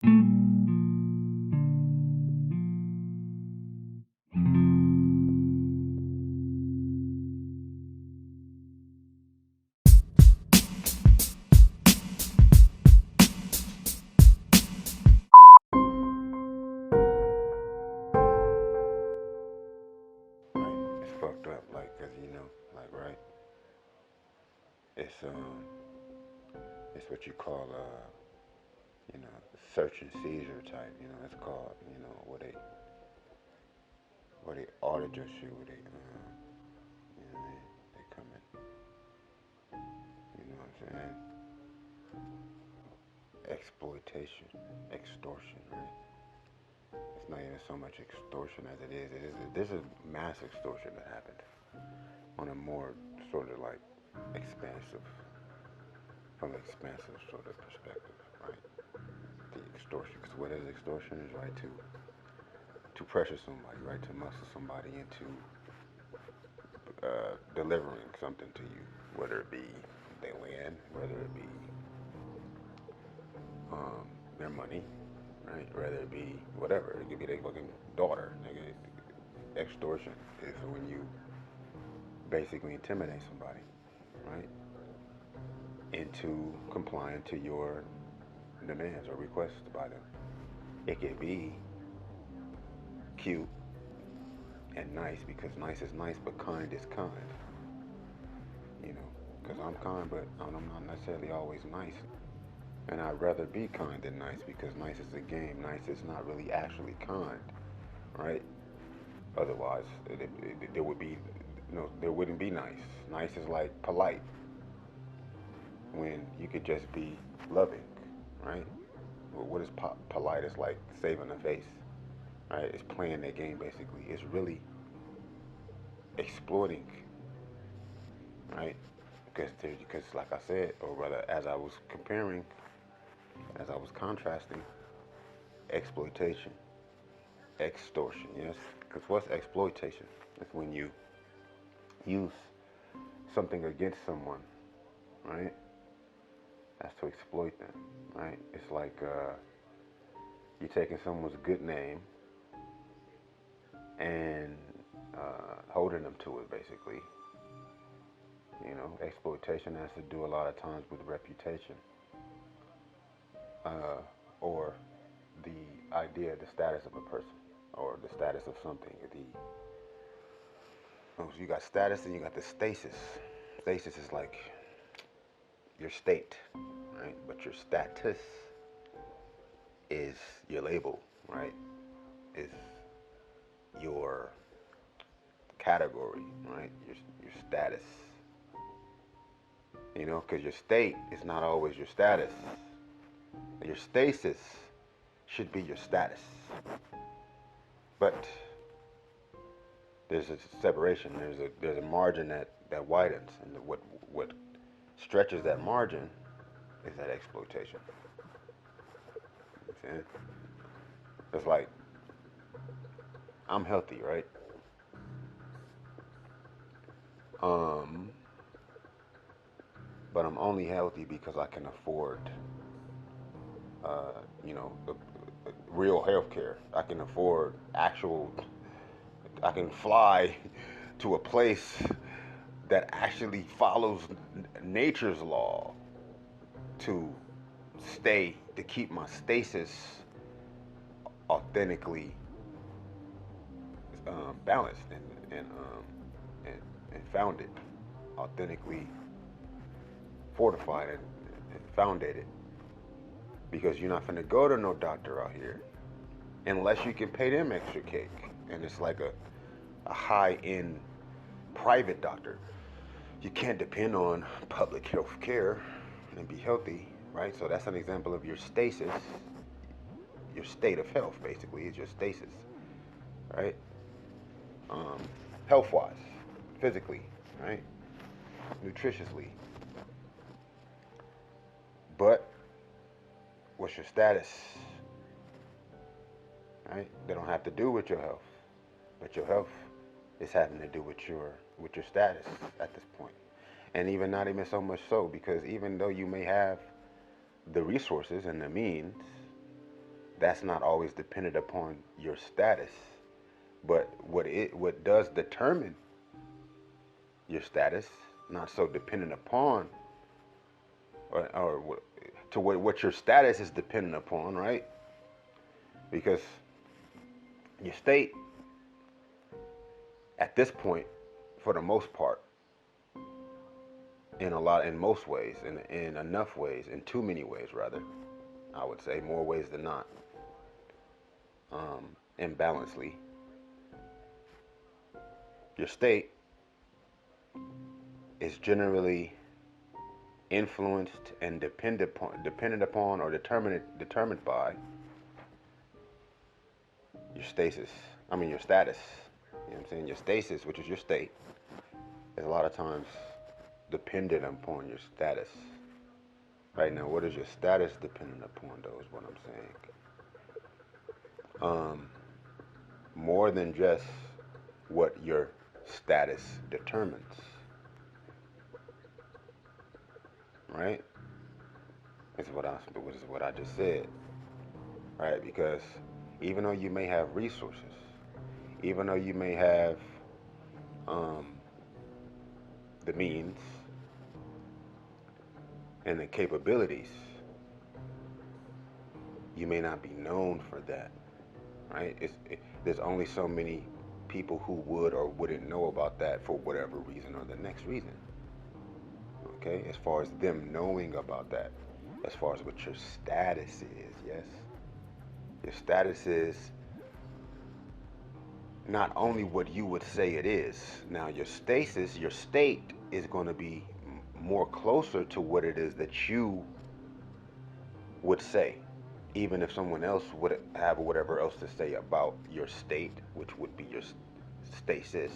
It's fucked up, like, cause you know, like, right? It's it's what you call you know, search and seizure type. You know, it's called, you know, where they audit your shit, where they you know, they come in, you know what I'm saying? Exploitation, extortion, right? It's not even so much extortion as it is. There's a mass extortion that happened on a more sort of like expansive, from an expansive sort of perspective, right? The extortion, because what is extortion is right to pressure somebody, right? To muscle somebody into delivering something to you, whether it be they win, whether it be their money, right? Whether it be whatever, it could be their fucking daughter. Nigga. Extortion is when you basically intimidate somebody, right? Into complying to your demands or requests by them. It could be cute and nice, because nice is nice, but kind is kind. You know, because I'm kind, but I'm not necessarily always nice. And I'd rather be kind than nice, because nice is a game. Nice is not really actually kind, right? Otherwise, there would be, there wouldn't be nice. Nice is like polite, when you could just be loving, right? What is polite? Is like saving a face, right? It's playing that game basically. It's really exploiting, right? Because like I said, or rather, as I was comparing, as I was contrasting, exploitation, extortion, yes. Because what's exploitation? It's when you use something against someone, right? That's to exploit them, right? It's like you're taking someone's good name and holding them to it, basically. You know, exploitation has to do a lot of times with reputation, or the idea, the status of a person, or the status of something. So you got status and you got the stasis. Stasis is like your state, right? But your status is your label, right? Is your category, right? Your status. You know, because your state is not always your status. Your stasis should be your status. But there's a separation. There's a margin that widens, and what stretches that margin is that exploitation. You know what I'm saying? It's like, I'm healthy, right? Um, but I'm only healthy because I can afford, you know, real health care. I can afford actual. I can fly to a place that actually follows nature's law to to keep my stasis authentically balanced and, and founded, authentically fortified and founded. Because you're not gonna go to no doctor out here unless you can pay them extra cake, and it's like a high-end private doctor. You can't depend on public health care and be healthy, right? So that's an example of your stasis, your state of health, basically, is your stasis, right? Um, Health-wise, physically, right? Nutritiously. But what's your status, right? They don't have to do with your health, but your health is having to do with your status at this point. And even not even so much so, because even though you may have the resources and the means, that's not always dependent upon your status. But what does determine your status, not so dependent upon, or to what your status is dependent upon, right? Because your state, at this point, for the most part, in most ways, in enough ways, in too many ways rather, I would say more ways than not, imbalancedly, your state is generally influenced and dependent upon or determined by your stasis. I mean your status. You know what I'm saying? Your stasis, which is your state, is a lot of times dependent upon your status. Right now, what is your status dependent upon, though, is what I'm saying. More than just what your status determines. Right? This is what I just said. Right? Because even though you may have resources, even though you may have the means and the capabilities, you may not be known for that, right? There's only so many people who would or wouldn't know about that for whatever reason or the next reason, okay? As far as them knowing about that, as far as what your status is, yes? Your status is not only what you would say it is. Now, your stasis, your state is going to be more closer to what it is that you would say, even if someone else would have whatever else to say about your state, which would be your stasis.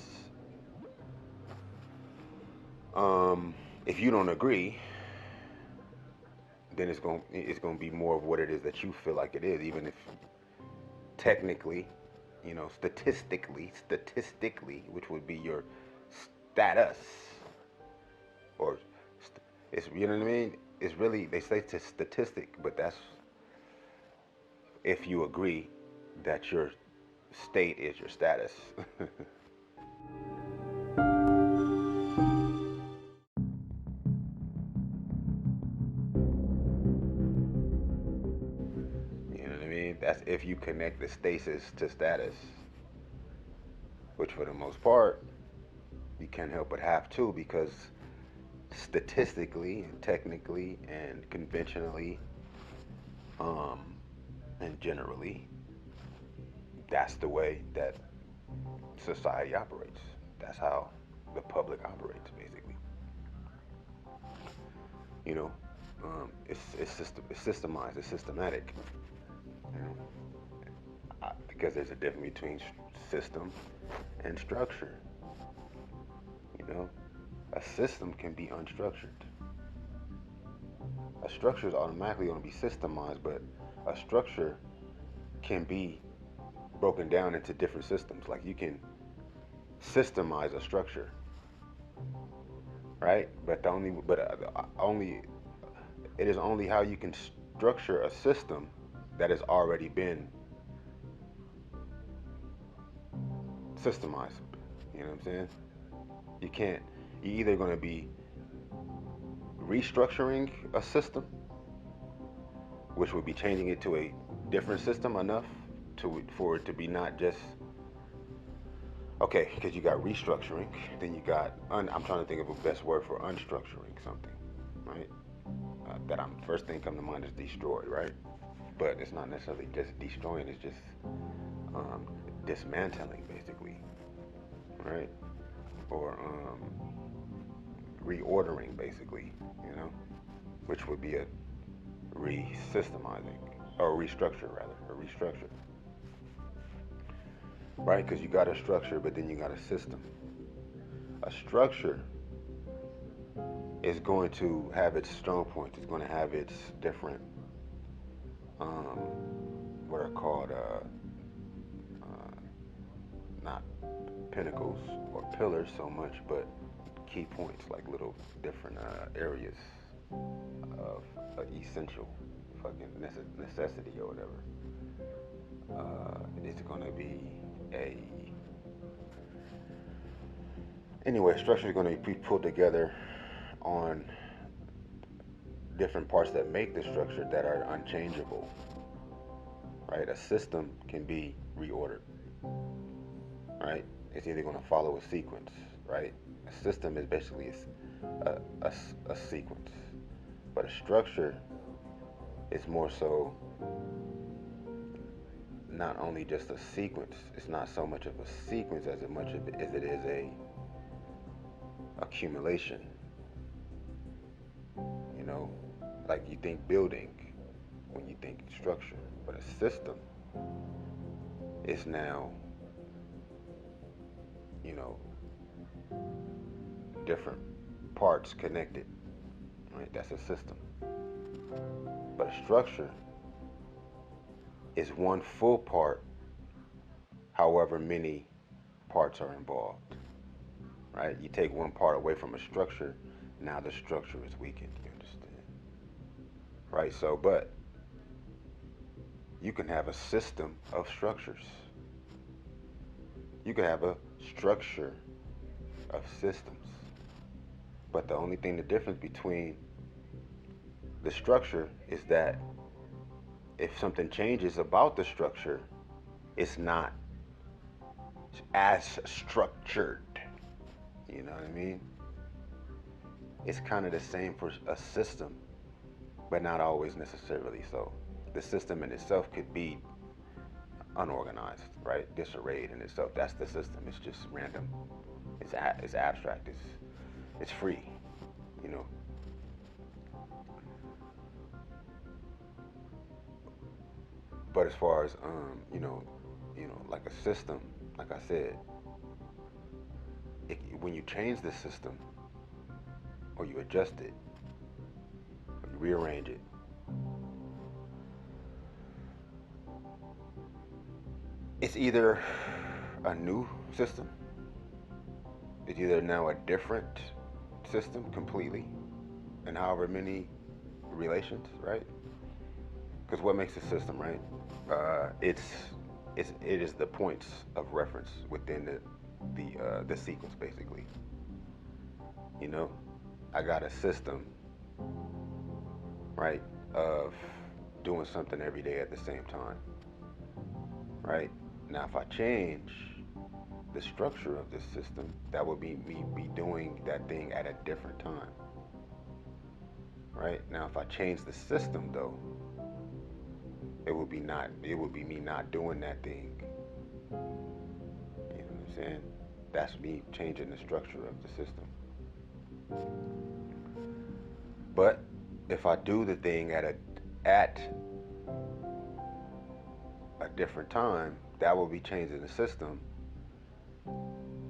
If you don't agree, then it's going to be more of what it is that you feel like it is, even if technically, you know, statistically, which would be your status, or it's, you know what I mean? It's really, they say it's a statistic, but that's if you agree that your state is your status. You know what I mean? That's if you connect the stasis to status, which for the most part, you can't help but have to, because statistically and technically and conventionally, and generally, that's the way that society operates. That's how the public operates, basically. You know, it's systemized, it's systematic. You know, because there's a difference between system and structure. You know, a system can be unstructured. A structure is automatically going to be systemized, but a structure can be broken down into different systems. Like you can systemize a structure, right? But it is only how you can structure a system that has already been systemized. You know what I'm saying? You can't. You're either going to be restructuring a system, which would be changing it to a different system enough for it to be not just okay. Because you got restructuring, then you got I'm trying to think of a best word for unstructuring something, right? That I'm first thing come to mind is destroy, right? But it's not necessarily just destroying. It's just dismantling, basically, right? Or reordering, basically, you know, which would be a re-systemizing, or restructure rather, a restructure, right? Because you got a structure, but then you got a system. A structure is going to have its strong points. It's going to have its different, what are called, not pinnacles or pillars so much, but key points, like little different areas of essential fucking necessity or whatever. going to be anyway, structure is going to be put together on different parts that make the structure that are unchangeable, right? A system can be reordered, right? It's either going to follow a sequence, right? A system is basically a sequence, but a structure is more so not only just a sequence. It's not so much of a sequence as it is a accumulation. You know, like you think building when you think structure, but a system is now, you know, different parts connected, right? That's a system. But a structure is one full part, however many parts are involved, right? You take one part away from a structure, now the structure is weakened, you understand? Right, so, but you can have a system of structures. You can have a structure of systems. But the only thing, the difference between the structure is that if something changes about the structure, it's not as structured. You know what I mean? It's kind of the same for a system, but not always necessarily so. The system in itself could be unorganized, right? Disarrayed in itself. That's the system. It's just random. It's abstract. It's free, you know. But as far as you know, like a system, like I said, when you change the system, or you adjust it, or you rearrange it, it's either a new system, it's either now a different system completely, and however many relations, right? Because what makes a system, right? It is the points of reference within the sequence, basically. You know, I got a system, right, of doing something every day at the same time, right? Now, if I change the structure of this system, that would be me doing that thing at a different time, right? Now, if I change the system, though, it would be me not doing that thing. You know what I'm saying? That's me changing the structure of the system. But if I do the thing at a different time, that will be changing the system.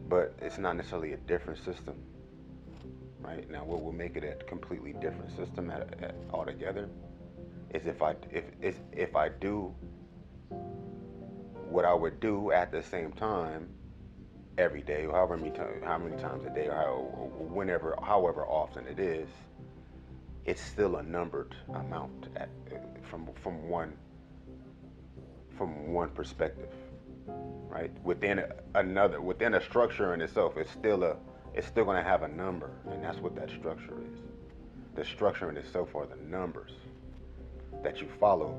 But it's not necessarily a different system, right? Now, what will make it a completely different system altogether is if I do what I would do at the same time every day, or how many times a day, or however often it is, it's still a numbered amount from one perspective, right? Within a structure in itself, it's still going to have a number, and that's what that structure is. The structure in itself are the numbers that you follow,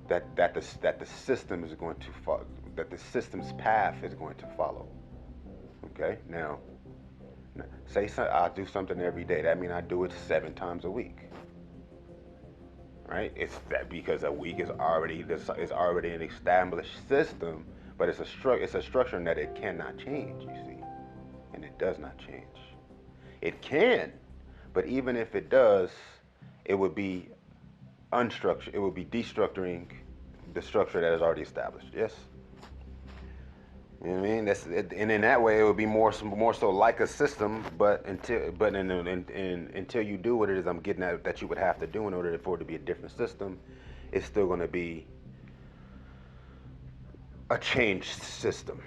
that the system is going to follow, that the system's path is going to follow. Okay, now say I'll do something every day. That means I do it 7 times a week, right? It's that because a week is already an established system, but it's a structure that it cannot change. You see, and it does not change. It can, but even if it does, it would be unstructured. It would be destructuring the structure that is already established. Yes. You know what I mean? And in that way, it would be more so like a system. But until you do what it is I'm getting at that you would have to do in order for it to be a different system, it's still going to be a changed system,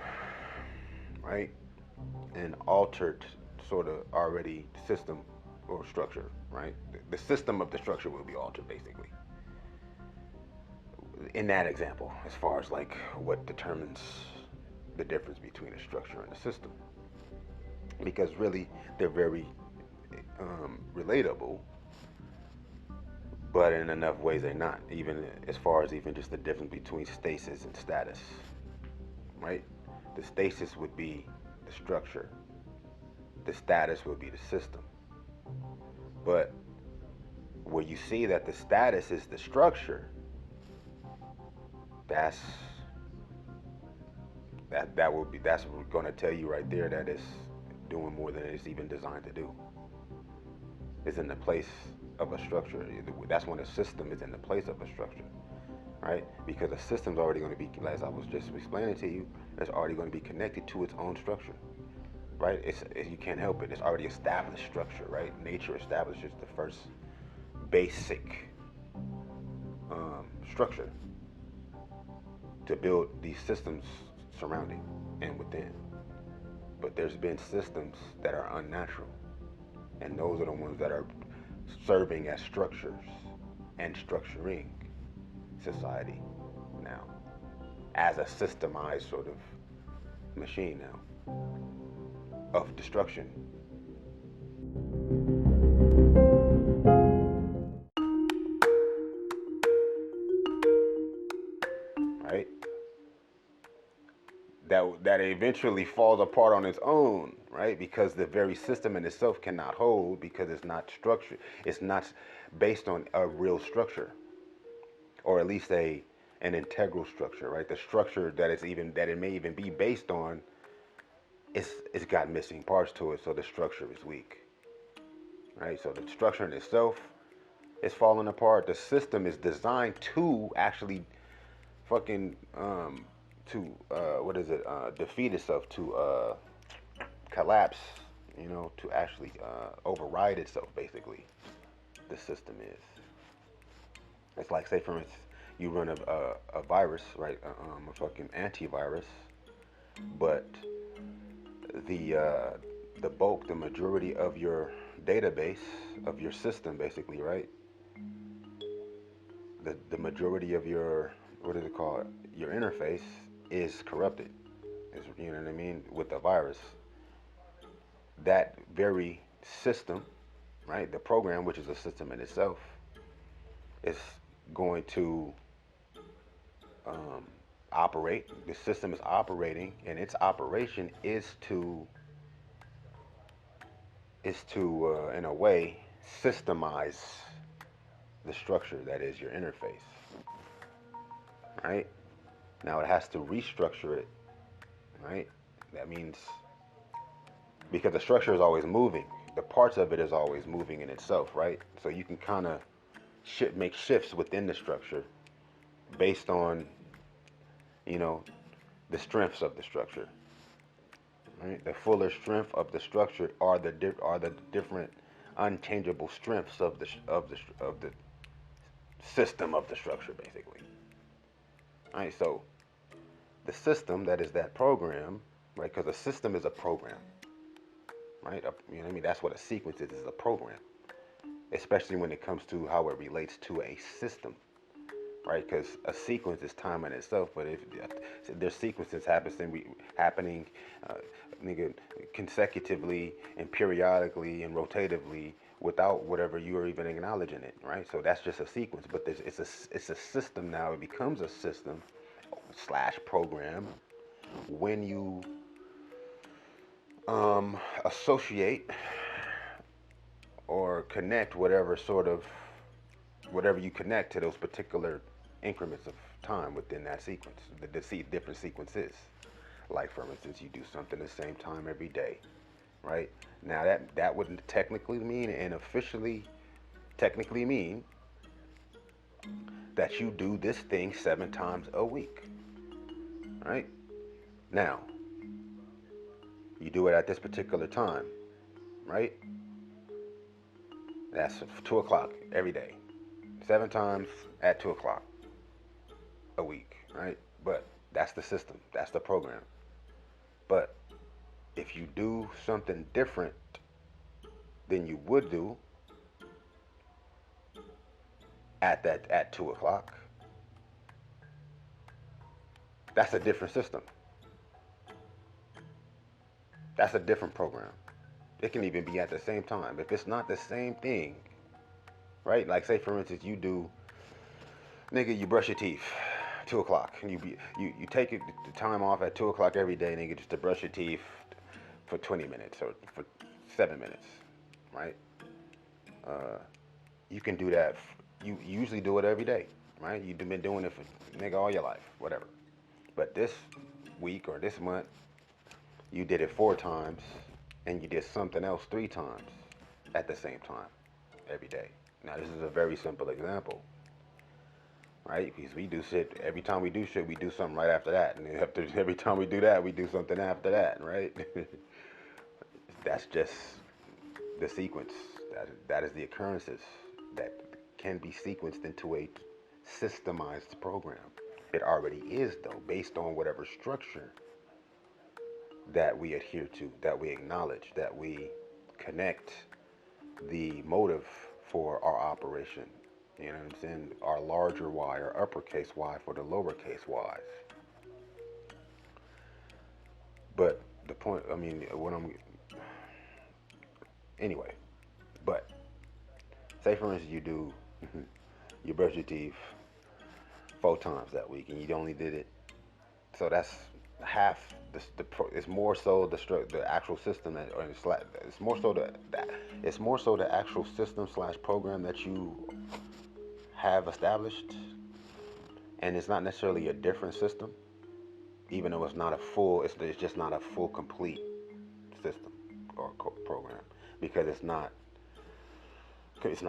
right? An altered sort of already system or structure, right? The system of the structure will be altered, basically. in that example, as far as like what determines the difference between a structure and a system, because really they're very relatable, but in enough ways they're not, even as far as even just the difference between stasis and status, right? The stasis would be the structure, the status would be the system. But where you see that the status is the structure, that's going to tell you right there that it's doing more than it's even designed to do. It's in the place of a structure. That's when a system is in the place of a structure, right? Because a system's already going to be, as I was just explaining to you, it's already going to be connected to its own structure, right? You can't help it. It's already established structure, right? Nature establishes the first basic structure to build these systems surrounding and within. But there's been systems that are unnatural, and those are the ones that are serving as structures and structuring society now as a systemized sort of machine now of destruction. Right? That eventually falls apart on its own, right? Because the very system in itself cannot hold, because it's not structured. It's not based on a real structure, or at least an integral structure, right? The structure that it may even be based on, it's got missing parts to it, so the structure is weak, right? So the structure in itself is falling apart. The system is designed to actually fucking defeat itself, to collapse, to actually override itself, basically. The system is. It's like, say for instance, you run a virus, right? A fucking antivirus, but the majority of your database, of your system, basically, right? The majority of your, what is it called? Your interface is corrupted. You know what I mean? With the virus, that very system, right? The program, which is a system in itself, is going to operate. The system is operating, and its operation is to in a way, systemize the structure that is your interface, right? Now it has to restructure it, right? That means, because the structure is always moving, the parts of it is always moving in itself, right? So you can kind of make shifts within the structure based on, the strengths of the structure, right? The fuller strength of the structure are the different unchangeable strengths of the system of the structure, basically. All right, so the system, that is that program, right? Because a system is a program, right? You know what I mean? That's what a sequence is a program, especially when it comes to how it relates to a system, right? Because a sequence is time in itself, but if there's sequences happening consecutively and periodically and rotatively without whatever you are even acknowledging it, right? So that's just a sequence, but it's a system now. It becomes a system / program when you associate or connect whatever you connect to those particular increments of time within that sequence, the different sequences. Like, for instance, you do something the same time every day, right? Now that would technically mean, and officially technically mean, that you do this thing 7 times a week, right? Now, you do it at this particular time, right? That's 2 o'clock every day, 7 times at 2 o'clock a week, right? But that's the system, that's the program. But if you do something different than you would do at 2 o'clock, That's a different system. That's a different program. It can even be at the same time. If it's not the same thing, right? Like say for instance, you do, nigga, you brush your teeth, 2 o'clock, and you take the time off at 2 o'clock every day, nigga, just to brush your teeth for 20 minutes or for 7 minutes, right? You can do that. You usually do it every day, right? You've been doing it for nigga all your life, whatever. But this week or this month, you did it 4 times, and you did something else 3 times at the same time every day. Now this is a very simple example, right? Because we do shit, every time we do shit, we do something right after that. And every time we do that, we do something after that, right? That's just the sequence. That is the occurrences that can be sequenced into a systemized program. It already is, though, based on whatever structure that we adhere to, that we acknowledge, that we connect the motive for our operation. You know what I'm saying? Our larger Y or uppercase Y for the lowercase Y's. But the point, I mean, anyway, but say for instance you brush your teeth 4 times that week and you only did it, so that's half it's more so the actual system that, or it's more so it's more so the actual system slash program that you have established, and it's not necessarily a different system, even though it's not a full, it's just not a full complete system or program, because it's not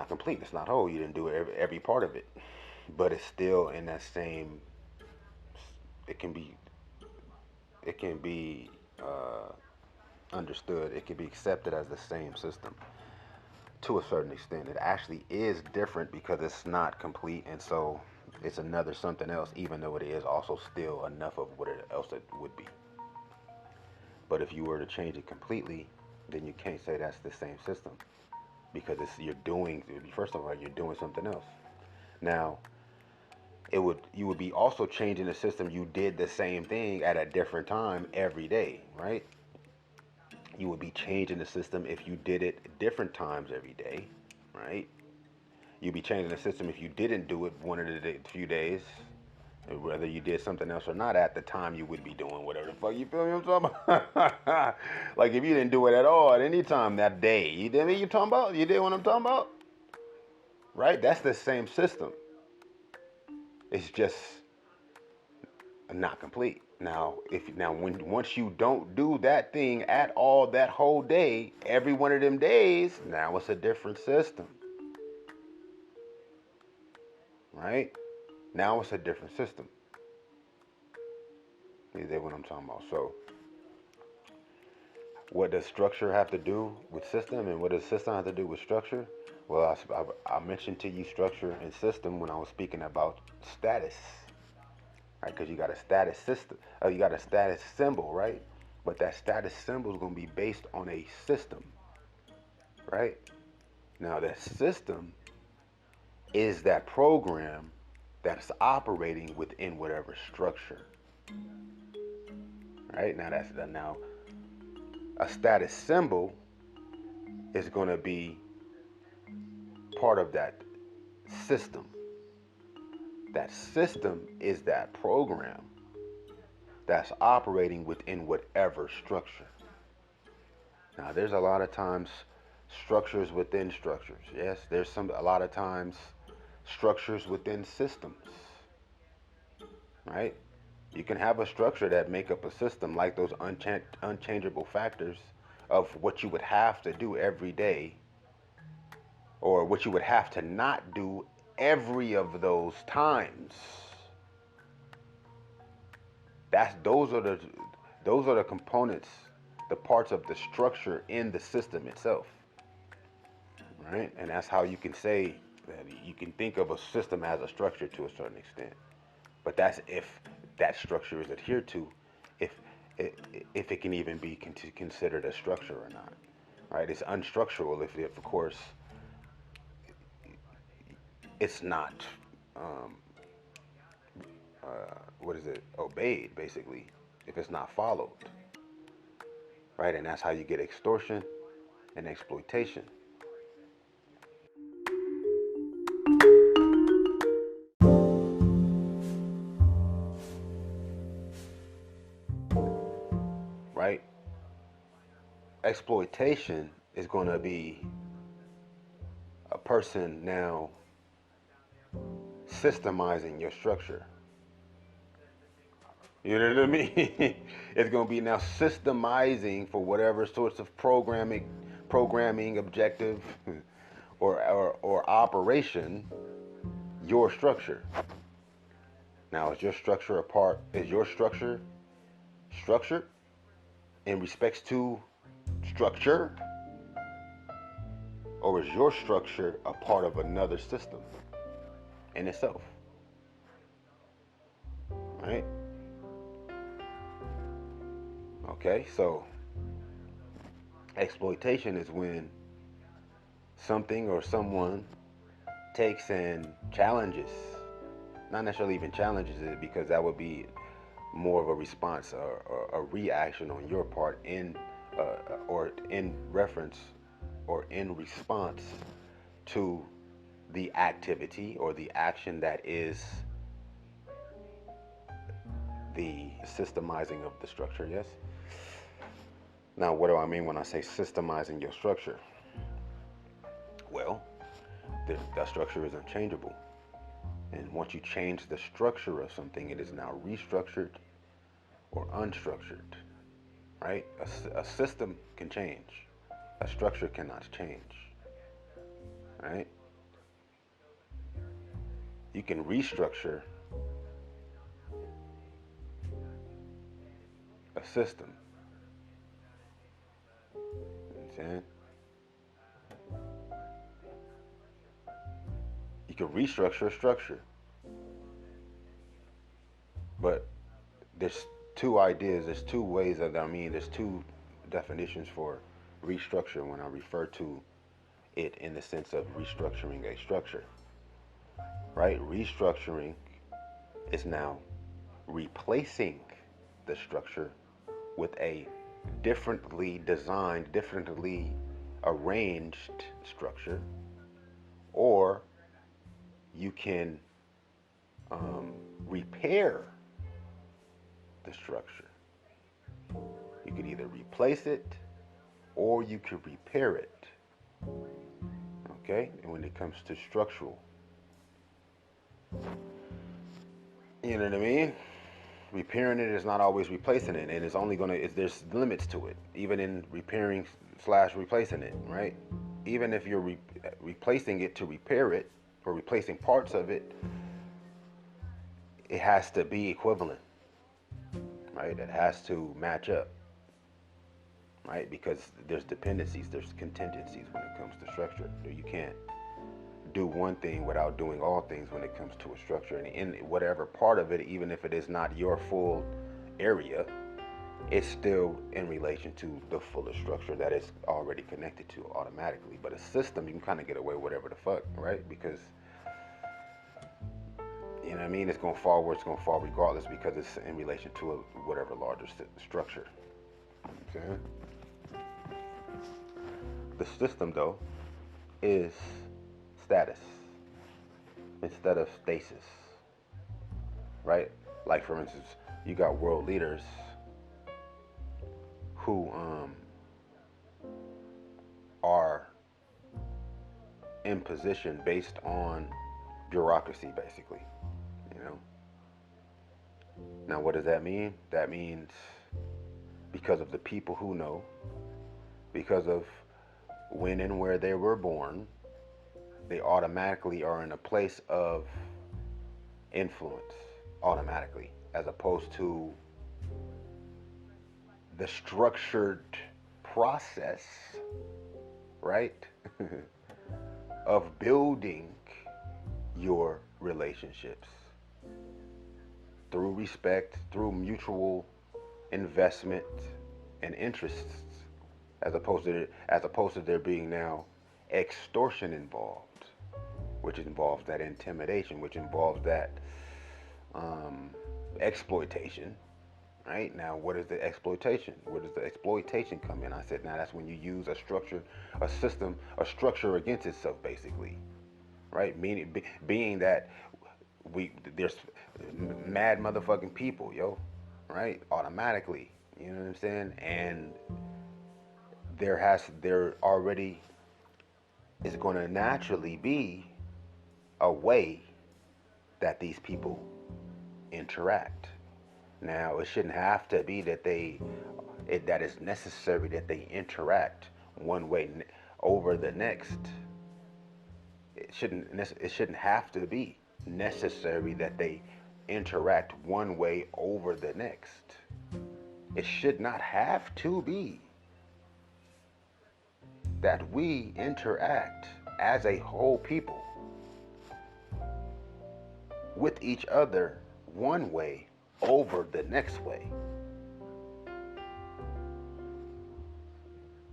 complete, it's not whole, you didn't do every part of it, but it's still in that same, it can be understood, it can be accepted as the same system to a certain extent. It actually is different because it's not complete, and so it's another something else, even though it is also still enough of what else it would be. But if you were to change it completely, then you can't say that's the same system, because first of all, you're doing something else. Now, you would be also changing the system. You did the same thing at a different time every day, right? You would be changing the system if you did it different times every day, right? You'd be changing the system if you didn't do it one of the few days, whether you did something else or not. At the time, you would be doing whatever the fuck, you feel me? I'm talking about. Like if you didn't do it at all at any time that day, you did what you talking about? You did what I'm talking about, right? That's the same system. It's just not complete. Now, once you don't do that thing at all that whole day, every one of them days, now it's a different system, right? Now it's a different system. You get what I'm talking about? So, what does structure have to do with system, and what does system have to do with structure? Well, I mentioned to you structure and system when I was speaking about status. Right, because you got a status system, you got a status symbol, right? But that status symbol is going to be based on a system, right? Now that system is that program that's operating within whatever structure, right? Now a status symbol is going to be part of that system. That system is that program that's operating within whatever structure. Now, there's a lot of times structures within structures. Yes, there's a lot of times structures within systems, right? You can have a structure that make up a system, like those unchangeable factors of what you would have to do every day, or what you would have to not do every of those times. Those are the components, the parts of the structure in the system itself, right? And that's how you can say that you can think of a system as a structure to a certain extent. But that's if that structure is adhered to, if it can even be considered a structure or not, right? It's unstructural if of course it's not what is it, obeyed, basically, if it's not followed, right? And that's how you get extortion and exploitation. Right? Exploitation is going to be a person now systemizing your structure. You know what I mean? It's going to be now systemizing for whatever sorts of programming objective or operation, your structure. Now, is your structure structured in respects to structure, or is your structure a part of another system in itself? Right? Okay, so exploitation is when something or someone takes and challenges, not necessarily even challenges it, because that would be more of a response or a reaction on your part or in reference or in response to the activity or the action that is the systemizing of the structure. Yes. Now, what do I mean when I say systemizing your structure? Well, that structure is unchangeable. And once you change the structure of something, it is now restructured or unstructured, right? A system can change. A structure cannot change, right? You can restructure a system. You know what I'm saying? You can restructure a structure. But there's two ideas, there's two ways there's two definitions for restructure when I refer to it in the sense of restructuring a structure, right? Restructuring is now replacing the structure with a differently designed, differently arranged structure, or you can repair the structure. You could either replace it or you could repair it. Okay? And when it comes to structural, you know what I mean? Repairing it is not always replacing it, and it's only there's limits to it, even in repairing / replacing it, right? Even if you're replacing it to repair it, or replacing parts of it, it has to be equivalent, right? It has to match up, right? Because there's dependencies, there's contingencies when it comes to structure. You can't do one thing without doing all things when it comes to a structure. And in whatever part of it, even if it is not your full area, it's still in relation to the fuller structure that it's already connected to automatically. But a system, you can kind of get away with whatever the fuck, right? Because, you know what I mean? It's going to fall where it's going to fall regardless, because it's in relation to whatever larger structure. You know what I'm saying? The system, though, is status instead of stasis, right? Like, for instance, you got world leaders who are in position based on bureaucracy, basically, you know. Now, what does that mean? That means because of the people who know, because of when and where they were born, they automatically are in a place of influence, automatically, as opposed to the structured process, right, of building your relationships through respect, through mutual investment and interests, as opposed to there being now extortion involved, which involves that intimidation, which involves that exploitation. Right? Now, what is the exploitation? Where does the exploitation come in? I said, now that's when you use a structure, a system, a structure against itself, basically. Right? Meaning, being that there's mad motherfucking people, yo. Right? Automatically. You know what I'm saying? And there already is going to naturally be a way that these people interact. Now, it shouldn't have to be that that it's necessary that they interact one way over the next. It shouldn't have to be necessary that they interact one way over the next. It should not have to be that we interact as a whole people with each other one way over the next way.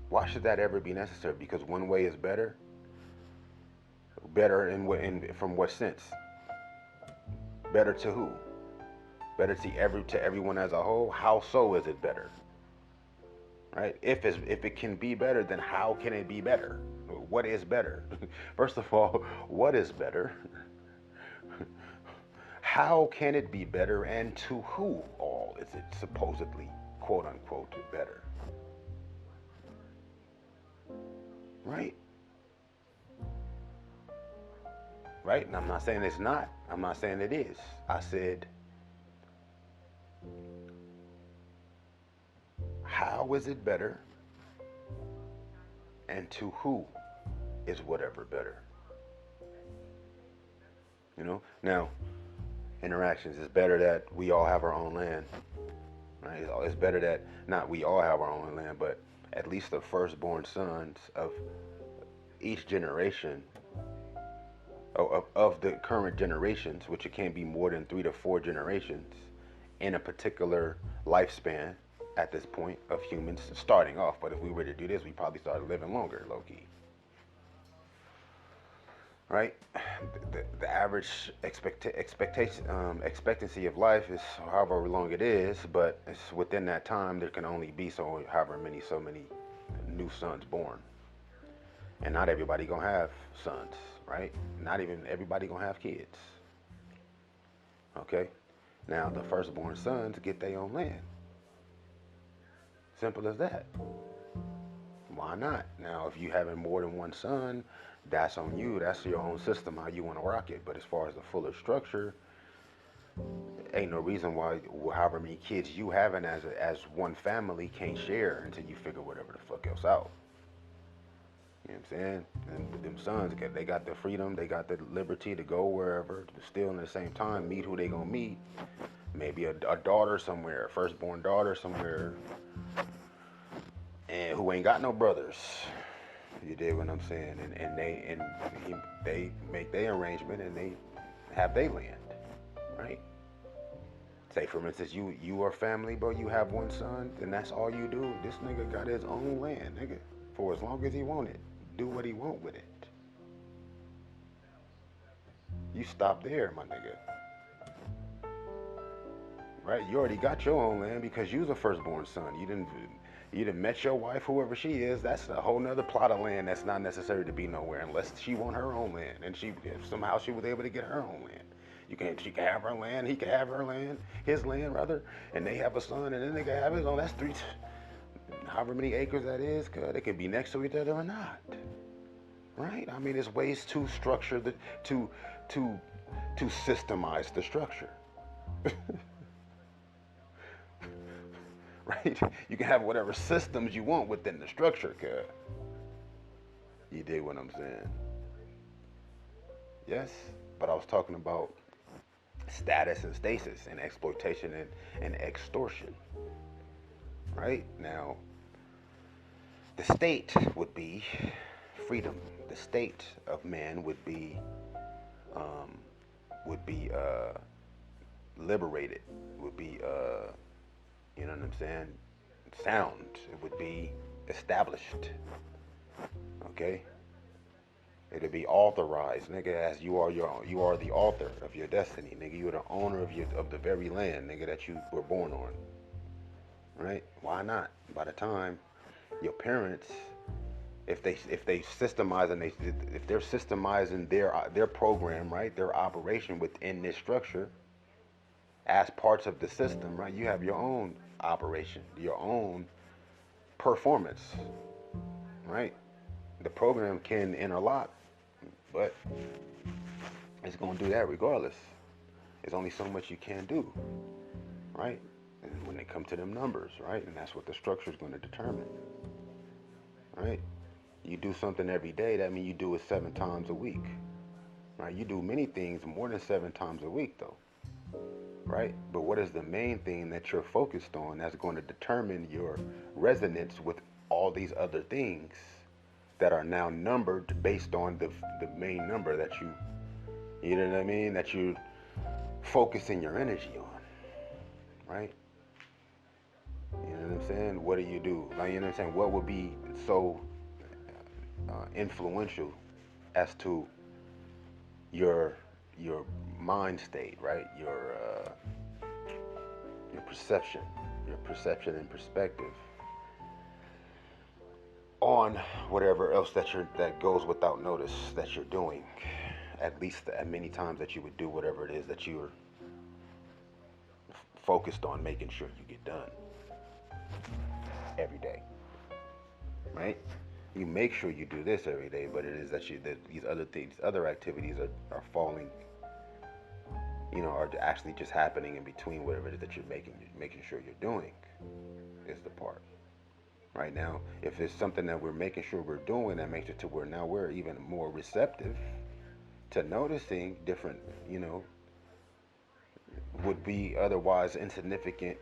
Why should that ever be necessary? Because one way is better. Better from what sense? Better to who? Better to everyone as a whole. How so is it better? Right? If it can be better, then how can it be better? What is better? First of all, what is better? How can it be better, and to who all is it supposedly, quote unquote, better? Right? Right? And I'm not saying it's not. I'm not saying it is. I said, how is it better, and to who is whatever better? You know? Now, interactions, it's better that we all have our own land. Right? It's better that not we all have our own land, but at least the firstborn sons of each generation, of the current generations, which it can't be more than 3 to 4 generations in a particular lifespan at this point of humans starting off. But if we were to do this, we probably started living longer, low-key. Right? The average expectancy of life is however long it is, but it's within that time there can only be so many new sons born. And not everybody gonna have sons, right? Not even everybody gonna have kids. Okay? Now the firstborn sons get their own land. Simple as that. Why not? Now if you having more than one son, that's on you. That's your own system, how you want to rock it. But as far as the fuller structure, ain't no reason why however many kids you having as one family can't share until you figure whatever the fuck else out. You know what I'm saying? And them sons, they got the freedom, they got the liberty to go wherever, but still in the same time meet who they gonna meet. Maybe a daughter somewhere, a firstborn daughter somewhere, and who ain't got no brothers. You dig what I'm saying? And they make their arrangement and they have their land, right? Say for instance, you are family, bro. You have one son, and that's all you do. This nigga got his own land, nigga, for as long as he want it. Do what he want with it. You stop there, my nigga. Right? You already got your own land because you's a firstborn son. You didn't met your wife, whoever she is. That's a whole nother plot of land that's not necessary to be nowhere unless she want her own land, and if somehow she was able to get her own land. She can have her land, he can have her land, his land rather, and they have a son, and then they can have his own. That's however many acres that is, cause they can be next to each other or not. Right? I mean, there's ways to structure to systemize the structure. Right? You can have whatever systems you want within the structure, cuz. You dig what I'm saying? Yes, but I was talking about status and stasis and exploitation and extortion. Right? Now, the state would be freedom. The state of man would be liberated, would be you know what I'm saying, sound. It would be established. Okay? It'll be authorized, nigga, as you are you are the author of your destiny, nigga. You're the owner of the very land, nigga, that you were born on. Right? Why not? By the time your parents, if they systemize and if they're systemizing their program, right, their operation within this structure as parts of the system, right, you have your own operation, your own performance, right? The program can interlock, but it's going to do that regardless. There's only so much you can do, right? And when they come to them numbers, right? And that's what the structure is going to determine, right? You do something every day, that means you do it 7 times a week, right? You do many things more than 7 times a week, though, right? But what is the main thing that you're focused on that's going to determine your resonance with all these other things that are now numbered based on the main number that you know what I mean, that you're focusing your energy on, right? You know what I'm saying? What do you do? Like, you know what I'm saying? What would be so influential as to your mind state, right? Your perception and perspective on whatever else that goes without notice that you're doing, at least as many times that you would do whatever it is that you're focused on making sure you get done every day, right? You make sure you do this every day, but it is that these other things, other activities are falling, you know, are actually just happening in between whatever it is that you're making sure you're doing is the part. Right now, if it's something that we're making sure we're doing, that makes it to where now we're even more receptive to noticing different, you know, would be otherwise insignificant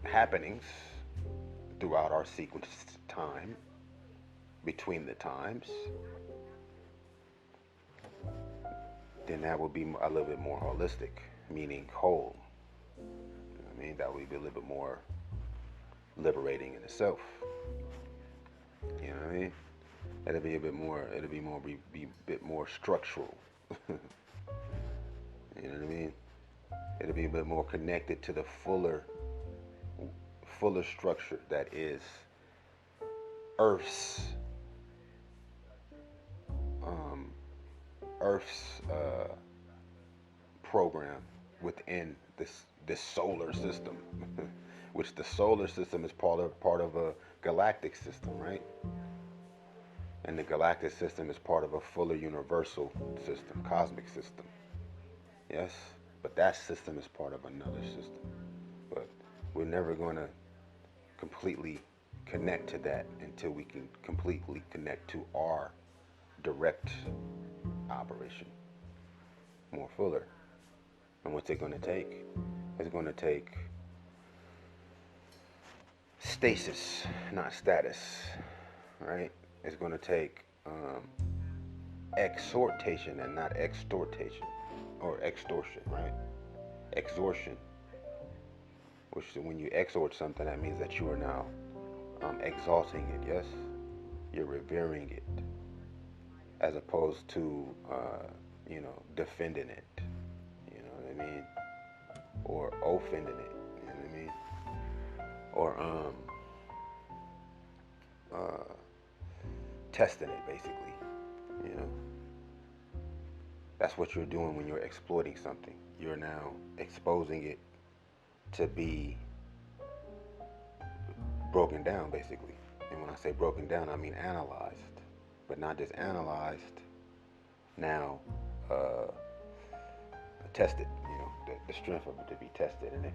happenings throughout our sequence time, between the times, then that would be a little bit more holistic, meaning whole. You know what I mean? That would be a little bit more liberating in itself. You know what I mean? It'll be a bit more. Be a bit more structural. You know what I mean? It'll be a bit more connected to the fuller structure that is Earth's program within this solar system, which the solar system is part of a galactic system, right? And the galactic system is part of a fuller universal system, cosmic system. Yes, but that system is part of another system. But we're never going to completely connect to that until we can completely connect to our direct operation more fuller. And what's it going to take? It's going to take stasis, not status, right? It's going to take exhortation and not extortation, or extortion, right? Extortion, which when you exhort something, that means that you are now exalting it, yes? You're revering it, as opposed to, you know, defending it, you know what I mean? Or offending it, you know what I mean? Or testing it, basically, you know? That's what you're doing when you're exploiting something. You're now exposing it to be broken down, basically. And when I say broken down, I mean analyzed, but not just analyzed. Now, tested. You know, the strength of it to be tested. And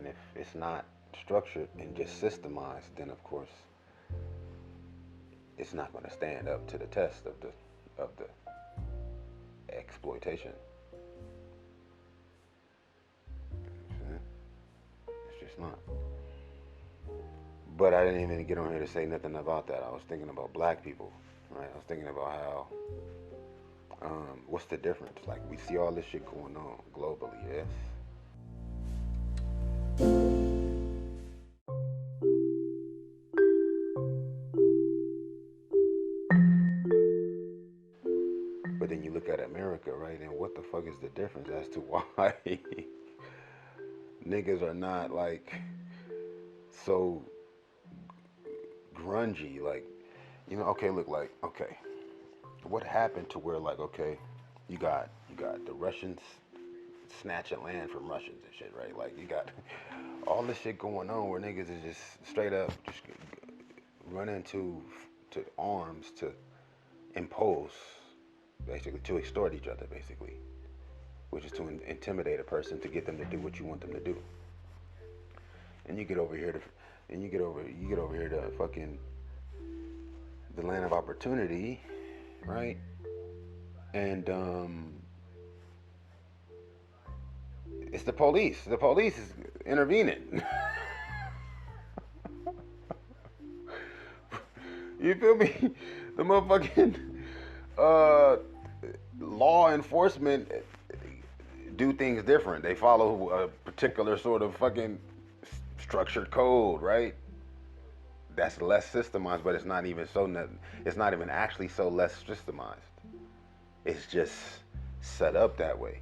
if it's not structured and just systemized, then of course it's not going to stand up to the test of the exploitation. It's just not. But I didn't even get on here to say nothing about that. I was thinking about black people, right? I was thinking about how, what's the difference? Like, we see all this shit going on globally, yes? fuck is the difference as to why niggas are not like so grungy, like, you know, okay, look, like, okay, what happened to where, like, okay, you got the Russians snatching land from Russians and shit, right? Like, you got all this shit going on where niggas is just straight up just running to arms to impose, basically, to extort each other, basically, which is to intimidate a person to get them to do what you want them to do. And you get over here to, you get over here to fucking the land of opportunity, right? And it's the police. The police is intervening. You feel me? The motherfucking law enforcement do things different. They follow a particular sort of fucking structured code, right? That's less systemized, but it's not even so. It's not even actually so less systemized. It's just set up that way,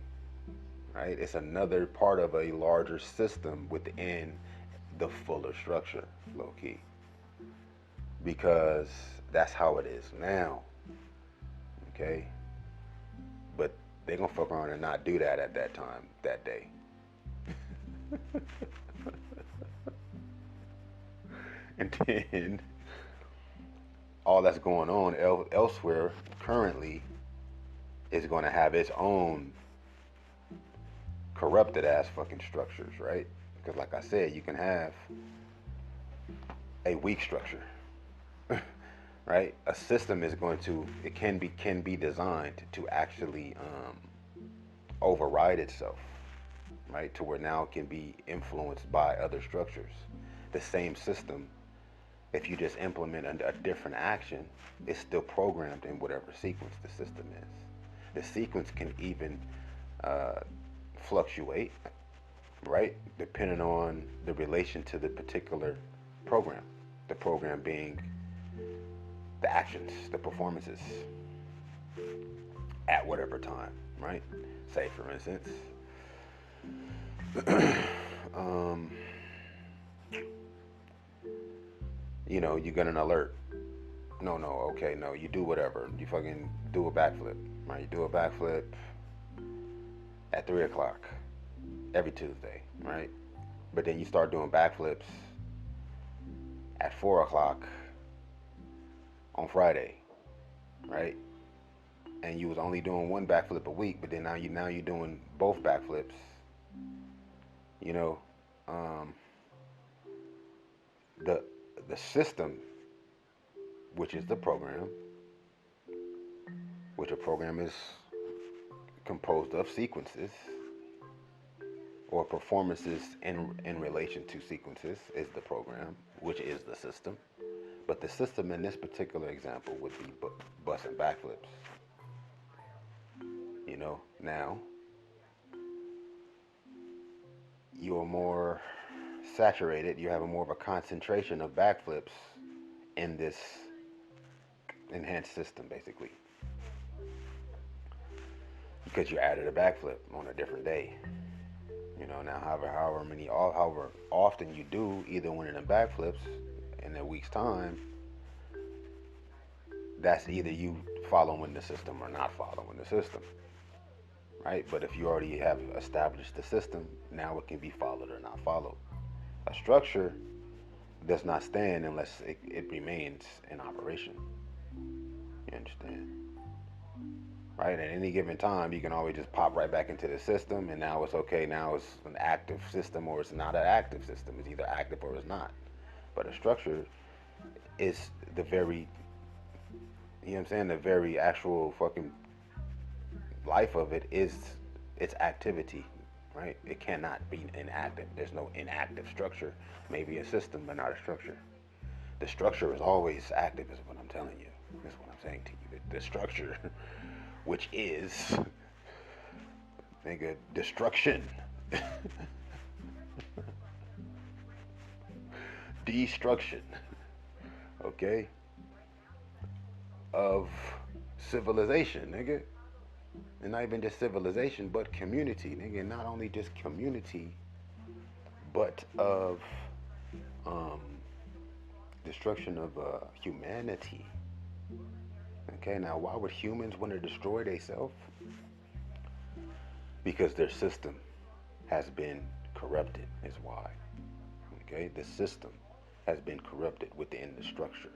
right? It's another part of a larger system within the fuller structure, low key. Because that's how it is now, okay? But they gonna fuck around and not do that at that time, that day. And then all that's going on elsewhere currently is going to have its own corrupted ass fucking structures, right? Because like I said, you can have a weak structure, right? A system is going to, it can be designed to actually override itself, right? To where now it can be influenced by other structures. The same system, if you just implement a different action, it's still programmed in whatever sequence the system is. The sequence can even fluctuate, right? Depending on the relation to the particular program. The program being the actions, the performances at whatever time, right? Say, for instance, you know, you get an alert. No, okay, no, you do whatever. You fucking do a backflip, right? You do a backflip at 3 o'clock every Tuesday, right? But then you start doing backflips at 4 o'clock on Friday, right? And you was only doing one backflip a week, but then now you're doing both backflips. You know, the system, which is the program, which a program is composed of sequences or performances in relation to sequences, is the program, which is the system. But the system in this particular example would be busting backflips. You know, now you're more saturated, you have more of a concentration of backflips in this enhanced system, basically, because you added a backflip on a different day. You know, now however often you do either one of them backflips in a week's time, that's either you following the system or not following the system, right? But if you already have established the system, now it can be followed or not followed. A structure does not stand unless it remains in operation. You understand? Right? At any given time, you can always just pop right back into the system, and now it's okay. Now it's an active system, or it's not an active system. It's either active or it's not. But a structure is the very, you know what I'm saying, the very actual fucking life of it is its activity, right? It cannot be inactive. There's no inactive structure. Maybe a system, but not a structure. The structure is always active, is what I'm telling you. That's what I'm saying to you. The structure, which is, nigga, destruction. Destruction, okay, of civilization, nigga. and not even just civilization, but community, nigga. Not only just community, but of um, destruction of humanity. Okay, now why would humans want to destroy themselves? Because their system has been corrupted, is why. Okay, the system has been corrupted within the structure.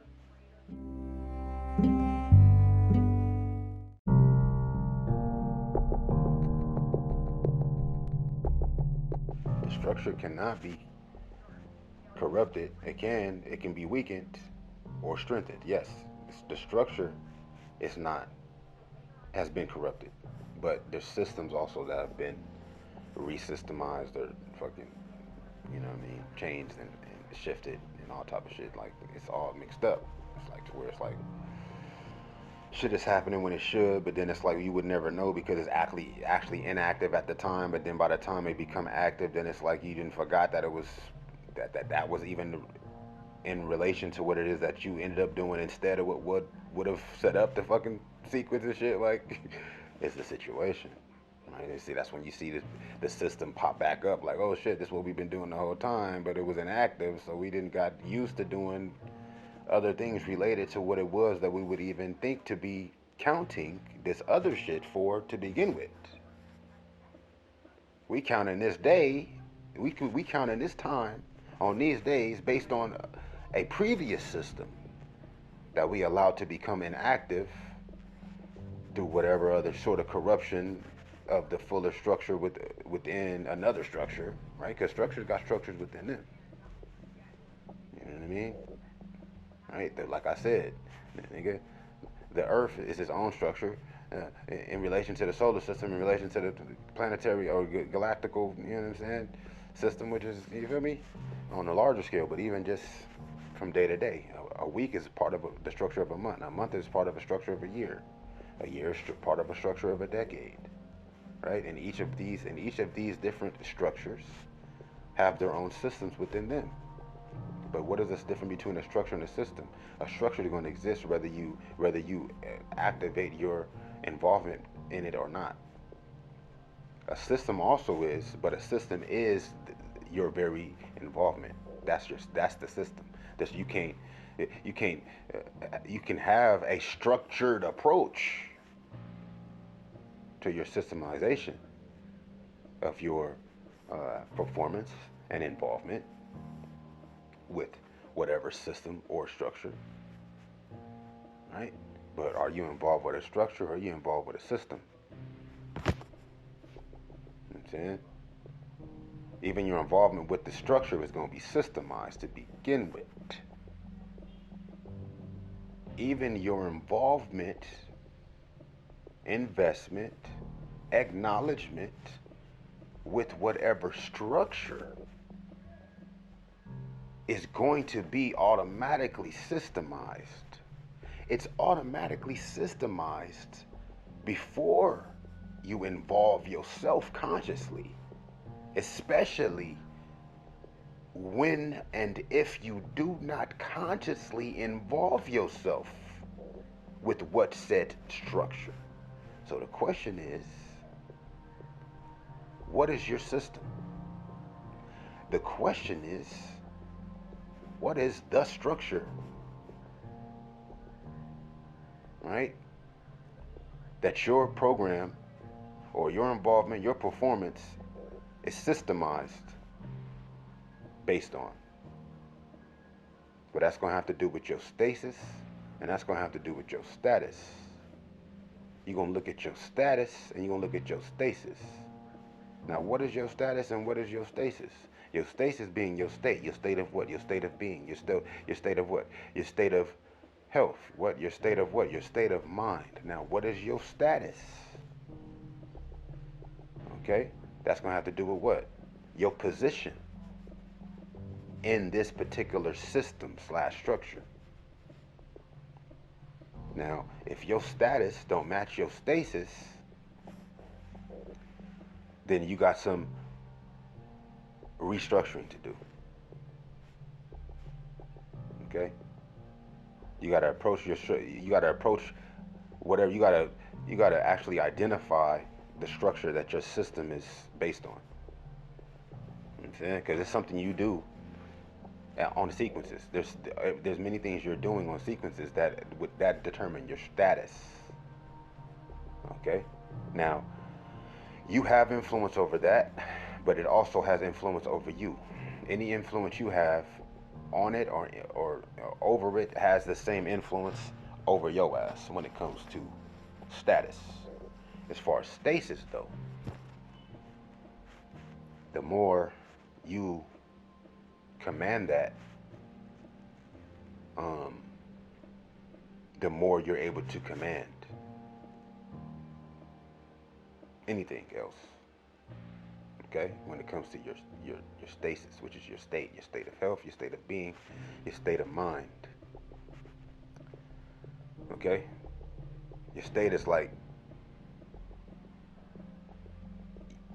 The structure cannot be corrupted. It can be weakened or strengthened. Yes, the structure is not, has been corrupted, but there's systems also that have been resystemized or fucking, you know what I mean, changed and shifted and all type of shit. Like, it's all mixed up. It's like to where it's like shit is happening when it should, but then it's like you would never know because it's actually inactive at the time. But then by the time it become active, then it's like you didn't forgot that it was that was even in relation to what it is that you ended up doing instead of what would have set up the fucking sequence and shit. Like, it's the situation. Right? And see, that's when you see the system pop back up, like, oh shit, this is what we've been doing the whole time, but it was inactive, so we didn't got used to doing other things related to what it was that we would even think to be counting this other shit for to begin with. We counting this day, we counting this time on these days based on a previous system that we allowed to become inactive through whatever other sort of corruption of the fuller structure within another structure, right? Because structures got structures within them. You know what I mean? Right? Like I said, nigga, the Earth is its own structure in relation to the solar system, in relation to the planetary or galactical, you know what I'm saying, system, which is, you feel me, on a larger scale. But even just from day to day, a week is part of the structure of a month. A month is part of a structure of a year. A year is part of a structure of a decade. Right? And each of these different structures have their own systems within them. But what is this difference between a structure and a system? A structure is going to exist whether you activate your involvement in it or not. A system also is, but a system is your very involvement. That's the system. You can have a structured approach to your systemization of your performance and involvement with whatever system or structure, right? But are you involved with a structure or are you involved with a system? You know what I'm saying? Even your involvement with the structure is going to be systemized to begin with. Even your involvement, investment, acknowledgement with whatever structure is going to be automatically systemized. It's automatically systemized before you involve yourself consciously, especially when and if you do not consciously involve yourself with what said structure. So the question is, what is your system? The question is, what is the structure? Right? That your program or your involvement, your performance is systemized based on. But that's going to have to do with your stasis, and that's going to have to do with your status. You're going to look at your status and you're going to look at your stasis. Now, what is your status and what is your stasis? Your stasis being your state of what? Your state of being, your state of what? Your state of health, what? Your state of what? Your state of mind. Now, what is your status? Okay, that's going to have to do with what? Your position in this particular system / structure. Now, if your status don't match your stasis, then you got some restructuring to do. Okay? You got to approach whatever, you gotta actually identify the structure that your system is based on. You know what I'm saying? Because it's something you do on sequences. There's many things you're doing on sequences that determine your status. Okay? Now, you have influence over that, but it also has influence over you. Any influence you have on it or over it has the same influence over your ass when it comes to status. As far as stasis though, the more you command that, the more you're able to command anything else. Okay, when it comes to your stasis, which is your state of health, your state of being, your state of mind. Okay, your state is like,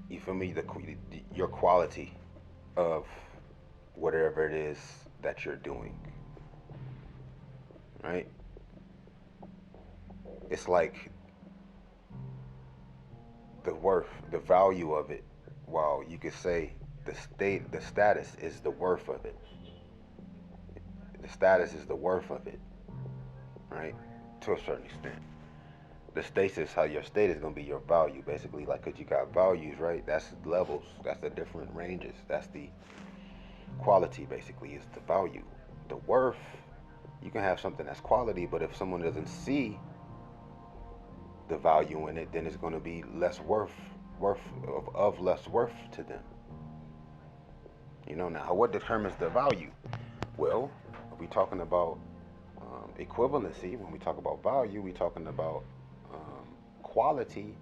you feel me, your quality of whatever it is that you're doing, right? It's like the worth, the value of it. While you could say the status is the worth of it. The status is the worth of it, right? To a certain extent. The stasis, how your state is going to be your value, basically. Like, because you got values, right? That's levels. That's the different ranges. That's the quality, basically, is the value. The worth, you can have something that's quality, but if someone doesn't see the value in it, then it's going to be less of less worth to them. You know, now what determines the value? Well, if we're talking about equivalency, when we talk about value, we're talking about quality.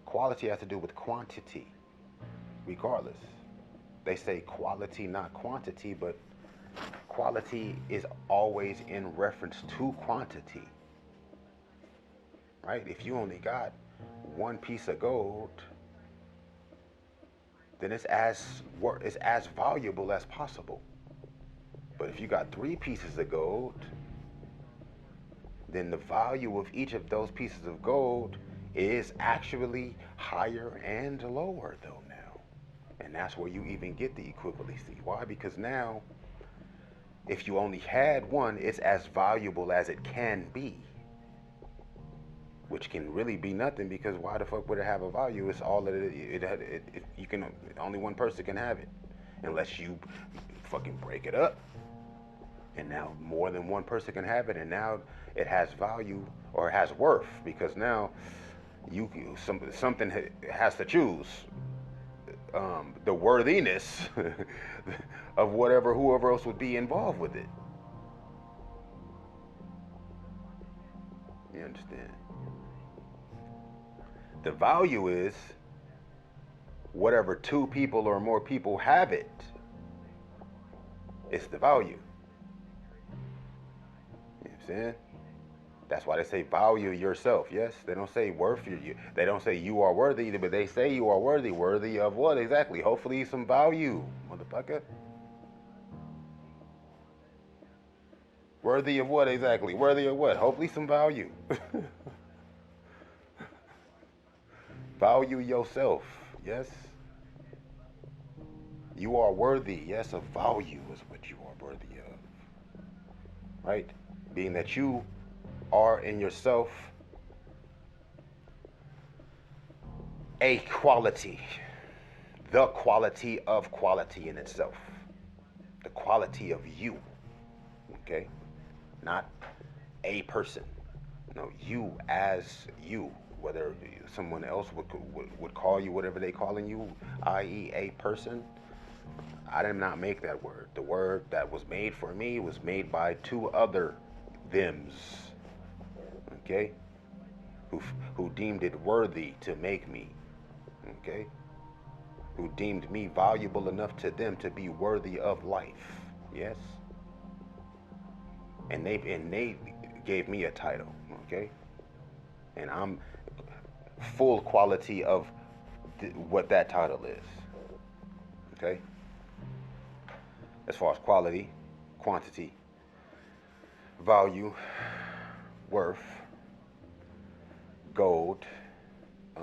Quality has to do with quantity, regardless. They say quality, not quantity, but quality is always in reference to quantity, right? If you only got one piece of gold, then it's as valuable as possible. But if you got 3 pieces of gold, then the value of each of those pieces of gold is actually higher and lower though now. And that's where you even get the equivalency. Why? Because now, if you only had one, it's as valuable as it can be. Which can really be nothing, because why the fuck would it have a value? It's all that you can, only one person can have it. Unless you fucking break it up. And now more than one person can have it, and now it has value, or it has worth, because now something has to choose the worthiness of whoever else would be involved with it. You understand? The value is whatever 2 people or more people have it. It's the value. You know what I'm saying? That's why they say value yourself. Yes, they don't say worth you. They don't say you are worthy, but they say you are worthy. Worthy of what exactly? Hopefully some value, motherfucker. Worthy of what exactly? Worthy of what? Hopefully some value. Value yourself. Yes. You are worthy. Yes, of value is what you are worthy of. Right? Being that you are in yourself a quality. The quality of quality in itself. The quality of you. Okay? Not a person. No, you as you. Whether someone else would call you whatever they calling you, i.e. a person, I did not make that word. The word that was made for me was made by 2 other thems, okay, who deemed it worthy to make me, okay, who deemed me valuable enough to them to be worthy of life, yes, and they gave me a title, okay, and I'm full quality of what that title is, okay. As far as quality, quantity, value, worth, gold. I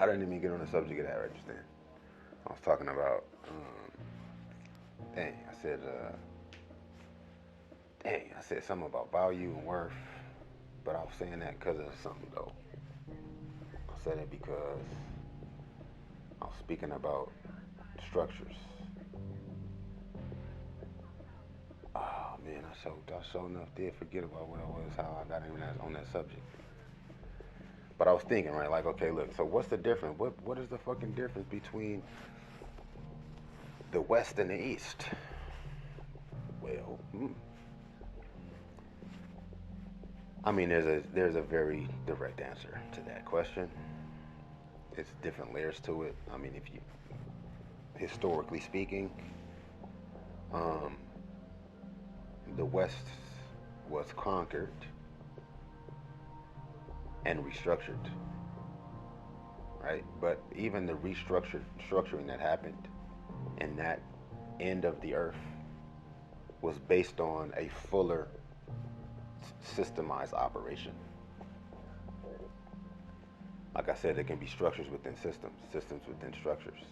didn't even get on the subject of that right just then. I was talking about, I said something about value and worth, but I was saying that because of something though. I said it because I was speaking about structures. Oh man, I so enough did forget about what I was, how I got even on that subject. But I was thinking, right, like, okay, look, so what's the difference? What is the fucking difference between the West and the East? Well, I mean, there's a very direct answer to that question. It's different layers to it. I mean, if you, historically speaking, the West was conquered and restructured, right? But even the structuring that happened in that end of the earth was based on a fuller systemized operation. Like I said, there can be structures within systems, systems within structures.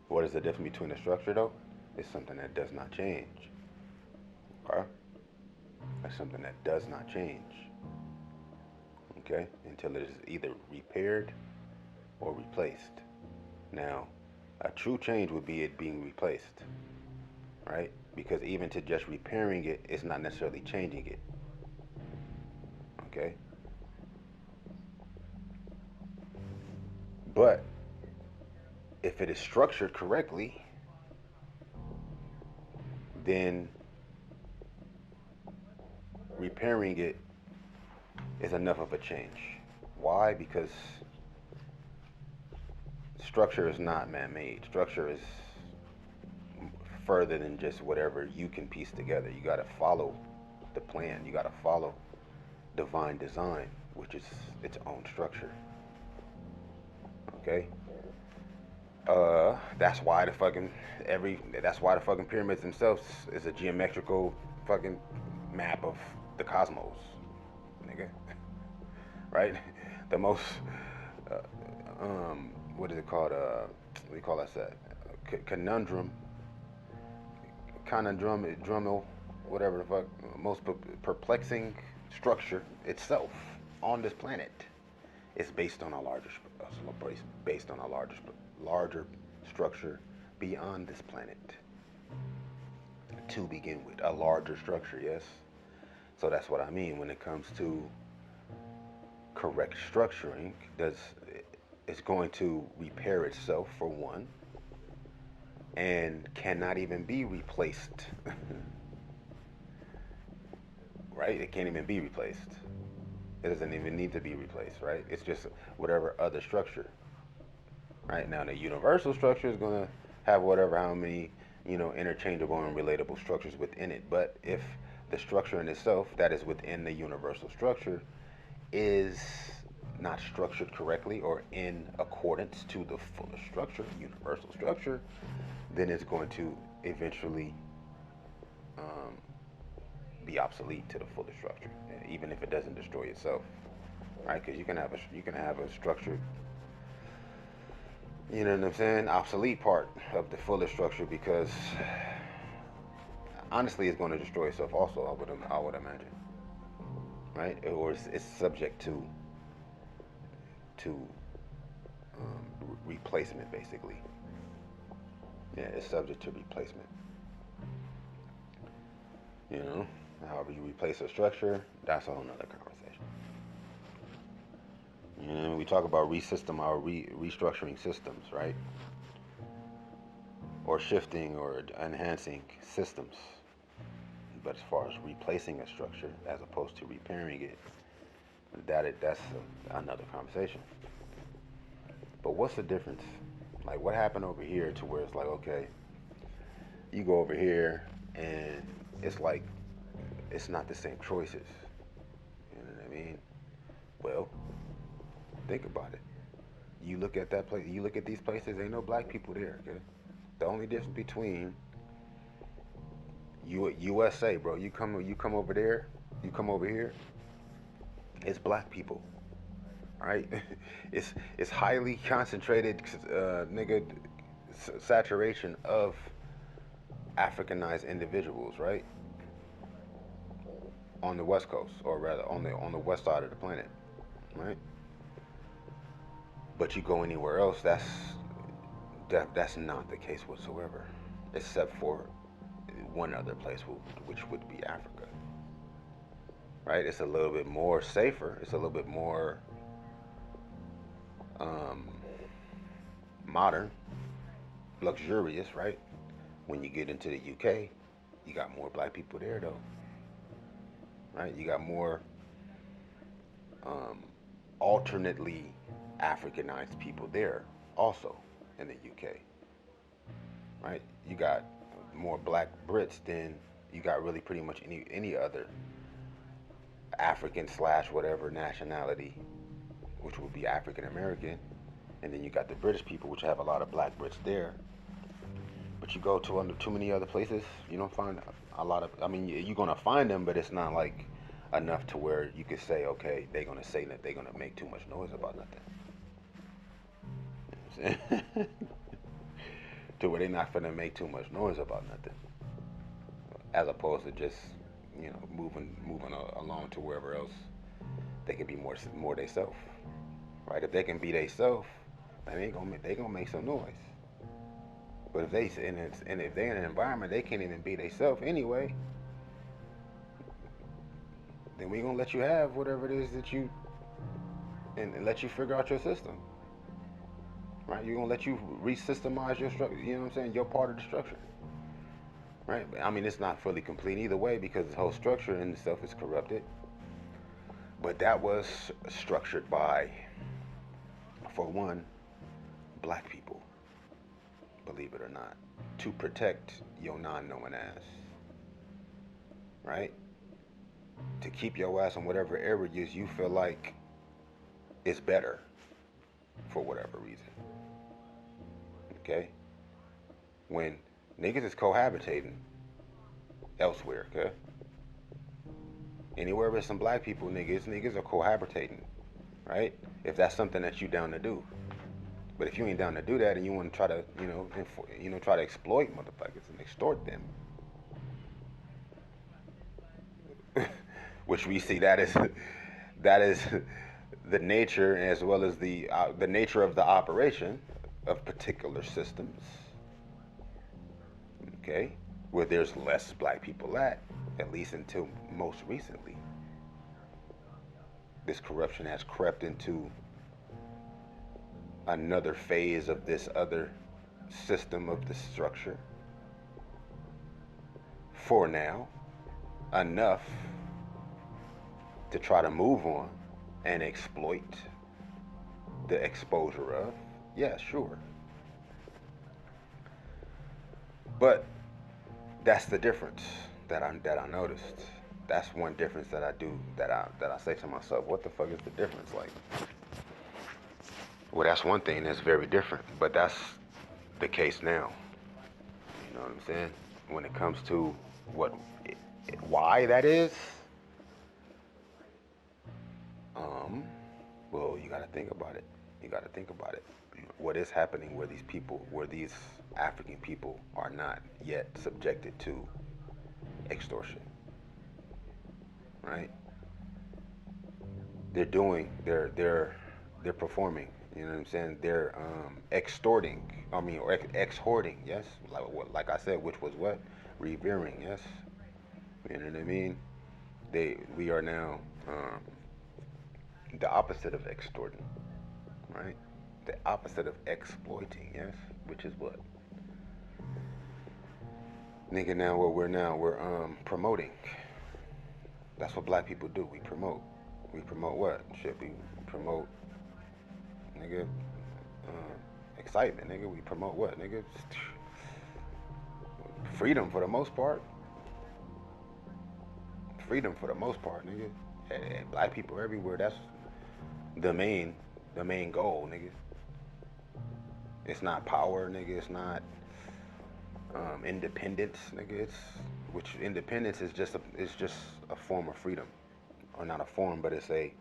What is the difference between a structure though? It's something that does not change. Okay? That's something that does not change. Okay? Until it is either repaired or replaced. Now, a true change would be it being replaced. Right? Because even to just repairing it is not necessarily changing it. Okay? But if it is structured correctly, then repairing it is enough of a change. Why? Because structure is not man-made. Structure is further than just whatever you can piece together. You got to follow the plan. You got to follow divine design, which is its own structure. Okay? That's why the fucking pyramids themselves is a geometrical fucking map of the cosmos, nigga. Right? The most what is it called? What do you call that? Drummel, whatever the fuck, most perplexing structure itself on this planet is based on a larger structure beyond this planet. To begin with, a larger structure, yes. So that's what I mean when it comes to correct structuring. It's going to repair itself for one, and cannot even be replaced. Right? It can't even be replaced. It doesn't even need to be replaced, right? It's just whatever other structure. Right? Now the universal structure is gonna have how many, interchangeable and relatable structures within it. But if the structure in itself that is within the universal structure is not structured correctly or in accordance to the fuller structure, universal structure, then it's going to eventually be obsolete to the fuller structure, even if it doesn't destroy itself, right? Because you can have a structure, you know what I'm saying, obsolete part of the fuller structure, because honestly, it's going to destroy itself also. I would imagine, right? Or it's subject to replacement, basically. Yeah, it's subject to replacement. However you replace a structure, that's a whole nother conversation. We talk about restructuring systems, right? Or shifting or enhancing systems. But as far as replacing a structure as opposed to repairing it, that's another conversation. But what's the difference? Like, what happened over here to where it's like, okay, you go over here and it's like, it's not the same choices. You know what I mean? Well, think about it. You look at that place, you look at these places, ain't no black people there, okay? The only difference between USA, bro, you come over there, you come over here, It's black people, right? It's highly concentrated, nigga, saturation of Africanized individuals, right? On the West Coast, or rather on the west side of the planet, right? But you go anywhere else, that's not the case whatsoever, except for one other place, which would be Africa, right? It's a little bit more safer. It's a little bit more um, modern, luxurious, right? When you get into the UK, you got more black people there, though, right? You got more alternately Africanized people there, also in the UK, right? You got more black Brits than you got really pretty much any other African slash whatever nationality, which would be African American, and then you got the British people, which have a lot of black Brits there. But you go to too many other places, you don't find a lot of. I mean, you're gonna find them, but it's not like enough to where you could say, okay, they're gonna say that they're gonna make too much noise about nothing. You know what I'm saying? To where they're not gonna make too much noise about nothing, as opposed to just moving along to wherever else they can be more they self, right? If they can be they self, then they gonna make some noise. But if they if they're in an environment they can't even be they self anyway, then we gonna let you have whatever it is that you and let you figure out your system, right? You're gonna let you re-systemize your structure. You know what I'm saying? Your part of the structure, right? I mean, it's not fully complete either way because the whole structure in itself is corrupted. But that was structured by, for one, black people, believe it or not, to protect your non-knowing ass, right? To keep your ass in whatever areas you feel like is better for whatever reason, okay? When niggas is cohabitating elsewhere, okay? Anywhere with some black people, niggas are cohabitating, right? If that's something that you down to do. But if you ain't down to do that and you want to try to, try to exploit motherfuckers and extort them, which we see that is the nature as well as the nature of the operation of particular systems, okay, where there's less black people at least until most recently. This corruption has crept into another phase of this other system of the structure for now, enough to try to move on and exploit the exposure of. Yeah, sure. But that's the difference that I noticed. That's one difference that I say to myself, what the fuck is the difference? Like, well, that's one thing that's very different, but that's the case now. You know what I'm saying? When it comes to why that is, well, you got to think about it. What is happening where these African people are not yet subjected to extortion, right? They're performing. You know what I'm saying? They're extorting. Or exhorting. Yes, like I said, which was what? Revering. Yes. You know what I mean? We are now the opposite of extorting, right? The opposite of exploiting. Yes, which is what? Nigga, we're promoting. That's what black people do. We promote. We promote what? Shit, we promote, nigga, excitement, nigga. We promote what, nigga? Freedom for the most part. Freedom for the most part, nigga. And black people everywhere, that's the main goal, nigga. It's not power, nigga. It's not independence, nigga. Independence is just a form of freedom, or not a form, but it's a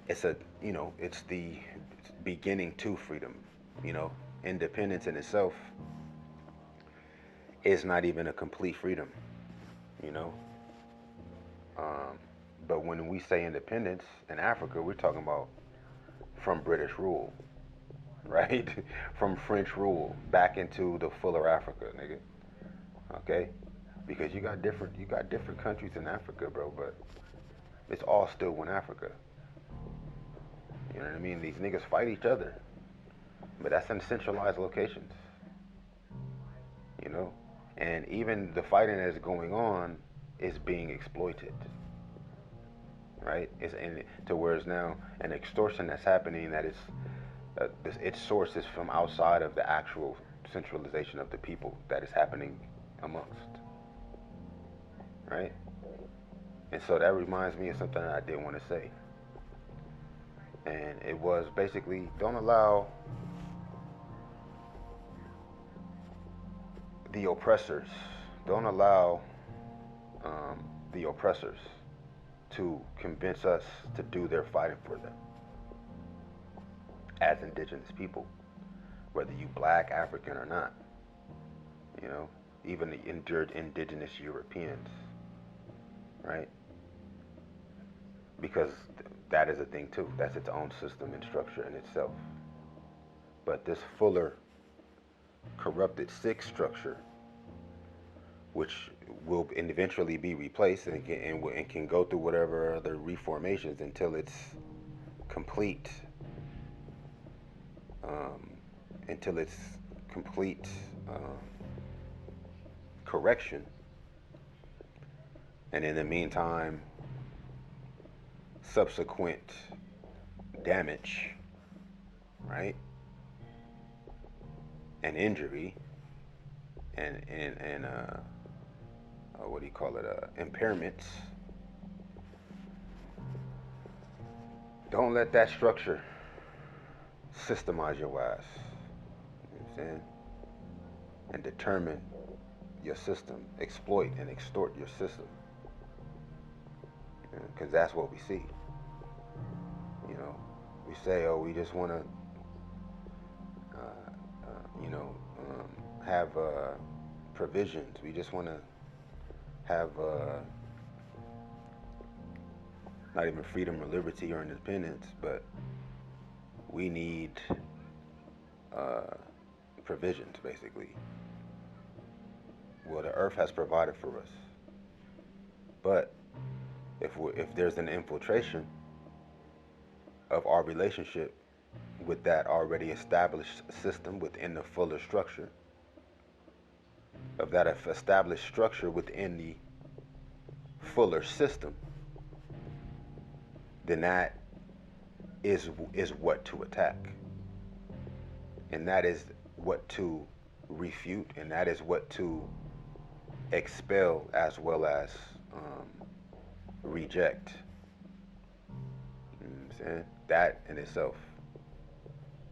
it's a, you know, it's the beginning to freedom. You know, independence in itself is not even a complete freedom. You know, but when we say independence in Africa, we're talking about from British rule, right? From French rule back into the fuller Africa, nigga. Okay, because you got different countries in Africa, bro, but it's all still one Africa. You know what I mean? These niggas fight each other, but that's in centralized locations. You know, and even the fighting that's going on is being exploited, right? It's in to where it's now an extortion that's happening that is its source is from outside of the actual centralization of the people that is happening amongst, right? And so that reminds me of something that I did want to say. And it was basically, don't allow the oppressors, don't allow the oppressors to convince us to do their fighting for them as indigenous people, whether you black, African or not. You know, even the endured indigenous Europeans, right? Because that is a thing too. That's its own system and structure in itself. But this fuller, corrupted, sick structure, which will eventually be replaced and can go through whatever other reformations until it's complete, until it's complete correction. And in the meantime, subsequent damage, right, and injury, and what do you call it, impairments. Don't let that structure systemize your ass, you know what I'm saying, and determine your system, exploit and extort your system, because that's what we see. You know, we say, oh, we just want to, you know, have provisions. We just want to have not even freedom or liberty or independence, but we need provisions, basically. Well, the earth has provided for us, but if there's an infiltration of our relationship with that already established system within the fuller structure, of that established structure within the fuller system, then that is what to attack, and that is what to refute, and that is what to expel as well as reject. You know what I'm saying? That in itself,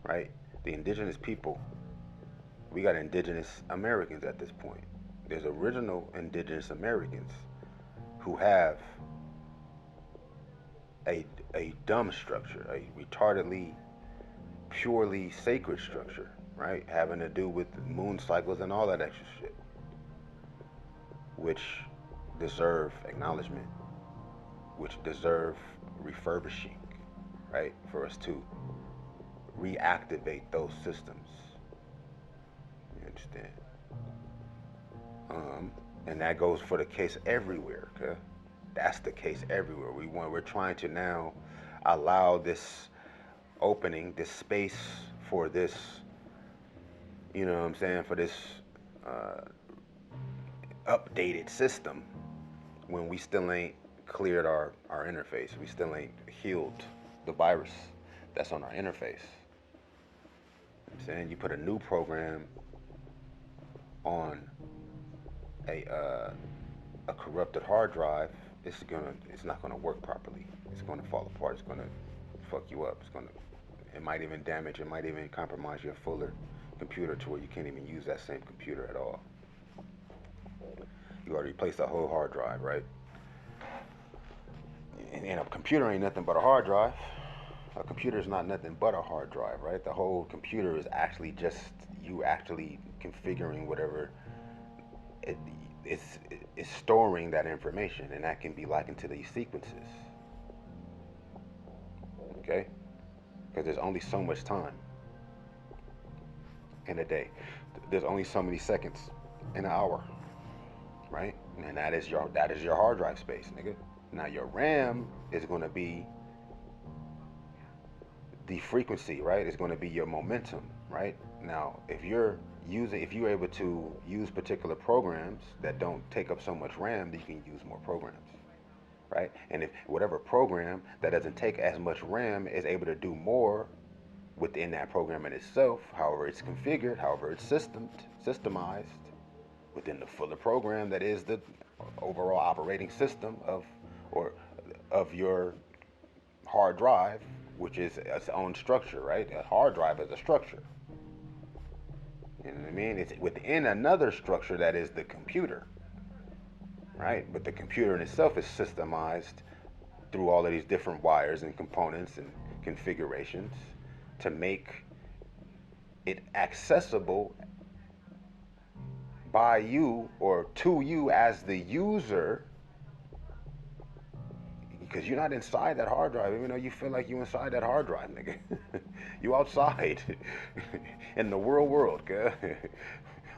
right? The indigenous people, we got indigenous Americans at this point. There's original indigenous Americans who have a dumb structure, a retardedly, purely sacred structure, right? Having to do with moon cycles and all that extra shit, which deserve acknowledgement, which deserve refurbishing, right? For us to reactivate those systems. You understand? And that goes for the case everywhere, okay? That's the case everywhere. We're trying to now allow this opening, this space for this, you know what I'm saying, for this updated system, when we still ain't cleared our interface. We still ain't healed the virus that's on our interface. You know what I'm saying? You put a new program on a corrupted hard drive, it's not gonna work properly. It's gonna fall apart. It's gonna fuck you up. It might even damage. It might even compromise your fuller computer to where you can't even use that same computer at all. You already replaced the whole hard drive, right? And a computer ain't nothing but a hard drive. A computer is not nothing but a hard drive, right? The whole computer is actually just you actually configuring whatever it, it's storing that information, and that can be likened to these sequences, okay? Because there's only so much time in a day. There's only so many seconds in an hour, right? And that is your hard drive space, nigga. Now your RAM is going to be the frequency, right? It's going to be your momentum, right? Now, if you're able to use particular programs that don't take up so much RAM, then you can use more programs, right? And if whatever program that doesn't take as much RAM is able to do more within that program in itself, however it's configured, however it's systemized within the fuller program that is the overall operating system of your hard drive, which is its own structure, right? A hard drive is a structure. You know what I mean? It's within another structure that is the computer, right? But the computer in itself is systemized through all of these different wires and components and configurations to make it accessible by you or to you as the user, because you're not inside that hard drive, even though you feel like you inside that hard drive, nigga. You outside in the real world, cuz.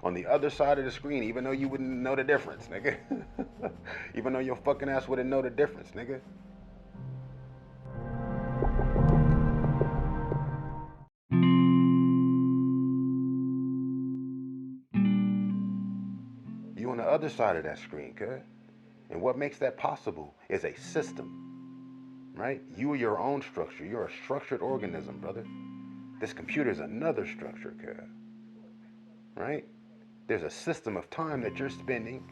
On the other side of the screen, even though you wouldn't know the difference, nigga. Even though your fucking ass wouldn't know the difference, nigga. You on the other side of that screen, cuz. And what makes that possible is a system, right? You are your own structure. You're a structured organism, brother. This computer is another structure, cuz. Right? There's a system of time that you're spending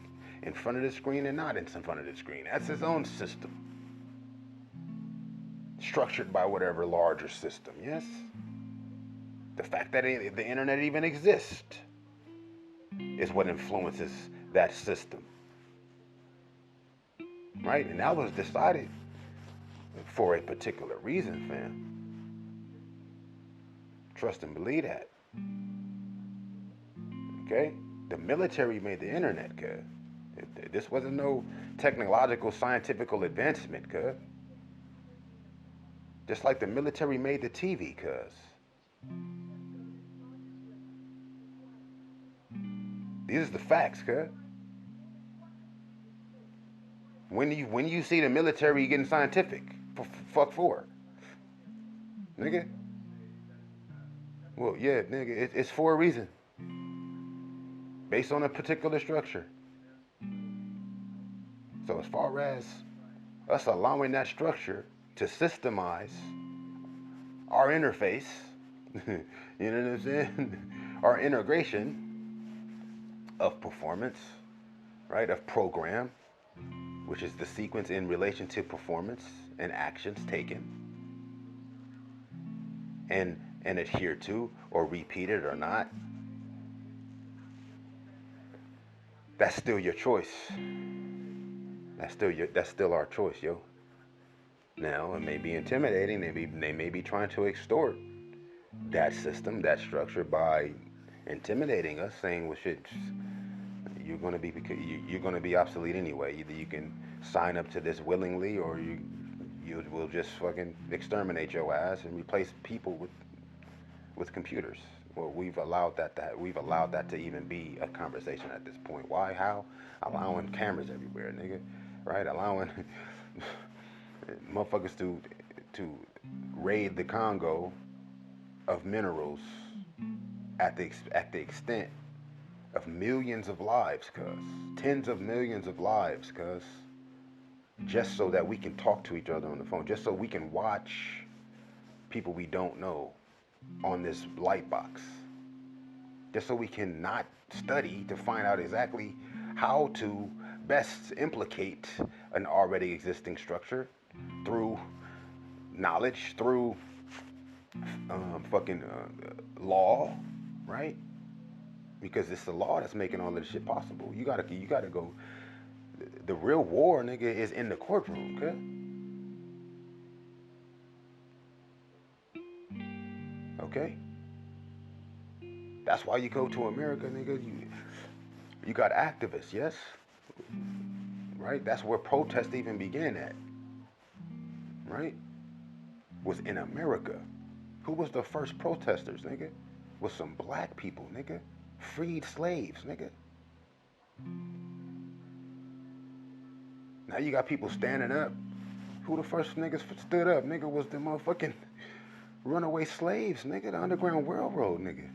in front of the screen and not in front of the screen. That's his own system. Structured by whatever larger system, yes? The fact that the internet even exists is what influences that system. Right? And that was decided for a particular reason, fam. Trust and believe that. Okay? The military made the internet, cuz. This wasn't no technological, scientifical advancement, cuz. Just like the military made the TV, cuz. These are the facts, cuz. When you see the military getting scientific, fuck for, nigga. Well, yeah, nigga, it's for a reason, based on a particular structure. So as far as us allowing that structure to systemize our interface, you know what I'm saying? Our integration of performance, right? Of program, which is the sequence in relation to performance and actions taken and adhered to or repeated or not. That's still your choice. That's still our choice, yo. Now, it may be intimidating. They may be trying to extort that system, that structure, by intimidating us, saying, "Well, shit, you're gonna be obsolete anyway. Either you can sign up to this willingly, or you will just fucking exterminate your ass and replace people with computers." Well, we've allowed that to even be a conversation at this point. Why? How? Allowing cameras everywhere, nigga. Right? Allowing motherfuckers to raid the Congo of minerals at the extent of millions of lives, cuz. Tens of millions of lives, cuz. Just so that we can talk to each other on the phone. Just so we can watch people we don't know on this light box. Just so we can not study to find out exactly how to best implicate an already existing structure through knowledge, through law, right? Because it's the law that's making all of this shit possible. You gotta go. The real war, nigga, is in the courtroom, okay? Okay? That's why you go to America, nigga. You got activists, yes? Right? That's where protest even began at. Right? Was in America. Who was the first protesters, nigga? Was some black people, nigga. Freed slaves, nigga. Now you got people standing up. Who the first niggas stood up, nigga, was the motherfucking runaway slaves, nigga, the Underground Railroad, nigga.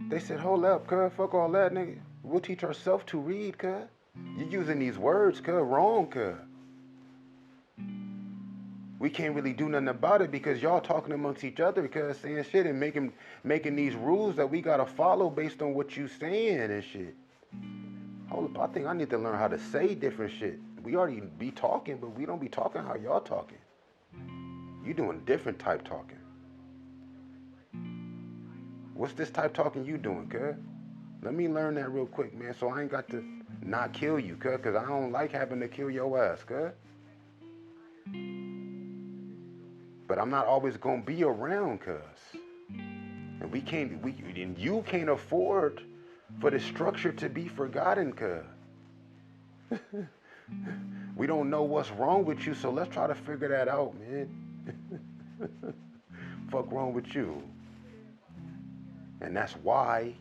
They said, hold up, cuz, fuck all that, nigga. We'll teach ourselves to read, cuz. You're using these words, cuz, wrong, cuz. We can't really do nothing about it because y'all talking amongst each other, cuz, saying shit and making these rules that we gotta follow based on what you saying and shit. Hold up, I think I need to learn how to say different shit. We already be talking, but we don't be talking how y'all talking. You doing different type talking. What's this type talking you doing, cuz? Let me learn that real quick, man, so I ain't got to not kill you, cuz, because I don't like having to kill your ass, cuz. But I'm not always gonna be around, cuz. And and you can't afford for the structure to be forgotten, cuz. We don't know what's wrong with you, so let's try to figure that out, man. Fuck wrong with you. And that's why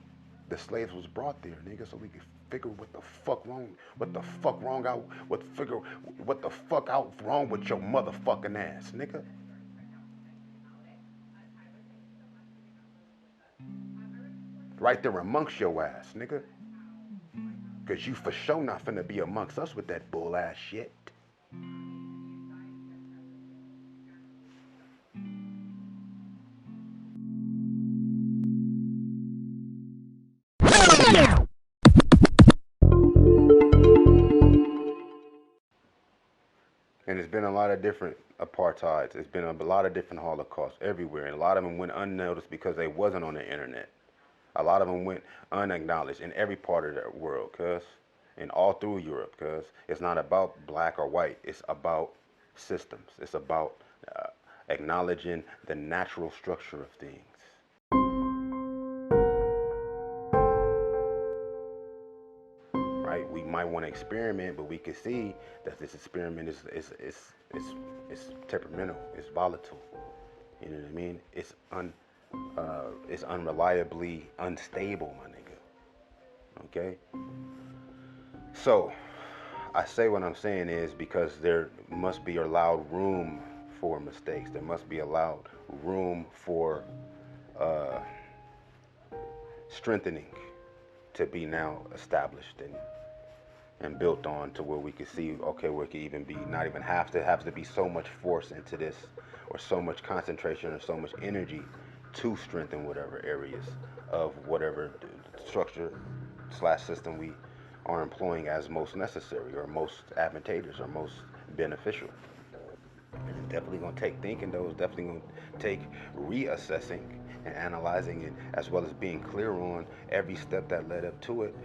the slaves was brought there, nigga, so we could figure what the fuck wrong with your motherfucking ass, nigga. Right there amongst your ass, nigga. Cause you for sure not finna be amongst us with that bull ass shit. And it's been a lot of different apartheids. It's been a lot of different holocausts everywhere. And a lot of them went unnoticed because they wasn't on the internet. A lot of them went unacknowledged in every part of the world, cuz. And all through Europe, cuz. It's not about black or white. It's about systems. It's about acknowledging the natural structure of things. Right? We might want to experiment, but we can see that this experiment is temperamental. It's volatile. You know what I mean? It's unreliably unstable, my nigga. Okay? So, I say what I'm saying is because there must be allowed room for mistakes. There must be allowed room for strengthening to be now established and built on to where we can see, okay, where it can even be, not even have to be so much force into this or so much concentration or so much energy to strengthen whatever areas of whatever structure / system we are employing as most necessary or most advantageous or most beneficial. And it's definitely going to take thinking, though. It's definitely going to take reassessing and analyzing it, as well as being clear on every step that led up to it,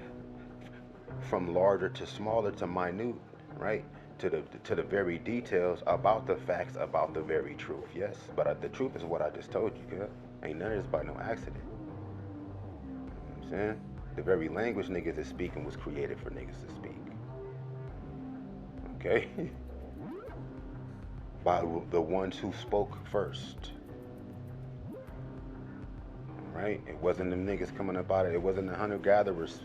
from larger to smaller to minute, right? To the very details about the facts, about the very truth. Yes, but the truth is what I just told you, girl. Ain't none of this by no accident. You know what I'm saying? The very language niggas is speaking was created for niggas to speak. Okay? By the ones who spoke first. Right? It wasn't them niggas coming up out of it. It wasn't the hunter-gatherers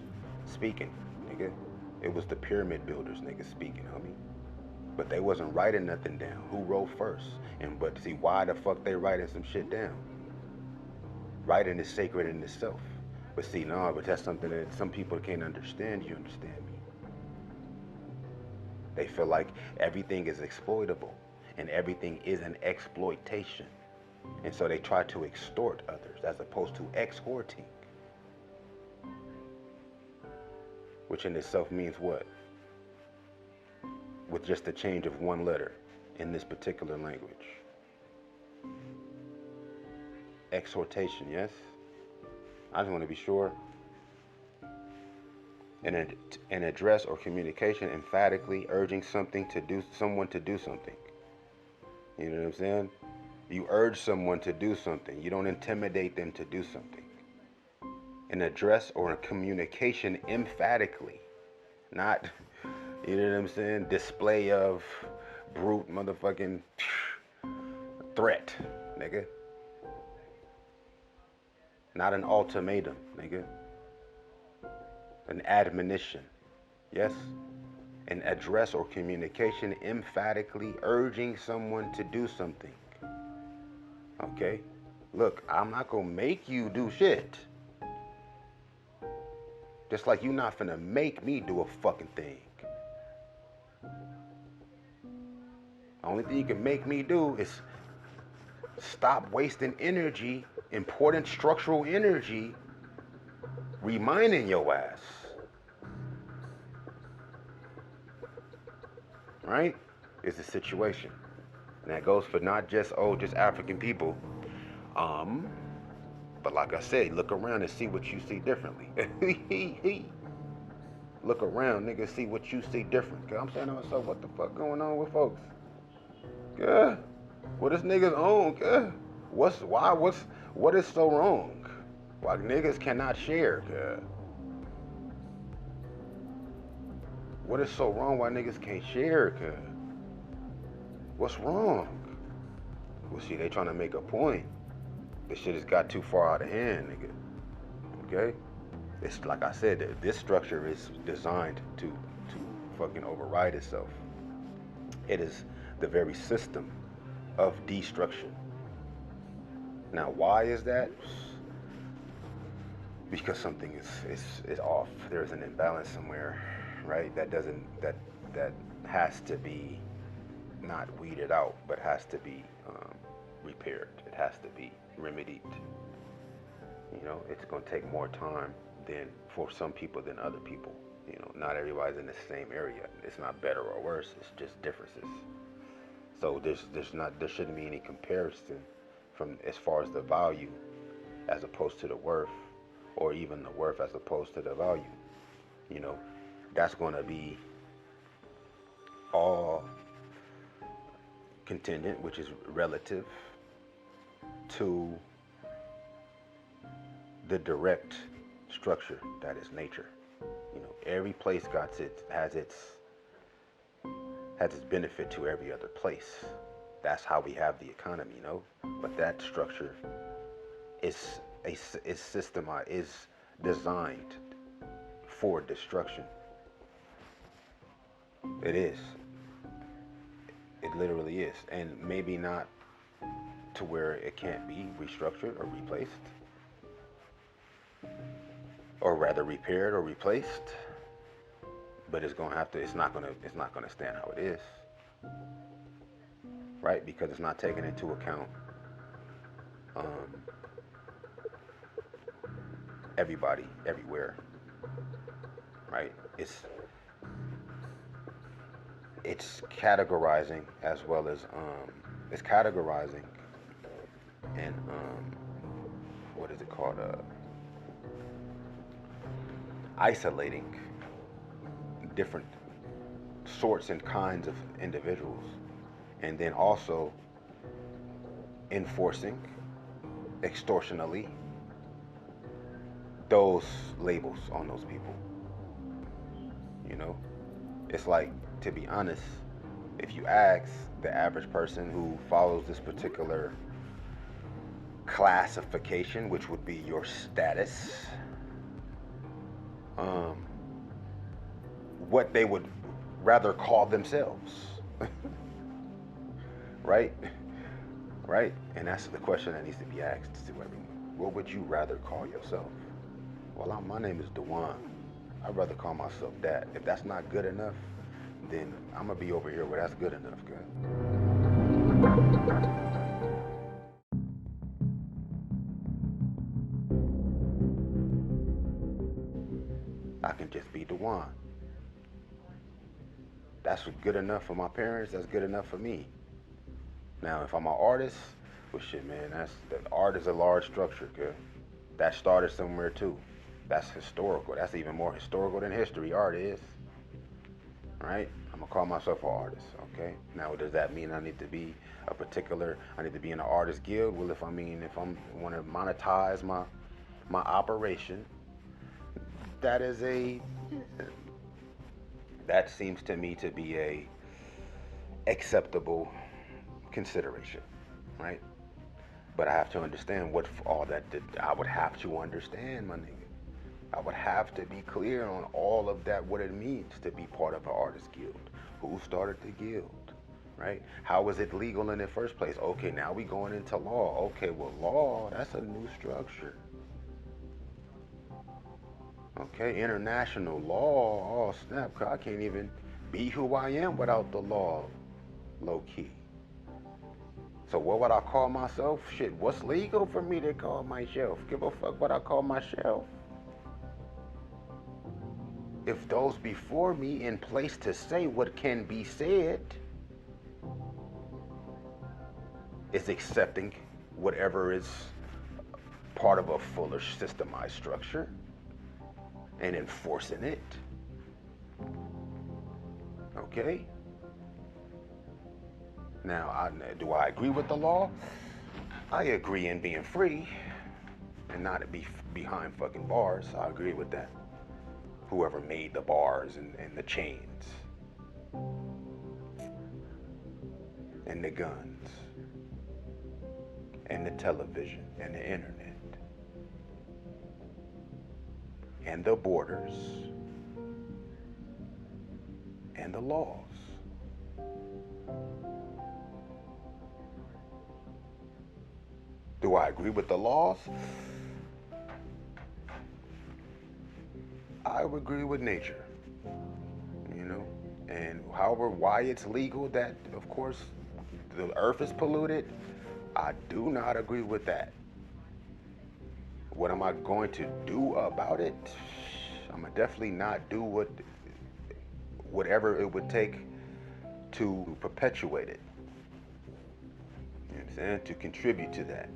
speaking, nigga. It was the pyramid builders niggas speaking, homie. But they wasn't writing nothing down. Who wrote first? But see, why the fuck they writing some shit down? Writing is sacred in itself. But see, no, but that's something that some people can't understand. You understand me? They feel like everything is exploitable and everything is an exploitation. And so they try to extort others as opposed to exhorting. Which in itself means what? With just a change of one letter in this particular language. Exhortation, yes? I just want to be sure. An address or communication emphatically urging someone to do something. You know what I'm saying? You urge someone to do something. You don't intimidate them to do something. An address or a communication emphatically. Not, you know what I'm saying, display of brute motherfucking threat, nigga. Not an ultimatum, nigga. An admonition. Yes? An address or communication emphatically urging someone to do something. Okay? Look, I'm not gonna make you do shit. Just like you're not finna make me do a fucking thing. The only thing you can make me do is stop wasting energy, important structural energy, reminding your ass. Right? Is the situation. And that goes for not just, just African people. But like I said, look around and see what you see differently. Look around, nigga, see what you see different. Cause I'm saying to myself, what the fuck going on with folks? Yeah. What is niggas own? Yeah. What is so wrong? Why niggas cannot share? Yeah. What is so wrong? Why niggas can't share? Yeah. What's wrong? Well, see, they trying to make a point. This shit has got too far out of hand, nigga. Okay? It's like I said, this structure is designed to fucking override itself. It is the very system of destruction. Now, why is that? Because something is off. There's an imbalance somewhere, right? That has to be not weeded out, but has to be repaired. It has to be remedied. You know, it's going to take more time than for some people than other people. You know, not everybody's in the same area. It's not better or worse. It's just differences. So there shouldn't be any comparison from as far as the value as opposed to the worth, or even the worth as opposed to the value. You know, that's going to be all contingent, which is relative to the direct structure that is nature. You know, every place has its benefit to every other place. That's how we have the economy, you know. But that structure is designed for destruction. It is. It literally is, and maybe not to where it can't be restructured or replaced, or rather repaired or replaced. But it's gonna have to. It's not gonna stand how it is, right? Because it's not taking into account everybody, everywhere, right? It's categorizing as well as it's categorizing and what is it called? Isolating different sorts and kinds of individuals, and then also enforcing extortionally those labels on those people. You know, it's like, to be honest, if you ask the average person who follows this particular classification, which would be your status, what they would rather call themselves. Right? Right? And that's the question that needs to be asked to everyone. What would you rather call yourself? Well, my name is Dewan. I'd rather call myself that. If that's not good enough, then I'm gonna be over here where that's good enough, good. I can just be Dewan. That's good enough for my parents, that's good enough for me. Now, if I'm an artist, well shit, man, the art is a large structure, good. That started somewhere too. That's historical. That's even more historical than history, art is. Right? I'm gonna call myself an artist, okay? Now, does that mean I need to be I need to be in an artist guild? Well, if I want to monetize my operation, that seems to me to be a acceptable consideration, right? But I have to understand what all that did. I would have to understand, my nigga. I would have to be clear on all of that, what it means to be part of an artist guild. Who started the guild, right? How was it legal in the first place? Okay, now we going into law. Okay, well, law, that's a new structure. Okay, international law, oh snap, I can't even be who I am without the law, low key. So what would I call myself? Shit, what's legal for me to call myself? Give a fuck what I call myself. If those before me in place to say what can be said is accepting whatever is part of a fuller systemized structure and enforcing it, okay? Now, do I agree with the law? I agree in being free and not be behind fucking bars. I agree with that. Whoever made the bars and the chains and the guns and the television and the internet and the borders and the laws. Do I agree with the laws? I would agree with nature, you know, and why it's legal that, of course, the earth is polluted, I do not agree with that. What am I going to do about it? I'm gonna definitely not do whatever it would take to perpetuate it. You know what I'm saying? To contribute to that.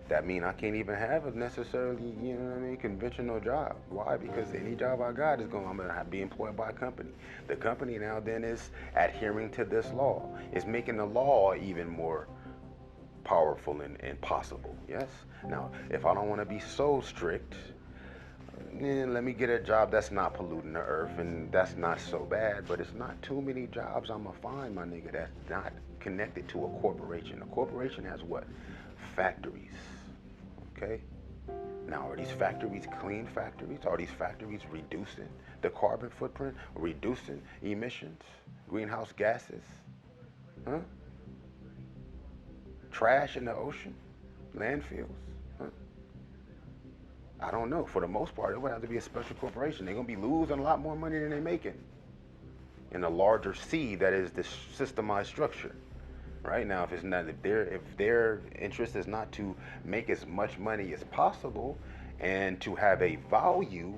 That means I can't even have a necessarily, you know what I mean, conventional job. Why? Because any job I got I'm gonna be employed by a company. The company now then is adhering to this law. It's making the law even more powerful and possible, yes? Now, if I don't wanna be so strict, then let me get a job that's not polluting the earth, and that's not so bad, but it's not too many jobs I'm gonna find, my nigga, that's not connected to a corporation. A corporation has what? Factories. Okay? Now, are these factories clean factories? Are these factories reducing the carbon footprint, reducing emissions, greenhouse gases? Huh? Trash in the ocean? Landfills? Huh? I don't know. For the most part, it would have to be a special corporation. They're going to be losing a lot more money than they're making in a larger sea that is this systemized structure. Right now, if their interest is not to make as much money as possible and to have a value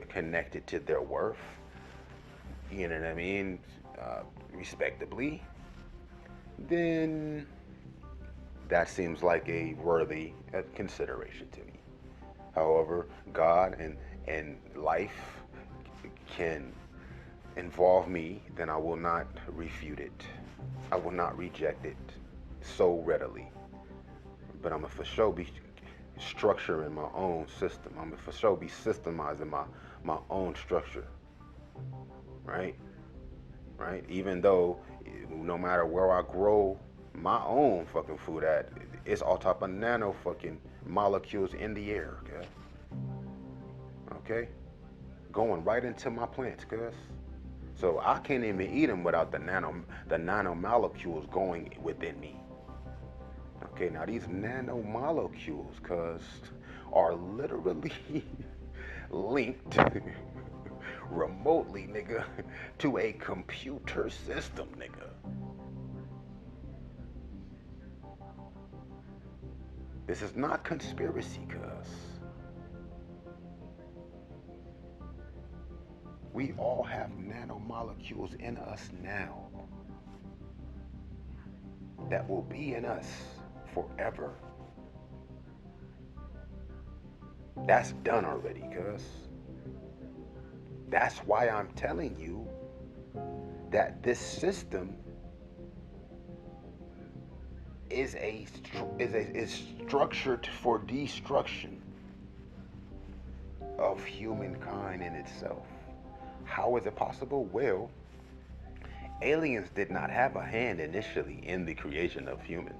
connected to their worth, you know what I mean, respectably, then that seems like a worthy consideration to me. However, God and life can involve me, then I will not refute it. I will not reject it so readily. But I'm gonna for sure be structuring my own system. I'm gonna for sure be systemizing my own structure. Right? Right? Even though no matter where I grow my own fucking food at, it's all type of nano fucking molecules in the air, okay? Okay? Going right into my plants, cuz. So I can't even eat them without the nanomolecules going within me. Okay, now these nanomolecules, cuz, are literally linked remotely, nigga, to a computer system, nigga. This is not conspiracy, cuz. We all have nanomolecules in us now that will be in us forever. That's done already, cuz. That's why I'm telling you that this system is structured for destruction of humankind in itself. How is it possible? Well, aliens did not have a hand initially in the creation of humans.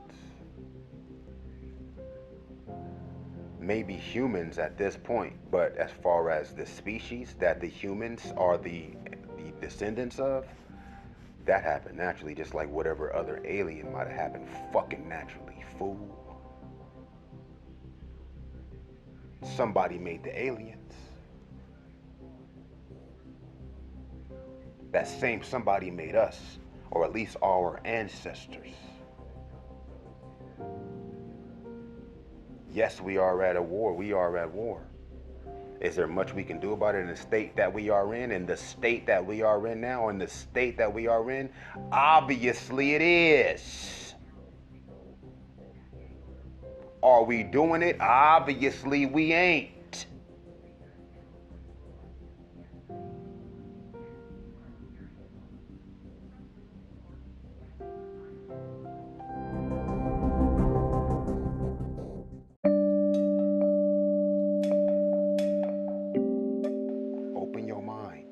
Maybe humans at this point, but as far as the species that the humans are the descendants of, that happened naturally, just like whatever other alien might have happened fucking naturally, fool. Somebody made the aliens. That same somebody made us, or at least our ancestors. Yes, we are at a war. We are at war. Is there much we can do about it in the state that we are in the state that we are in now, in the state that we are in? Obviously it is. Are we doing it? Obviously we ain't. Open your mind.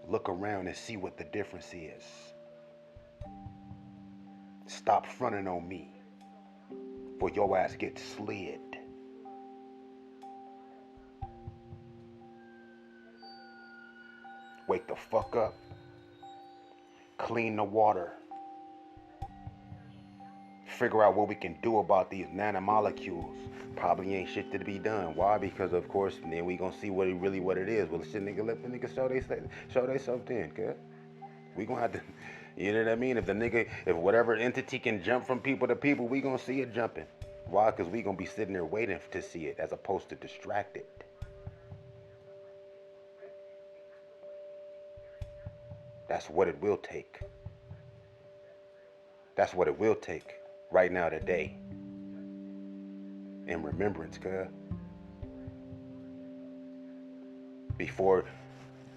Look around and see what the difference is. Stop fronting on me, for your ass gets slid. Wake the fuck up. Clean the water. Figure out what we can do about these nanomolecules. Probably ain't shit to be done. Why? Because of course, then we gonna see what it is. Well, shit, nigga, let the nigga show they self then, cuz. We gonna have to, you know what I mean? If whatever entity can jump from people to people, we gonna see it jumping. Why? Because we gonna be sitting there waiting to see it, as opposed to distracted. That's what it will take. That's what it will take right now today. In remembrance, cuz. Before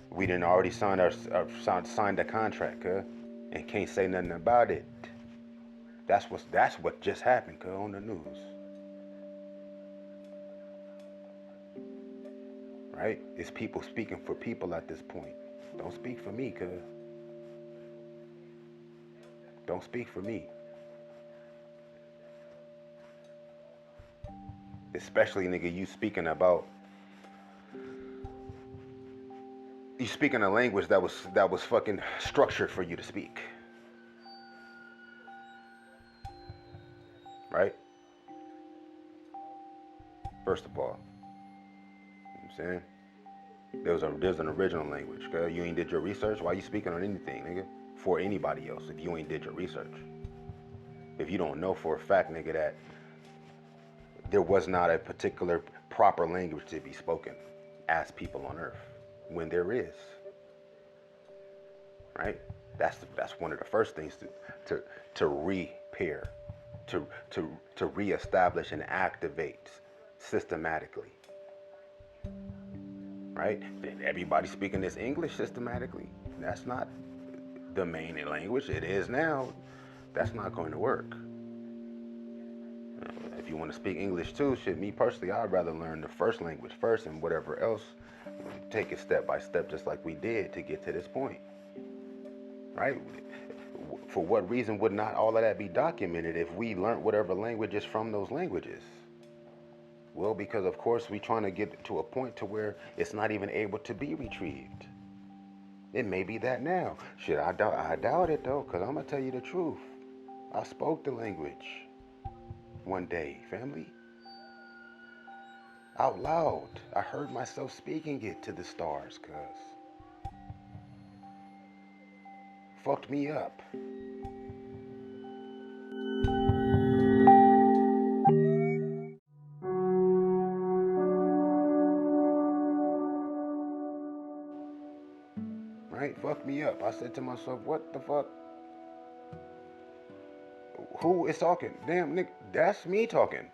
we done already signed the contract, cuz, and can't say nothing about it. That's what just happened, cuz, on the news. Right? It's people speaking for people at this point. Don't speak for me, cuz. Don't speak for me. Especially, nigga, you speaking a language that was fucking structured for you to speak. Right? First of all, you know what I'm saying? There's an original language, cuz. You ain't did your research. Why you speaking on anything, nigga? For anybody else, if you ain't did your research. If you don't know for a fact, nigga, that there was not a particular proper language to be spoken as people on earth, when there is. Right? That's one of the first things to repair, to reestablish and activate systematically. Right? Everybody speaking this English systematically. That's not the main language. It is now. That's not going to work. If you want to speak English too, shit, me personally, I'd rather learn the first language first, and whatever else, take it step by step, just like we did to get to this point. Right? For what reason would not all of that be documented if we learned whatever languages from those languages? Well, because of course we trying to get to a point to where it's not even able to be retrieved. It may be that now. Shit, I doubt it though, because I'm going to tell you the truth. I spoke the language one day, family. Out loud. I heard myself speaking it to the stars, cuz. Fucked me up. Right? Fucked me up. I said to myself, what the fuck? Who is talking? Damn, nigga, that's me talking.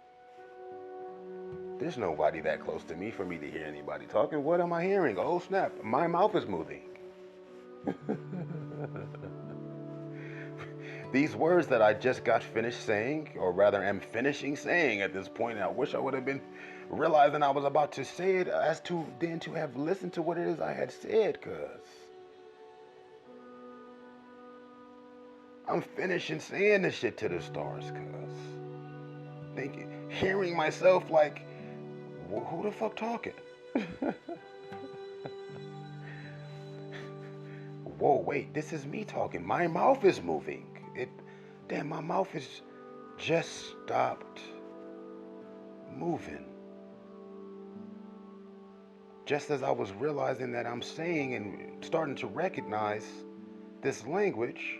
There's nobody that close to me for me to hear anybody talking. What am I hearing? Oh snap, my mouth is moving. These words that I just got finished saying, or rather am finishing saying at this point, and I wish I would have been realizing I was about to say it as to then to have listened to what it is I had said, cuz I'm finishing saying this shit to the stars, cuz thinking, hearing myself like, who the fuck talking? Whoa, wait, this is me talking. My mouth is moving. Damn, my mouth is just stopped moving. Just as I was realizing that I'm saying and starting to recognize this language,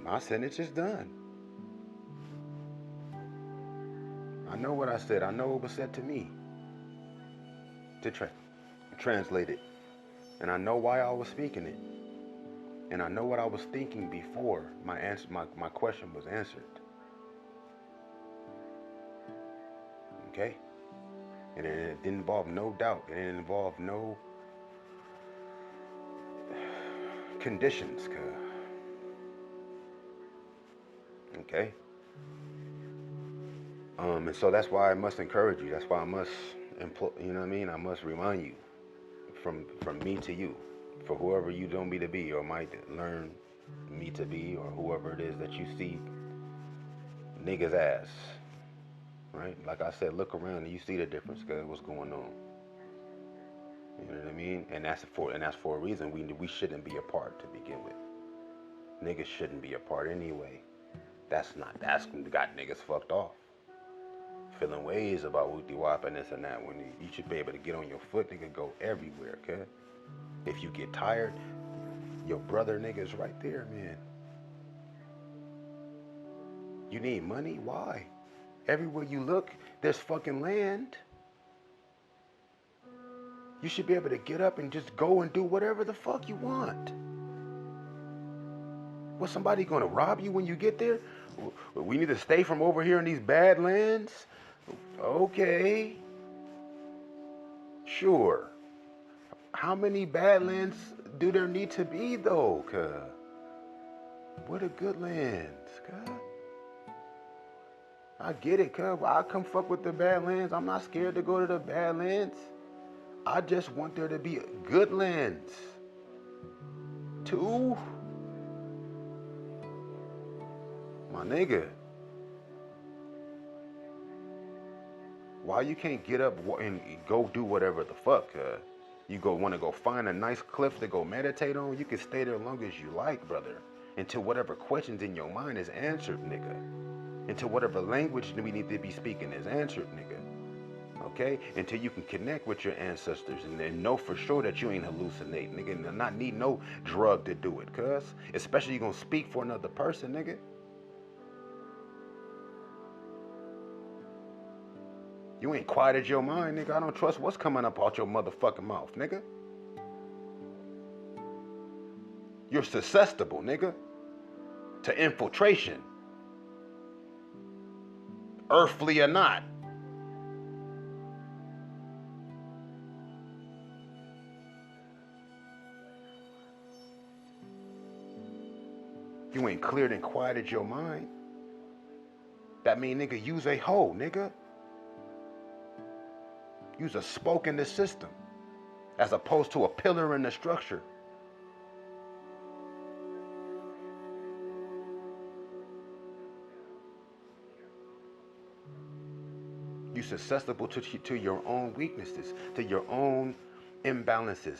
my sentence is done. I know what I said. I know what was said to me. To translate it. And I know why I was speaking it. And I know what I was thinking before my question was answered. Okay? And it didn't involve no doubt. It didn't involve no conditions. Okay? And so that's why I must encourage you. That's why I must, you know what I mean? I must remind you from me to you, for whoever you know me to be or might learn me to be, or whoever it is that you see niggas ass, right? Like I said, look around and you see the difference, cause what's going on. You know what I mean? And that's for a reason. We shouldn't be apart to begin with. Niggas shouldn't be apart anyway. That's got niggas fucked off. Feeling ways about whoopty wop and this and that, when you should be able to get on your foot, nigga, go everywhere, okay? If you get tired, your brother nigga's right there, man. You need money? Why? Everywhere you look, there's fucking land. You should be able to get up and just go and do whatever the fuck you want. Was somebody gonna rob you when you get there? We need to stay from over here in these bad lands? Okay. Sure. How many badlands do there need to be though, cuz? What are good lands, cuz? I get it, cuz. I come fuck with the badlands. I'm not scared to go to the badlands. I just want there to be good lands. Too. My nigga. Why you can't get up and go do whatever the fuck, you want to go find a nice cliff to go meditate on? You can stay there as long as you like, brother. Until whatever questions in your mind is answered, nigga. Until whatever language we need to be speaking is answered, nigga. Okay? Until you can connect with your ancestors and know for sure that you ain't hallucinating, nigga. And not need no drug to do it, cuz. Especially you gonna speak for another person, nigga. You ain't quieted your mind, nigga. I don't trust what's coming up out your motherfucking mouth, nigga. You're susceptible, nigga, to infiltration. Earthly or not. You ain't cleared and quieted your mind. That mean, nigga, use a hoe, nigga. Use a spoke in the system, as opposed to a pillar in the structure. You susceptible to your own weaknesses, to your own imbalances.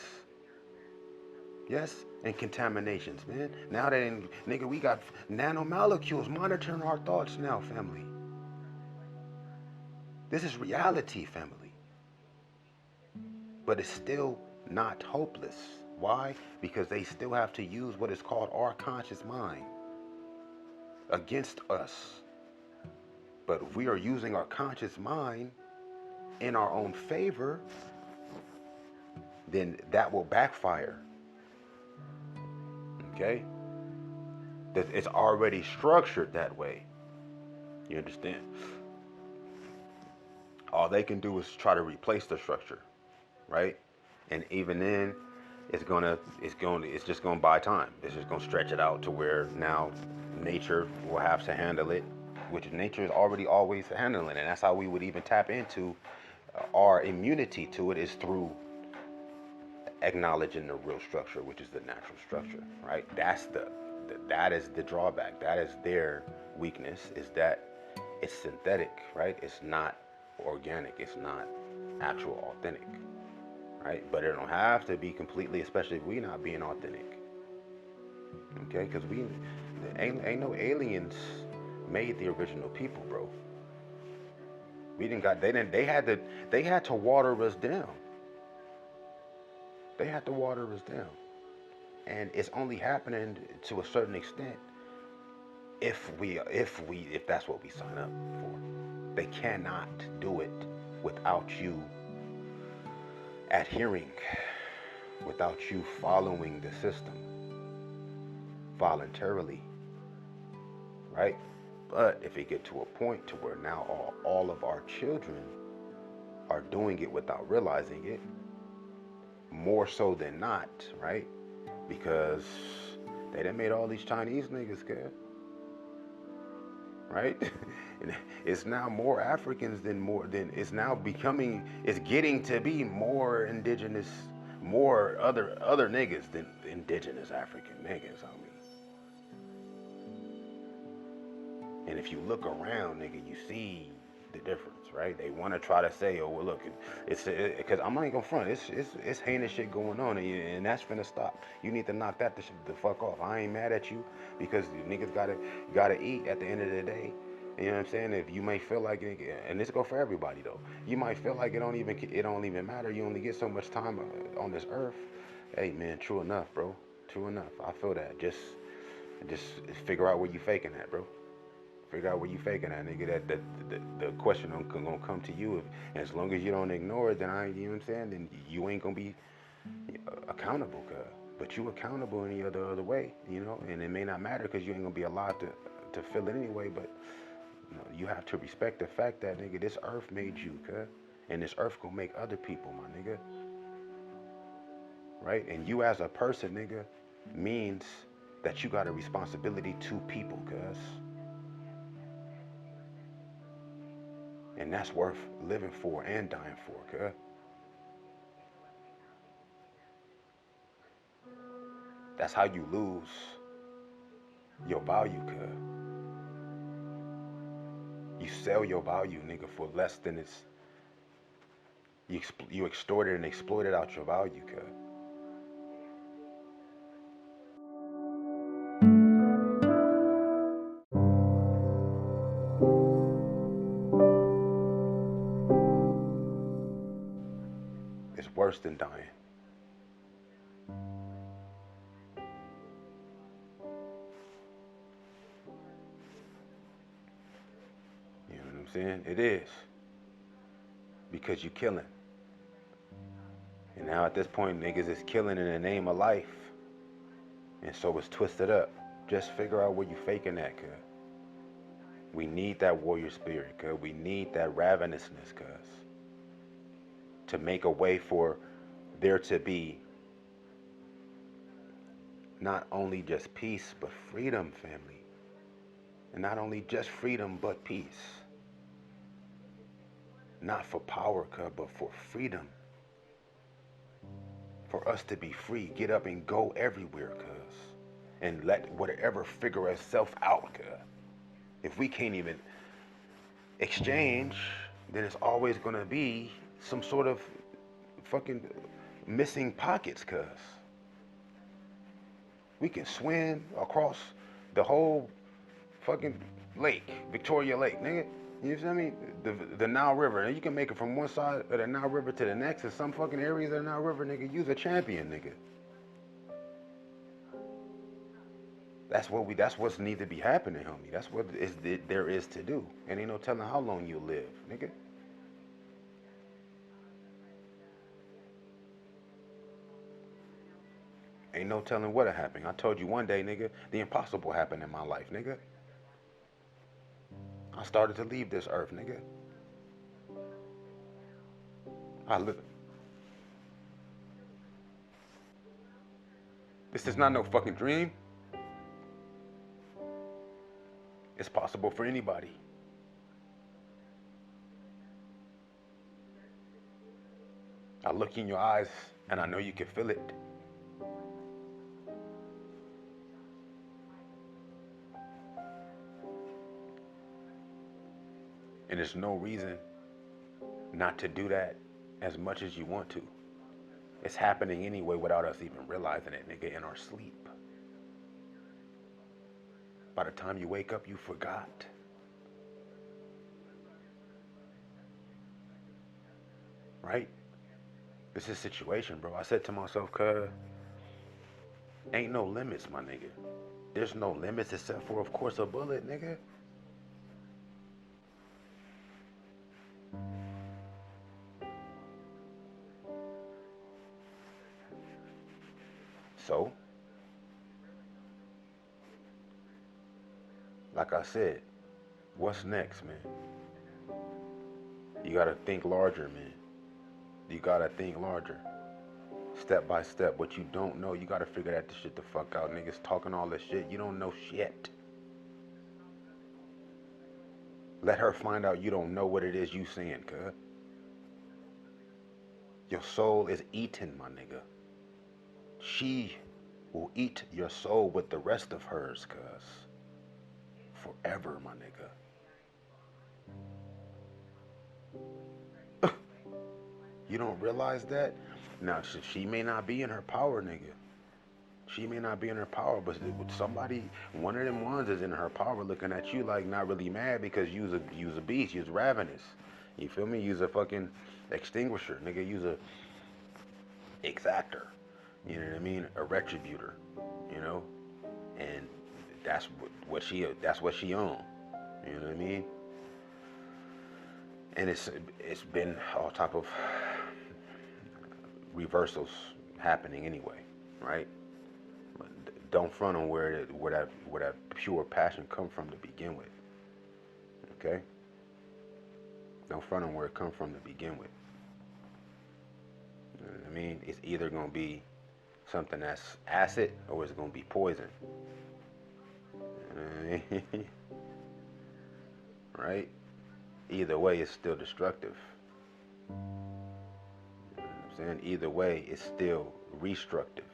Yes, and contaminations, man. Now that, nigga, we got nanomolecules monitoring our thoughts now, family. This is reality, family. But it's still not hopeless. Why? Because they still have to use what is called our conscious mind against us. But if we are using our conscious mind in our own favor, then that will backfire. Okay? That it's already structured that way. You understand? all they can do is try to replace the structure, right? And even then, it's just gonna buy time. It's just gonna stretch it out to where now nature will have to handle it, which nature is already always handling, and that's how we would even tap into our immunity to it, is through acknowledging the real structure, which is the natural structure, right? That is the drawback. That is their weakness, is that it's synthetic, right? It's not organic. It's not actual authentic, right? But it don't have to be completely, especially if we not being authentic, okay? Because we ain't no aliens made the original people, bro. They had to water us down. They had to water us down. And it's only happening to a certain extent if that's what we sign up for. They cannot do it without you adhering, without you following the system voluntarily, right? But if it get to a point to where now all of our children are doing it without realizing it, more so than not, right? Because they done made all these Chinese niggas scared, right? And it's now more Africans than it's now becoming, it's getting to be more indigenous, more other niggas than indigenous African niggas, I mean. And if you look around, nigga, you see the difference, right? They want to try to say, oh, well, look, it's because I'm not gonna front. It's heinous shit going on, and that's finna stop. You need to knock that the fuck off. I ain't mad at you, because niggas gotta eat at the end of the day. You know what I'm saying? If you may feel like it, and this go for everybody though, you might feel like it don't even matter. You only get so much time on this earth. Hey man, true enough, bro. True enough. I feel that. Just figure out where you faking at, bro. Figure out where you faking at, nigga. The question gonna come to you, and as long as you don't ignore it, then you know what I'm saying, then you ain't gonna be accountable, cuz. But you accountable any other way, you know, and it may not matter because you ain't gonna be alive to feel it anyway. But you know, you have to respect the fact that, nigga, this earth made you, cuz, and this earth gonna make other people, my nigga. Right? And you as a person, nigga, means that you got a responsibility to people, cuz. And that's worth living for and dying for, cuz. That's how you lose your value, cuz. You sell your value, nigga, for less than it's... You extorted and exploited out your value, cuz. It's worse than dying. You know what I'm saying? It is. Because you killing. And now at this point, niggas is killing in the name of life. And so it's twisted up. Just figure out where you faking at, cuz. We need that warrior spirit, cuz. We need that ravenousness, cuz. To make a way for there to be not only just peace, but freedom, family. And not only just freedom, but peace. Not for power, cuz, but for freedom. For us to be free, get up and go everywhere, cuz. And let whatever figure itself out, cuz. If we can't even exchange, then it's always gonna be some sort of fucking missing pockets, cuz. We can swim across the whole fucking lake, Victoria Lake, nigga. You know what I mean? The Nile River. And you can make it from one side of the Nile River to the next. In some fucking areas of the Nile River, nigga, you's a champion, nigga. That's what's need to be happening, homie. That's what there is to do. And ain't no telling how long you'll live, nigga. Ain't no telling what'll happen. I told you one day, nigga, the impossible happened in my life, nigga. I started to leave this earth, nigga. I live. This is not no fucking dream. It's possible for anybody. I look in your eyes and I know you can feel it. And there's no reason not to do that as much as you want to. It's happening anyway without us even realizing it, nigga, in our sleep. By the time you wake up, you forgot. Right? This is a situation, bro. I said to myself, cuz, ain't no limits, my nigga. There's no limits except for, of course, a bullet, nigga. So, like I said, what's next, man? You gotta think larger, man. You gotta think larger. Step by step. What you don't know, you gotta figure that shit the fuck out. Niggas talking all this shit, you don't know shit. Let her find out you don't know what it is you saying, cuz. Your soul is eaten, my nigga. She will eat your soul with the rest of hers, cuz. Forever, my nigga. You don't realize that? Now, she may not be in her power, nigga. She may not be in her power, but somebody, one of them ones is in her power looking at you like not really mad because you's a beast, you's ravenous. You feel me? You's a fucking extinguisher, nigga. You's a exactor. You know what I mean? A retributor, you know? And that's what she on. You know what I mean? And it's been all type of reversals happening anyway, right? But don't front on where that pure passion come from to begin with. Okay? Don't front on where it come from to begin with. You know what I mean? It's either gonna be something that's acid or it's gonna be poison. Right? Either way, it's still destructive. You know what I'm saying? Either way, it's still restructive.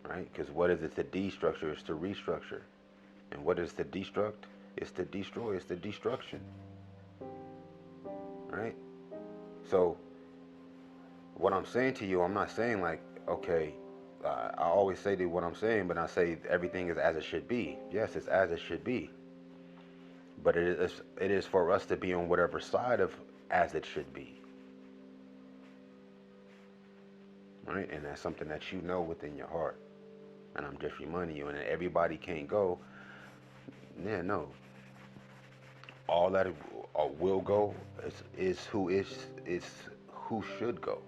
Right? Because what is it to destructure? It's to restructure. And what is to destruct? It's to destroy. It's the destruction. Right? So, what I'm saying to you, I'm not saying like, okay, I always say what I'm saying, but I say everything is as it should be. Yes, it's as it should be. But it is for us to be on whatever side of as it should be. Right? And that's something that you know within your heart. And I'm just reminding you, and everybody can't go. Yeah, no. All that will go is who should go.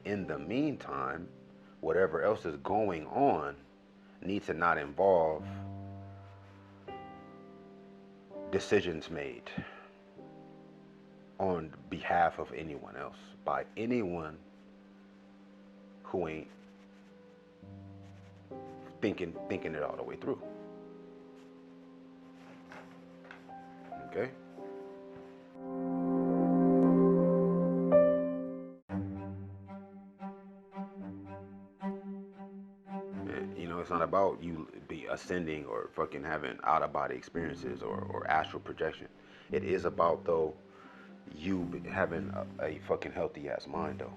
In the meantime, whatever else is going on needs to not involve decisions made on behalf of anyone else by anyone who ain't thinking it all the way through. Okay? And, you know, it's not about you be ascending or fucking having out-of-body experiences or astral projection. It is about, though, you having a fucking healthy-ass mind, though.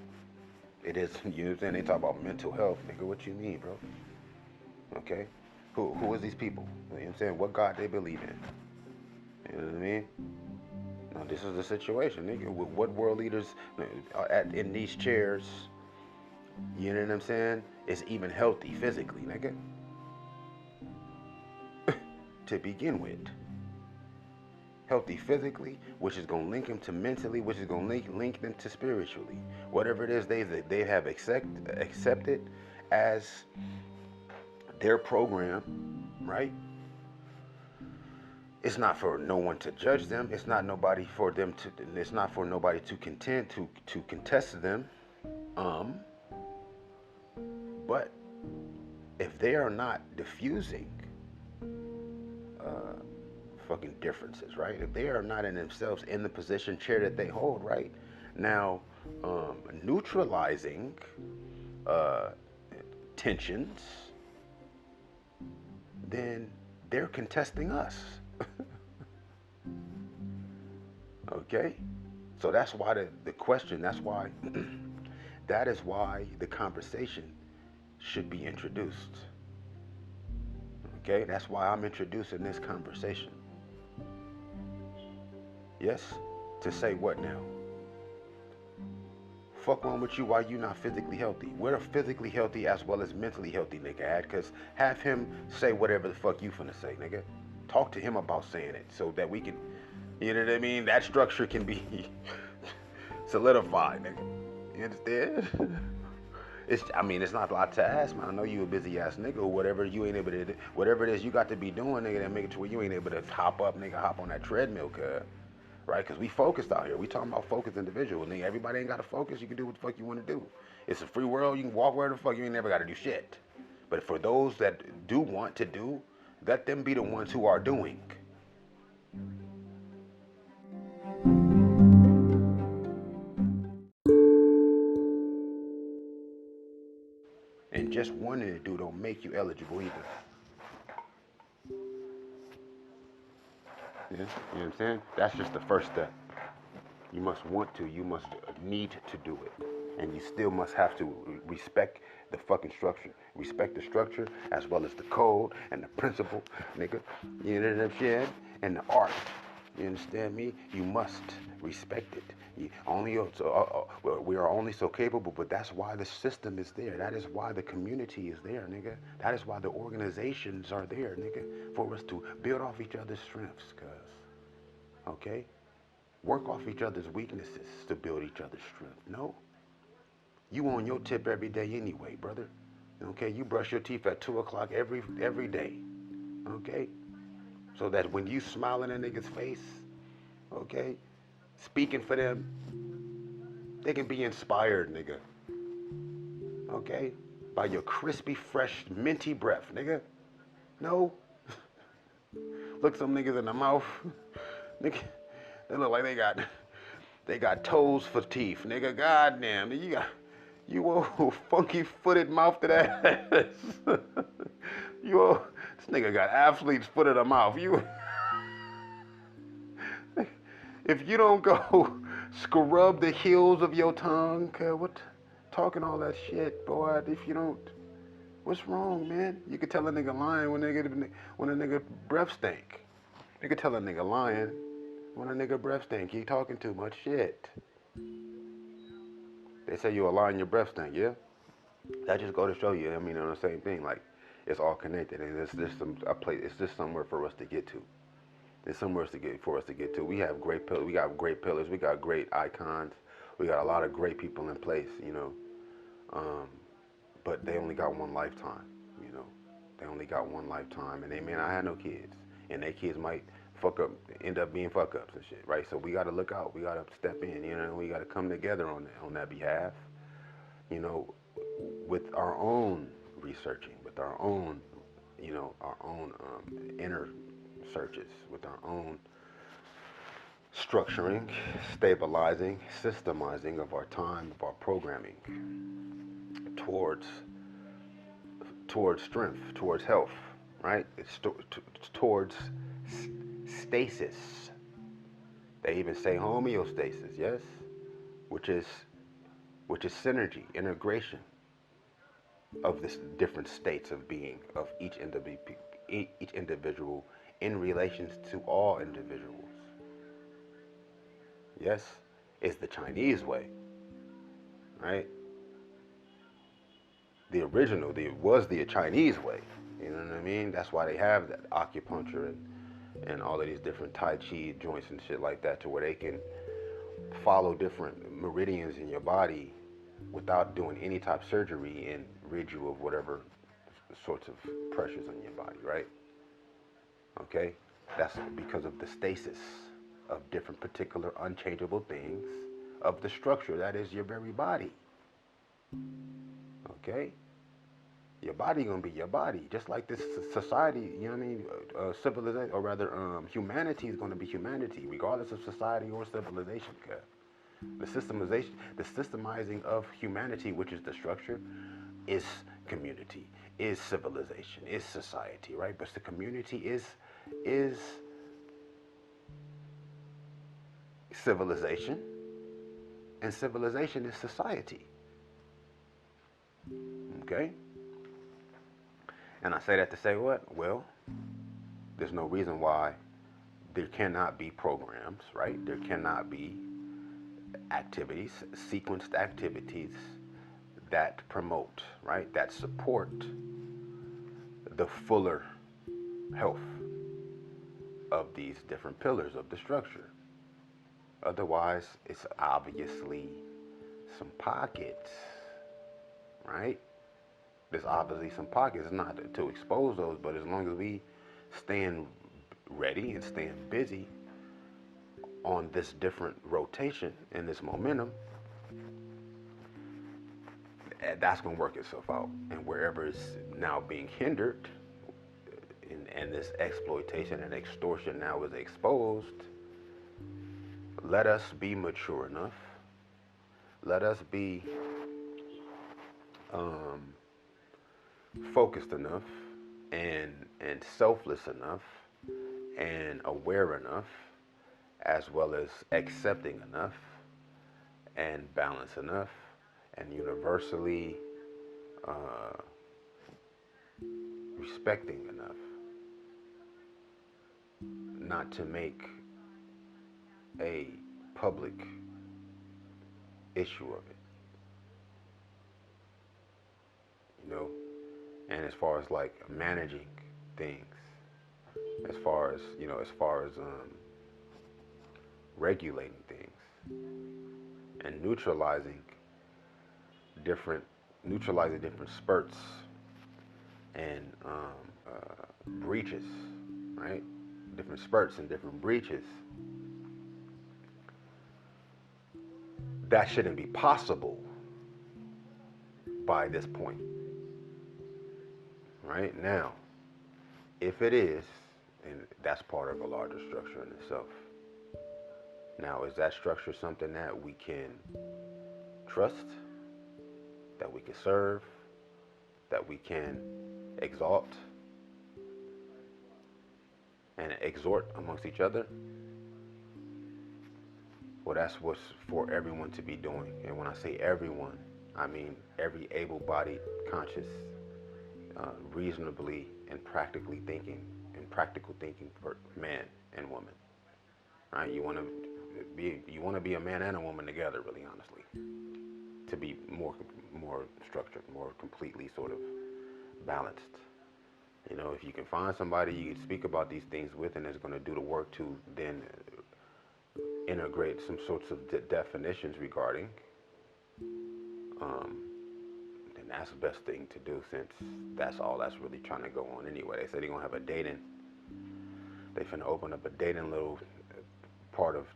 It is, you know what I'm saying? They talk about mental health. Nigga, what you mean, bro? Okay? Who is these people? You know what I'm saying? What God they believe in? You know what I mean? Now, this is the situation, nigga. What world leaders in these chairs, you know what I'm saying, is even healthy physically, nigga? To begin with. Healthy physically, which is going to link them to mentally, which is going to link them to spiritually. Whatever it is they have accepted as their program, right? It's not for no one to judge them. It's not nobody for them to. It's not for nobody to contend to contest them. But if they are not diffusing fucking differences, right? If they are not in themselves in the position chair that they hold, right? Now, neutralizing tensions, then they're contesting us. Okay? So that's why the question, that's why, that is why the conversation should be introduced. Okay? That's why I'm introducing this conversation. Yes? To say what now? Fuck wrong with you while you not physically healthy. We're physically healthy as well as mentally healthy, nigga, cause have him say whatever the fuck you finna say, nigga. Talk to him about saying it so that we can, you know what I mean? That structure can be solidified, nigga. You understand? I mean, it's not a lot to ask, man. I know you a busy ass nigga or whatever. You ain't able to, whatever it is you got to be doing, nigga, that make it to where you ain't able to hop up, nigga, hop on that treadmill, cuz. Right? Because we focused out here. We talking about focused individuals. Nigga, everybody ain't got to focus. You can do what the fuck you want to do. It's a free world. You can walk where the fuck. You ain't never got to do shit. But for those that do want to do, let them be the ones who are doing. And just wanting to do don't make you eligible either. Yeah? You know what I'm saying? That's just the first step. You must want to. You must need to do it. And you still must have to respect the fucking structure. Respect the structure as well as the code and the principle, nigga. You know what I'm saying? And the art. You understand me? You must respect it. We are only so capable, but that's why the system is there. That is why the community is there, nigga. That is why the organizations are there, nigga. For us to build off each other's strengths, cuz. Okay? Work off each other's weaknesses to build each other's strength. No. You on your tip every day anyway, brother. Okay? You brush your teeth at 2 o'clock every day. Okay? So that when you smile in a nigga's face, okay, speaking for them, they can be inspired, nigga. Okay? By your crispy, fresh, minty breath, nigga. No. Look some niggas in the mouth. Nigga, they look like they got toes for teeth, nigga. Goddamn, you old funky footed mouth to that ass. This nigga got athlete's foot in the mouth. If you don't go scrub the heels of your tongue, what, talking all that shit, boy. If you don't, what's wrong, man? You could tell a nigga lying when a nigga breath stink. You could tell a nigga lying when a nigga breath stink. He talking too much shit. They say you a lie and your breath stink, yeah? That just go to show you, I mean, on the same thing, like, it's all connected, and it's just somewhere for us to get to. There's somewhere for us to get to. We have great pillars. We got great pillars. We got great icons. We got a lot of great people in place, you know. But they only got one lifetime, you know. They only got one lifetime, and they may not have no kids, and their kids might end up being fuck ups and shit, right? So we got to look out. We got to step in, you know. We got to come together on that behalf, you know, with our own researching, with our own, you know, our own inner searches, with our own structuring, stabilizing, systemizing of our time, of our programming towards strength, towards health, right? It's towards stasis. They even say homeostasis, yes, which is synergy, integration of this different states of being of each individual in relations to all individuals. Yes, it's the Chinese way, right? The original, was the Chinese way. You know what I mean? That's why they have that acupuncture and all of these different Tai Chi joints and shit like that, to where they can follow different meridians in your body without doing any type of surgery and rid you of whatever sorts of pressures on your body, right? Okay? That's because of the stasis of different particular unchangeable things of the structure that is your very body. Okay? Your body gonna be your body, just like this society. You know what I mean? Civilization, or rather, humanity is gonna be humanity, regardless of society or civilization. The systemization, the systemizing of humanity, which is the structure, is community, is civilization, is society, right? But the community is civilization, and civilization is society. Okay? And I say that to say what? Well, there's no reason why there cannot be programs, right? There cannot be activities, sequenced activities that promote, right? That support the fuller health of these different pillars of the structure. Otherwise, it's obviously some pockets, right? There's obviously some pockets. It's not to expose those, but as long as we stand ready and stand busy on this different rotation and this momentum, that's going to work itself out. And wherever it's now being hindered, and this exploitation and extortion now is exposed, let us be mature enough. Let us be focused enough and selfless enough and aware enough, as well as accepting enough and balanced enough and universally respecting enough not to make a public issue of it, you know. And as far as like managing things, as far as, you know, as far as regulating things and neutralizing different spurts and breaches, right? Different spurts and different breaches. That shouldn't be possible by this point. Right now, if it is, and that's part of a larger structure in itself. Now, is that structure something that we can trust, that we can serve, that we can exalt and exhort amongst each other? Well, that's what's for everyone to be doing. And when I say everyone, I mean every able-bodied, conscious, reasonably and practical thinking man and woman, right? You want to be a man and a woman together, really, honestly, to be more structured, more completely sort of balanced. You know, if you can find somebody you can speak about these things with, and is going to do the work to then integrate some sorts of definitions regarding, then that's the best thing to do, since that's all that's really trying to go on anyway. They said they're going to have a dating, they finna open up a dating little part of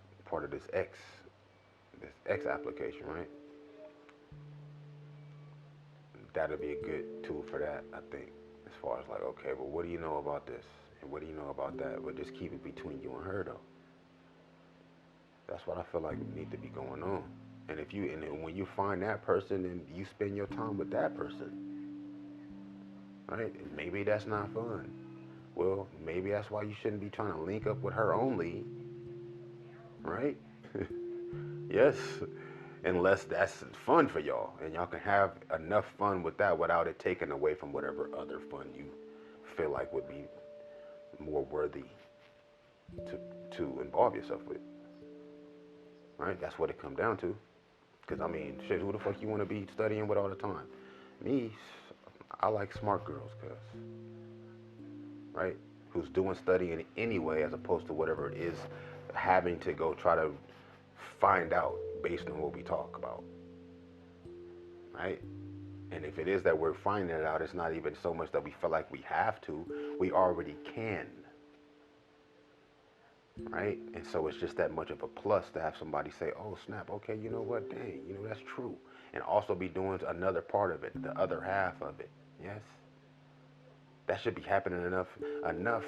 this X application, right? That'll be a good tool for that, I think, as far as like, okay, but what do you know about this? And what do you know about that? But just keep it between you and her, though. That's what I feel like need to be going on. And when you find that person and you spend your time with that person, right? And maybe that's not fun. Well, maybe that's why you shouldn't be trying to link up with her only, right? Yes, unless that's fun for y'all, and y'all can have enough fun with that without it taking away from whatever other fun you feel like would be more worthy to involve yourself with, right? That's what it comes down to. Because, I mean, shit, who the fuck you want to be studying with all the time? Me, I like smart girls, right? Who's doing studying anyway, as opposed to whatever it is having to go try to find out based on what we talk about, right? And if it is that we're finding it out, it's not even so much that we feel like we have to. We already can. right? And so it's just that much of a plus to have somebody say, oh, snap, okay, you know what, dang, you know, that's true. And also be doing another part of it, the other half of it, yes? That should be happening enough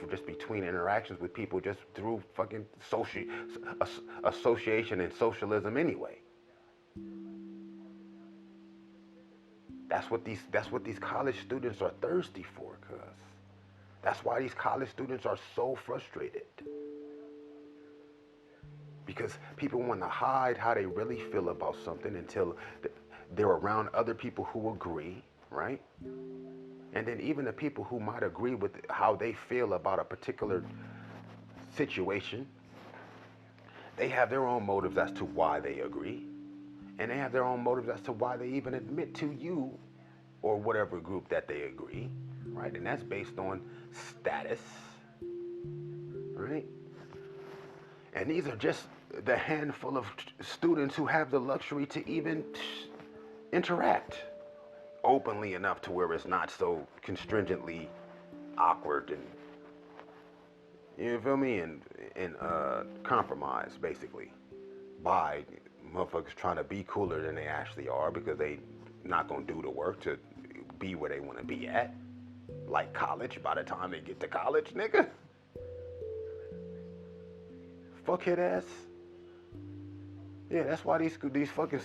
just between interactions with people just through fucking association and socialism anyway. That's what these college students are thirsty for, cuz. That's why these college students are so frustrated. Because people want to hide how they really feel about something until they're around other people who agree, right? And then even the people who might agree with how they feel about a particular situation, they have their own motives as to why they agree. And they have their own motives as to why they even admit to you or whatever group that they agree, right? And that's based on status, right? And these are just the handful of students who have the luxury to even interact openly enough to where it's not so constringently awkward and, you feel me, and compromised basically by motherfuckers trying to be cooler than they actually are because they not gonna do the work to be where they want to be at, like college. By the time they get to college, nigga, fuckhead ass. Yeah, that's why these fucking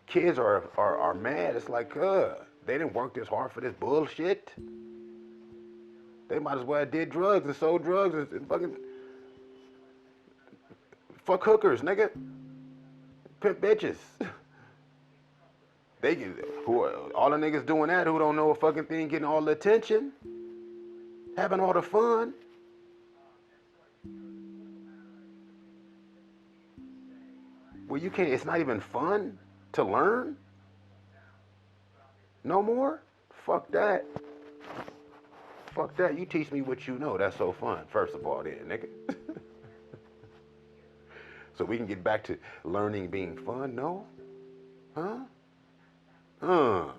kids are mad. It's like, they didn't work this hard for this bullshit. They might as well have did drugs and sold drugs and fucking fuck hookers, nigga. Pimp bitches. They get all the niggas doing that who don't know a fucking thing, getting all the attention, having all the fun. Well, you can't. It's not even fun to learn. No more. Fuck that. Fuck that. You teach me what you know. That's so fun. First of all, then, nigga. So we can get back to learning being fun. No. Huh? Well,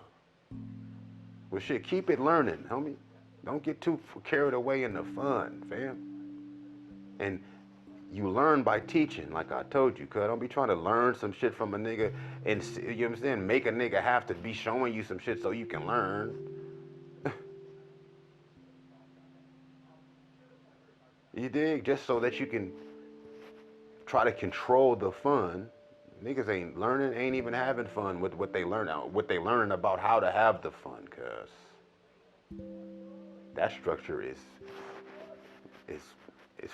shit, keep it learning, homie. Don't get too carried away in the fun, fam. And you learn by teaching, like I told you, cuz. Don't be trying to learn some shit from a nigga and, you know what I'm saying, make a nigga have to be showing you some shit so you can learn. You dig? Just so that you can try to control the fun. Niggas ain't learning, ain't even having fun with what they learn out, what they learning about how to have the fun, cuz that structure is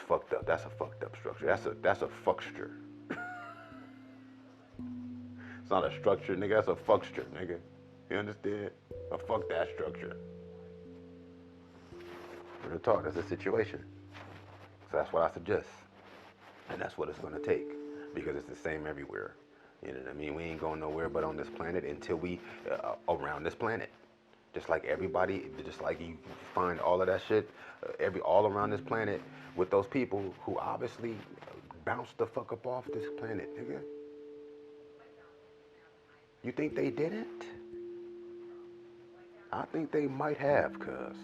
fucked up. That's a fucked up structure. That's a fuckster. It's not a structure, nigga. That's a fuckster, nigga. You understand? A fuck that structure. Real talk. That's a situation. So that's what I suggest, and that's what it's gonna take, because it's the same everywhere. You know what I mean? We ain't going nowhere but on this planet until we around this planet. Just like everybody, just like you find all of that shit, all around this planet with those people who obviously bounced the fuck up off this planet, nigga. You think they didn't? I think they might have, cuz.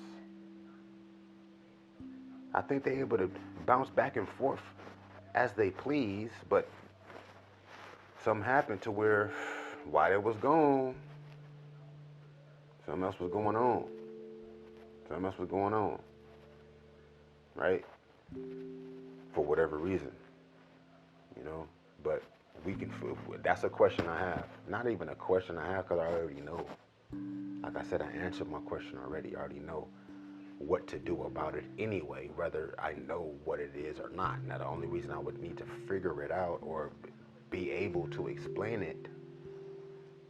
I think they're able to bounce back and forth as they please, but something happened to where while it was gone, something else was going on. Something else was going on. Right? For whatever reason. You know? But we can, that's a question I have. Not even a question I have because I already know. Like I said, I answered my question already. I already know what to do about it anyway, whether I know what it is or not. Now, the only reason I would need to figure it out or be able to explain it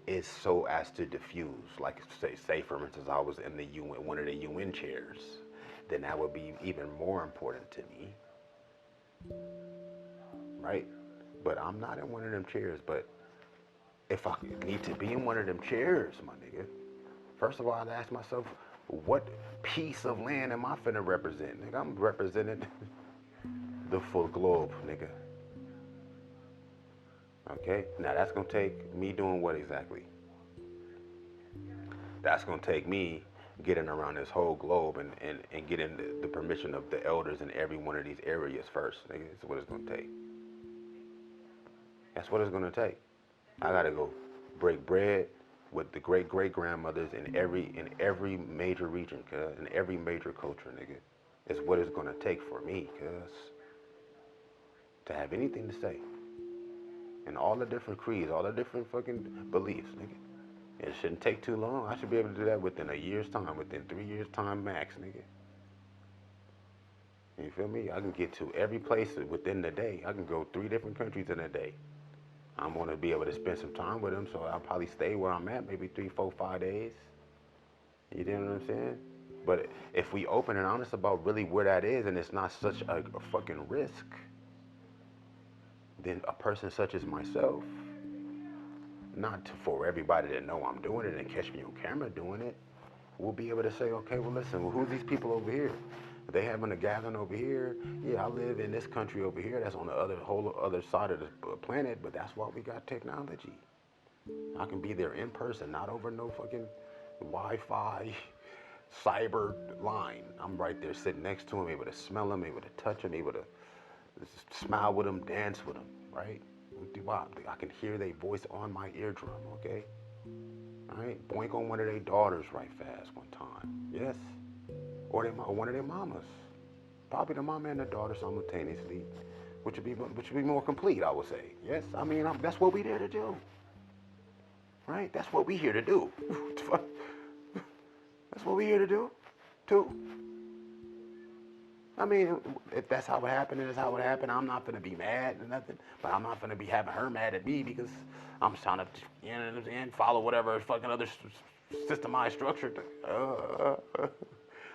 is so as to diffuse. Like, say for instance, I was in the UN, one of the UN chairs, then that would be even more important to me, right? But I'm not in one of them chairs. But if I need to be in one of them chairs, my nigga, first of all, I'd ask myself, what piece of land am I finna represent? Nigga, I'm representing the full globe, nigga. Okay? Now that's gonna take me doing what exactly? That's gonna take me getting around this whole globe and getting the permission of the elders in every one of these areas first. Nigga, that's what it's gonna take. That's what it's gonna take. I gotta go break bread with the great grandmothers in every major region, cuz, in every major culture, nigga. It's what it's gonna take for me, cuz, to have anything to say. And all the different creeds, all the different fucking beliefs, nigga. It shouldn't take too long. I should be able to do that within a year's time, within 3 years' time max, nigga. You feel me? I can get to every place within the day. I can go 3 different countries in a day. I'm gonna be able to spend some time with them, so I'll probably stay where I'm at, maybe 3, 4, 5 days. You know what I'm saying? But if we open and honest about really where that is, and it's not such a fucking risk, then a person such as myself, not for everybody to know I'm doing it and catch me on camera doing it, we'll be able to say, okay, well, listen, well, who's these people over here? They having a gathering over here. Yeah, I live in this country over here. That's on the whole other side of the planet, but that's why we got technology. I can be there in person, not over no fucking Wi-Fi cyber line. I'm right there sitting next to him, able to smell him, able to touch him, able to smile with him, dance with him, right? I can hear their voice on my eardrum, okay? All right, boink on one of their daughters right fast one time, yes? Or one of their mamas. Probably the mama and the daughter simultaneously, which would be more complete, I would say. Yes, I mean, that's what we there to do, right? That's what we here to do. That's what we here to do, too. I mean, if that's how it happened, that's how it happened. I'm not gonna be mad or nothing, but I'm not gonna be having her mad at me because I'm trying to, you know what I'm saying, follow whatever fucking other systemized structure.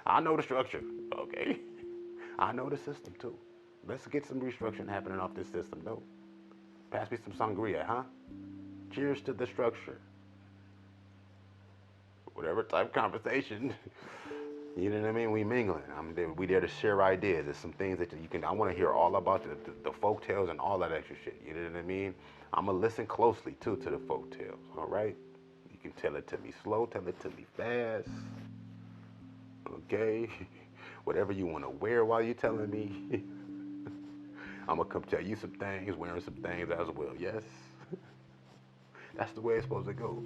I know the structure, okay? I know the system too. Let's get some restructuring happening off this system, though. Pass me some sangria, huh? Cheers to the structure. Whatever type of conversation. You know what I mean? We mingling. We there to share ideas. There's some things that you can. I want to hear all about the folk tales and all that extra shit. You know what I mean? I'm gonna listen closely too to the folk tales. All right? You can tell it to me slow, tell it to me fast. Okay? Whatever you want to wear while you're telling me. I'm gonna come tell you some things, wearing some things as well. Yes? That's the way it's supposed to go.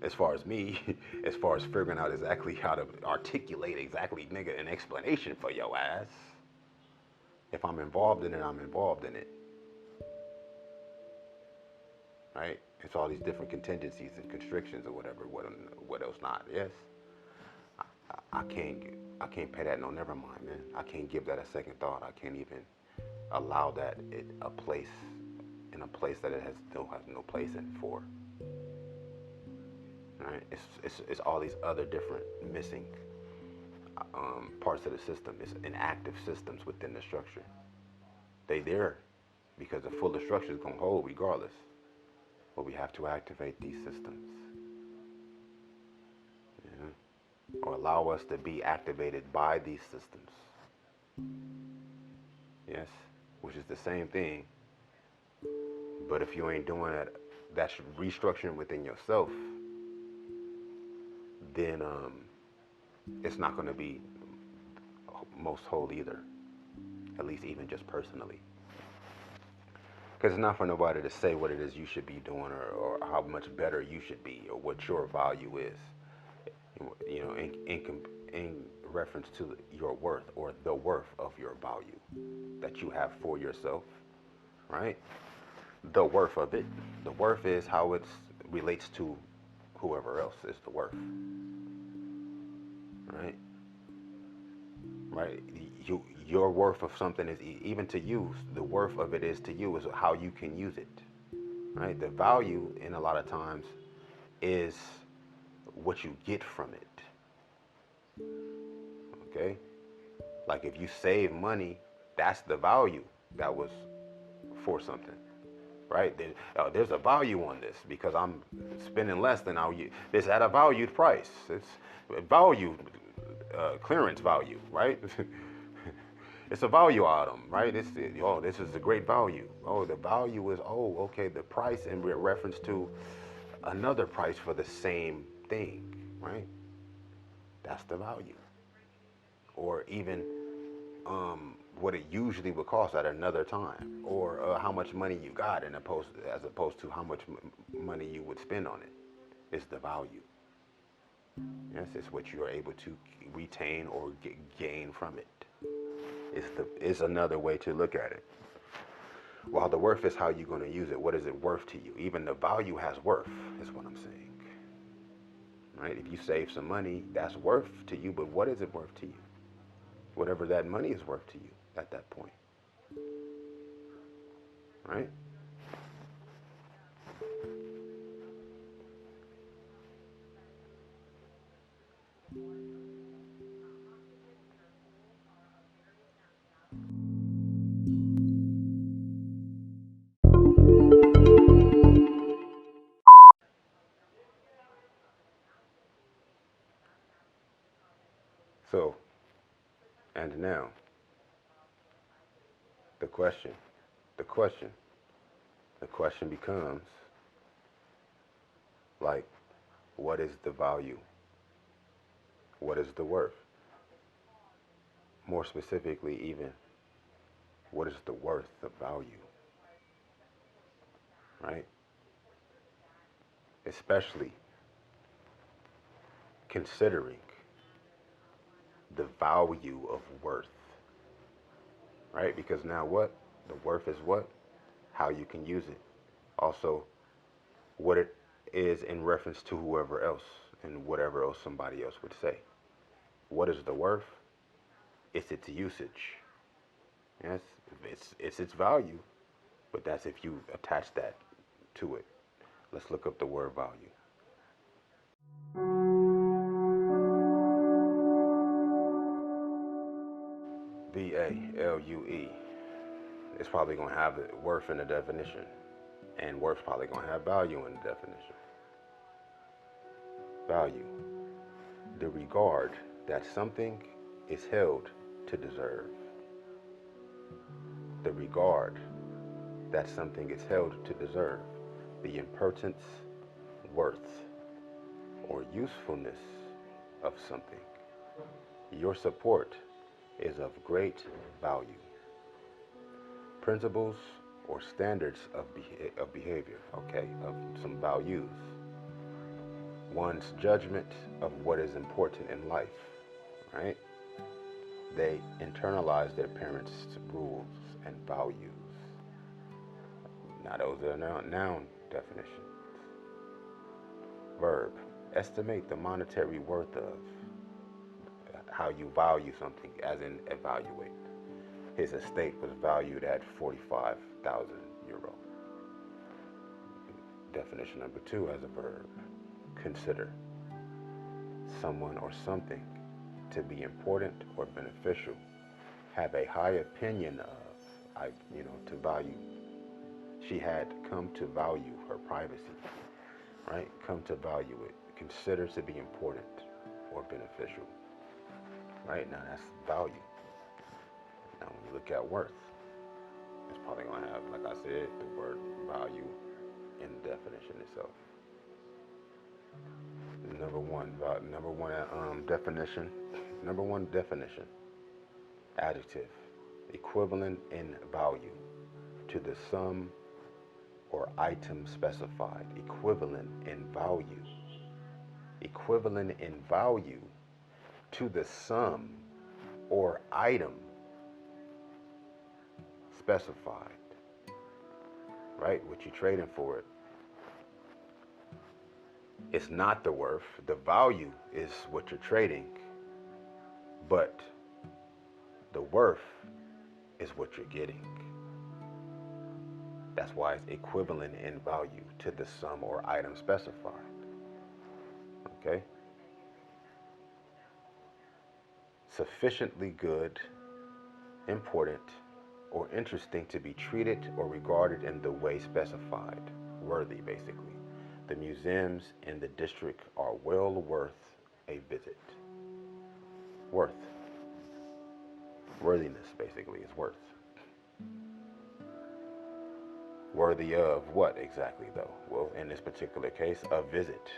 As far as me, as far as figuring out exactly how to articulate exactly, nigga, an explanation for your ass. If I'm involved in it, I'm involved in it. Right? It's all these different contingencies and constrictions or whatever, what else not, yes? I can't pay that no never mind, man. I can't give that a second thought. I can't even allow that in a place that it still has no place in for. Right? It's all these other different missing parts of the system. It's inactive systems within the structure. They there because the fuller structure is gonna hold regardless. But we have to activate these systems. Yeah? Or allow us to be activated by these systems. Yes? Which is the same thing. But if you ain't doing that restructuring within yourself, then it's not going to be most whole either, at least even just personally. Because it's not for nobody to say what it is you should be doing or how much better you should be or what your value is, you know, in reference to your worth or the worth of your value that you have for yourself, right? The worth of it. The worth is how it relates to whoever else is the worth. Right? Right? Your worth of something is, even to you, the worth of it is to you is how you can use it. Right? The value, in a lot of times, is what you get from it. Okay? Like if you save money, that's the value that was for something. Right? There's a value on this because I'm spending less than I'll use. It's at a valued price. It's value, clearance value, right? It's a value item, right? This is a great value. Oh, the value is, okay, the price in reference to another price for the same thing, right? That's the value. Or even what it usually would cost at another time, or how much money you got, as opposed to how much money you would spend on it. It's the value. Yes, it's what you are able to retain or gain from it. It's another way to look at it. While the worth is how you're going to use it. What is it worth to you? Even the value has worth, is what I'm saying. Right? If you save some money, that's worth to you, but what is it worth to you? Whatever that money is worth to you at that point. Right? So, and now, the question becomes, like, what is the value? What is the worth? More specifically, even, what is the worth of value? Right? Especially considering the value of worth. Right? Because now what? The worth is what? How you can use it. Also, what it is in reference to whoever else and whatever else somebody else would say. What is the worth? It's its usage. Yes, it's its value, but that's if you attach that to it. Let's look up the word value. VALUE. It's probably going to have the worth in the definition, and worth probably going to have value in the definition. Value. The regard that something is held to deserve. The regard that something is held to deserve. The importance, worth, or usefulness of something. Your support is of great value. Principles or standards of behavior, okay, of some values. One's judgment of what is important in life, right? They internalize their parents' rules and values. Now those are noun definitions. Verb, estimate the monetary worth of, how you value something, as in evaluate. His estate was valued at 45,000 euro. Definition number 2 as a verb, consider someone or something to be important or beneficial, have a high opinion of, to value. She had come to value her privacy, right? Come to value it. Consider to be important or beneficial, right? Now that's value. Now when you look at worth, it's probably going to have, like I said, the word value in the definition itself. Number one definition, adjective, equivalent in value to the sum or item specified. Equivalent in value. Equivalent in value to the sum or item specified. Right? What you're trading for it. It's not the worth. The value is what you're trading, but the worth is what you're getting. That's why it's equivalent in value to the sum or item specified. Okay? Sufficiently good, important, or interesting to be treated or regarded in the way specified. Worthy, basically. The museums in the district are well worth a visit. Worth. Worthiness, basically, is worth. Worthy of what exactly, though? Well, in this particular case, a visit.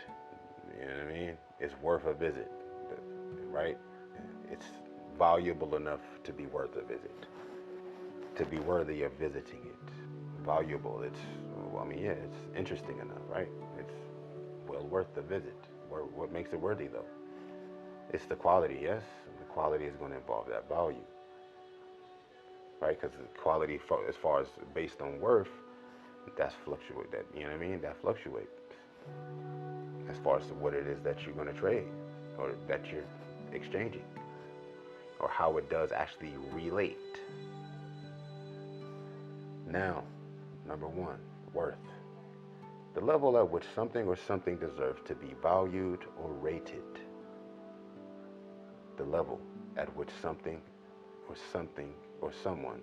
You know what I mean? It's worth a visit. right? It's valuable enough to be worth a visit, to be worthy of visiting it. Valuable, it's, I mean, yeah, it's interesting enough, right? It's well worth the visit. What makes it worthy, though? It's the quality, yes. The quality is going to involve that value, right? Because the quality, as far as based on worth, that's fluctuate. That, you know what I mean? That fluctuates as far as what it is that you're going to trade, or that you're exchanging, or how it does actually relate. Now, number one, worth. The level at which something or something deserves to be valued or rated. The level at which something or someone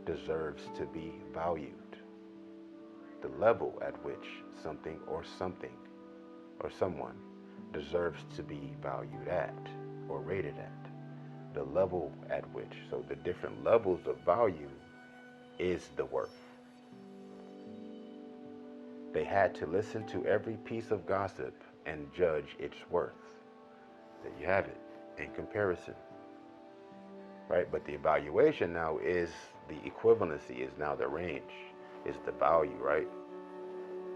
deserves to be valued. The level at which something or someone deserves to be valued at or rated at. The level at which, so the different levels of value is the worth. They had to listen to every piece of gossip and judge its worth. There you have it, in comparison, right? But the evaluation now is the equivalency, is now the range, is the value, right?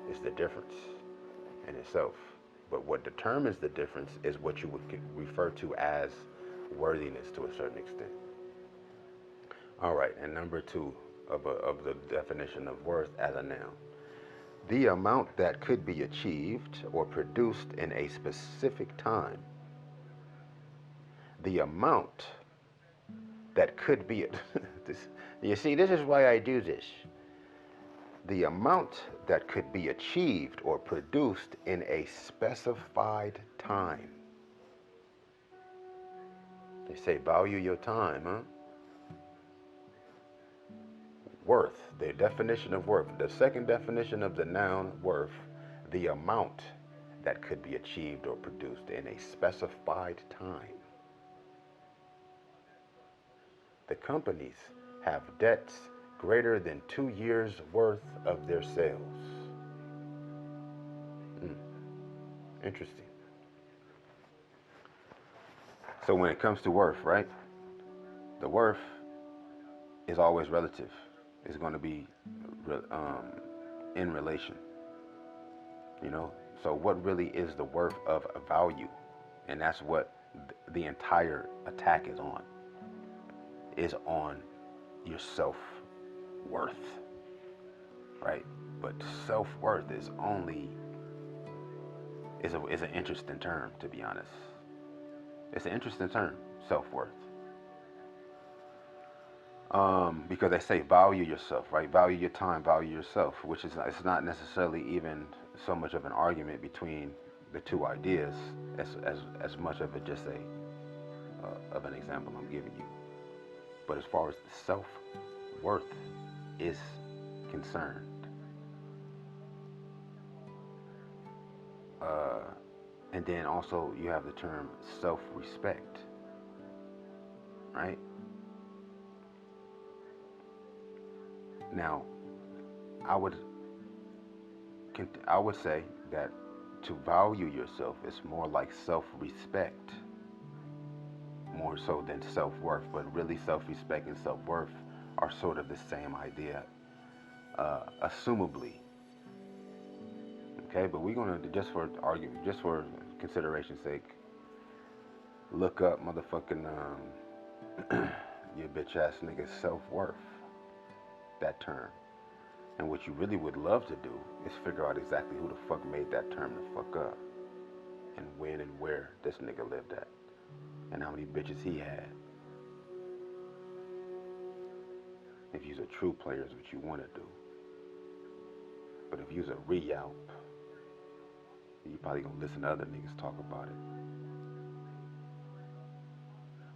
Is the difference in itself. But what determines the difference is what you would refer to as worthiness to a certain extent. All right, and number two of the definition of worth as a noun. The amount that could be achieved or produced in a specific time. The amount that could be, you see, this is why I do this. The amount that could be achieved or produced in a specified time. They say value your time, huh? Worth, the definition of worth. The second definition of the noun worth, the amount that could be achieved or produced in a specified time. The companies have debts greater than 2 years' worth of their sales. Interesting. So when it comes to worth, right? The worth is always relative. It's going to be in relation. You know? So what really is the worth of a value? And that's what the entire attack is on. Is on your self-worth, right? But self-worth is only is an interesting term, to be honest. It's an interesting term, self-worth. Because they say value yourself, right? Value your time, value yourself, which is, it's not necessarily even so much of an argument between the two ideas as much of it just of an example I'm giving you. But as far as self-worth is concerned, and then also you have the term self-respect, right? Now, I would say that to value yourself is more like self-respect, more so than self-worth. But really, self-respect and self-worth are sort of the same idea, assumably. Okay, but we're gonna, just for argument, just for consideration's sake, look up motherfucking your bitch ass nigga's self-worth, that term. And what you really would love to do is figure out exactly who the fuck made that term the fuck up, and when and where this nigga lived at, and how many bitches he had. If you's a true player is what you want to do. But if you's a re-out, you probably gonna listen to other niggas talk about it.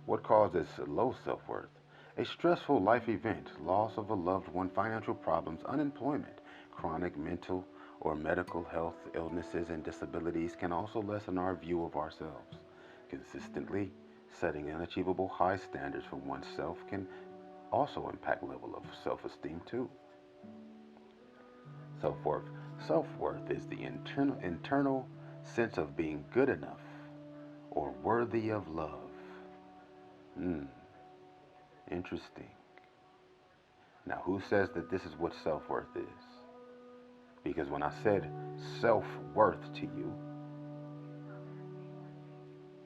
What causes low self-worth? A stressful life event, loss of a loved one, financial problems, unemployment, chronic mental or medical health illnesses and disabilities can also lessen our view of ourselves. Consistently setting unachievable high standards for oneself can also impact level of self-esteem too. Self-worth. Self-worth is the internal sense of being good enough or worthy of love. Interesting. Now, who says that this is what self-worth is? Because when I said self-worth to you,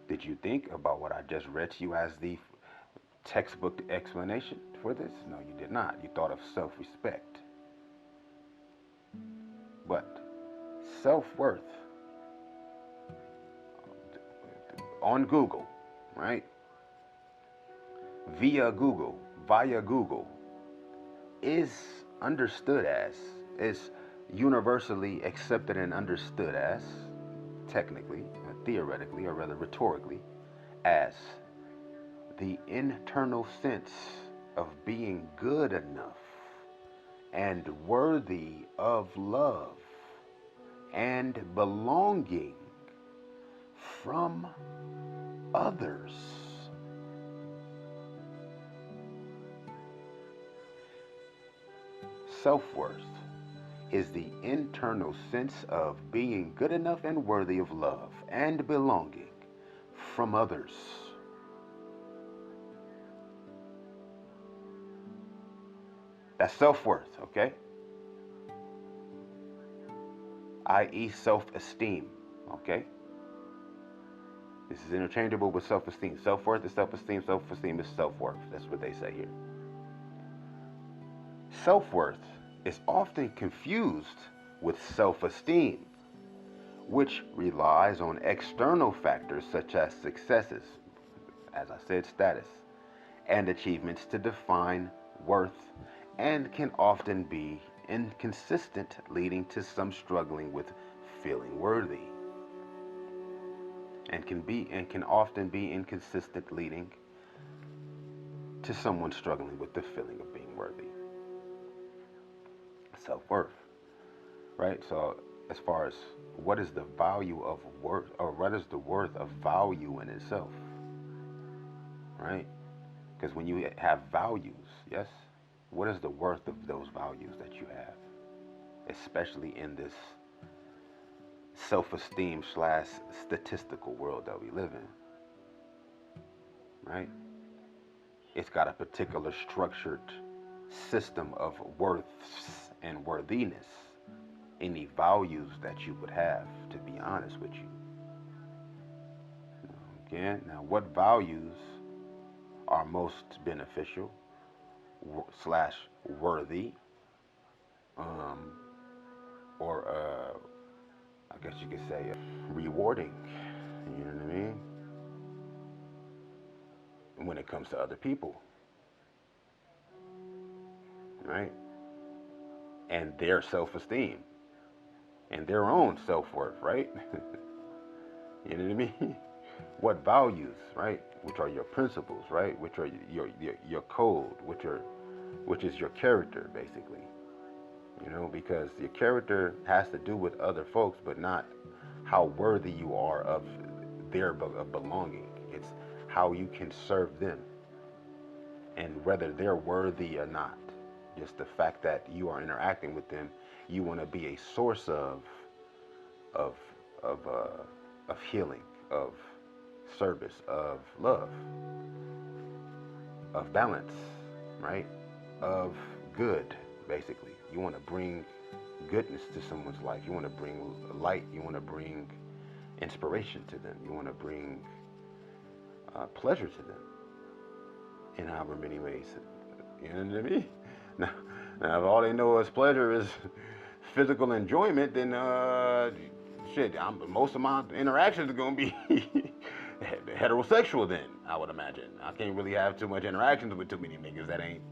did you think about what I just read to you as the textbook explanation for this? No, you did not. You thought of self-respect. But self-worth, on Google, right? Via Google, is understood as, is universally accepted and understood as, technically, or theoretically, or rather rhetorically, as the internal sense of being good enough and worthy of love and belonging from others. Self-worth is the internal sense of being good enough and worthy of love and belonging from others. That's self-worth, okay? i.e. self-esteem, okay? This is interchangeable with self-esteem. Self-worth is self-esteem, self-esteem is self-worth. That's what they say here. Self-worth is often confused with self-esteem, which relies on external factors such as successes, as I said, status, and achievements to define worth, and can often be inconsistent, leading to some struggling with feeling worthy. And can often be inconsistent, leading to someone struggling with the feeling of being worthy. Self-worth, right? So as far as what is the value of worth, or what is the worth of value in itself, right? Because when you have values, yes, what is the worth of those values that you have, especially in this self-esteem / statistical world that we live in, right? It's got a particular structured system of worths and worthiness, any values that you would have, to be honest with you. Again, now what values are most beneficial / worthy, or I guess you could say rewarding, you know what I mean, when it comes to other people, right? And their self-esteem and their own self-worth, right? You know what I mean? What values, right? Which are your principles, right? Which are your code, which is your character, basically. You know, because your character has to do with other folks, but not how worthy you are of their belonging. It's how you can serve them, and whether they're worthy or not. Just the fact that you are interacting with them, you want to be a source of healing, of service, of love, of balance, right? Of good, basically. You want to bring goodness to someone's life. You want to bring light. You want to bring inspiration to them. You want to bring pleasure to them in however many ways. You know what I mean? Now if all they know is pleasure is physical enjoyment, then most of my interactions are going to be heterosexual then, I would imagine. I can't really have too much interactions with too many niggas that ain't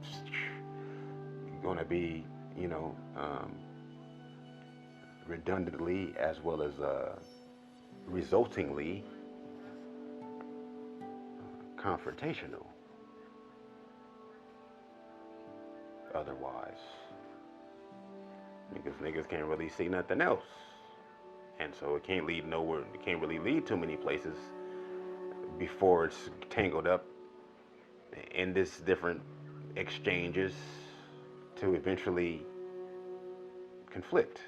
going to be, you know, redundantly as well as resultingly confrontational. Otherwise, because niggas can't really see nothing else, and so it can't lead nowhere. It can't really lead too many places before it's tangled up in this different exchanges to eventually conflict.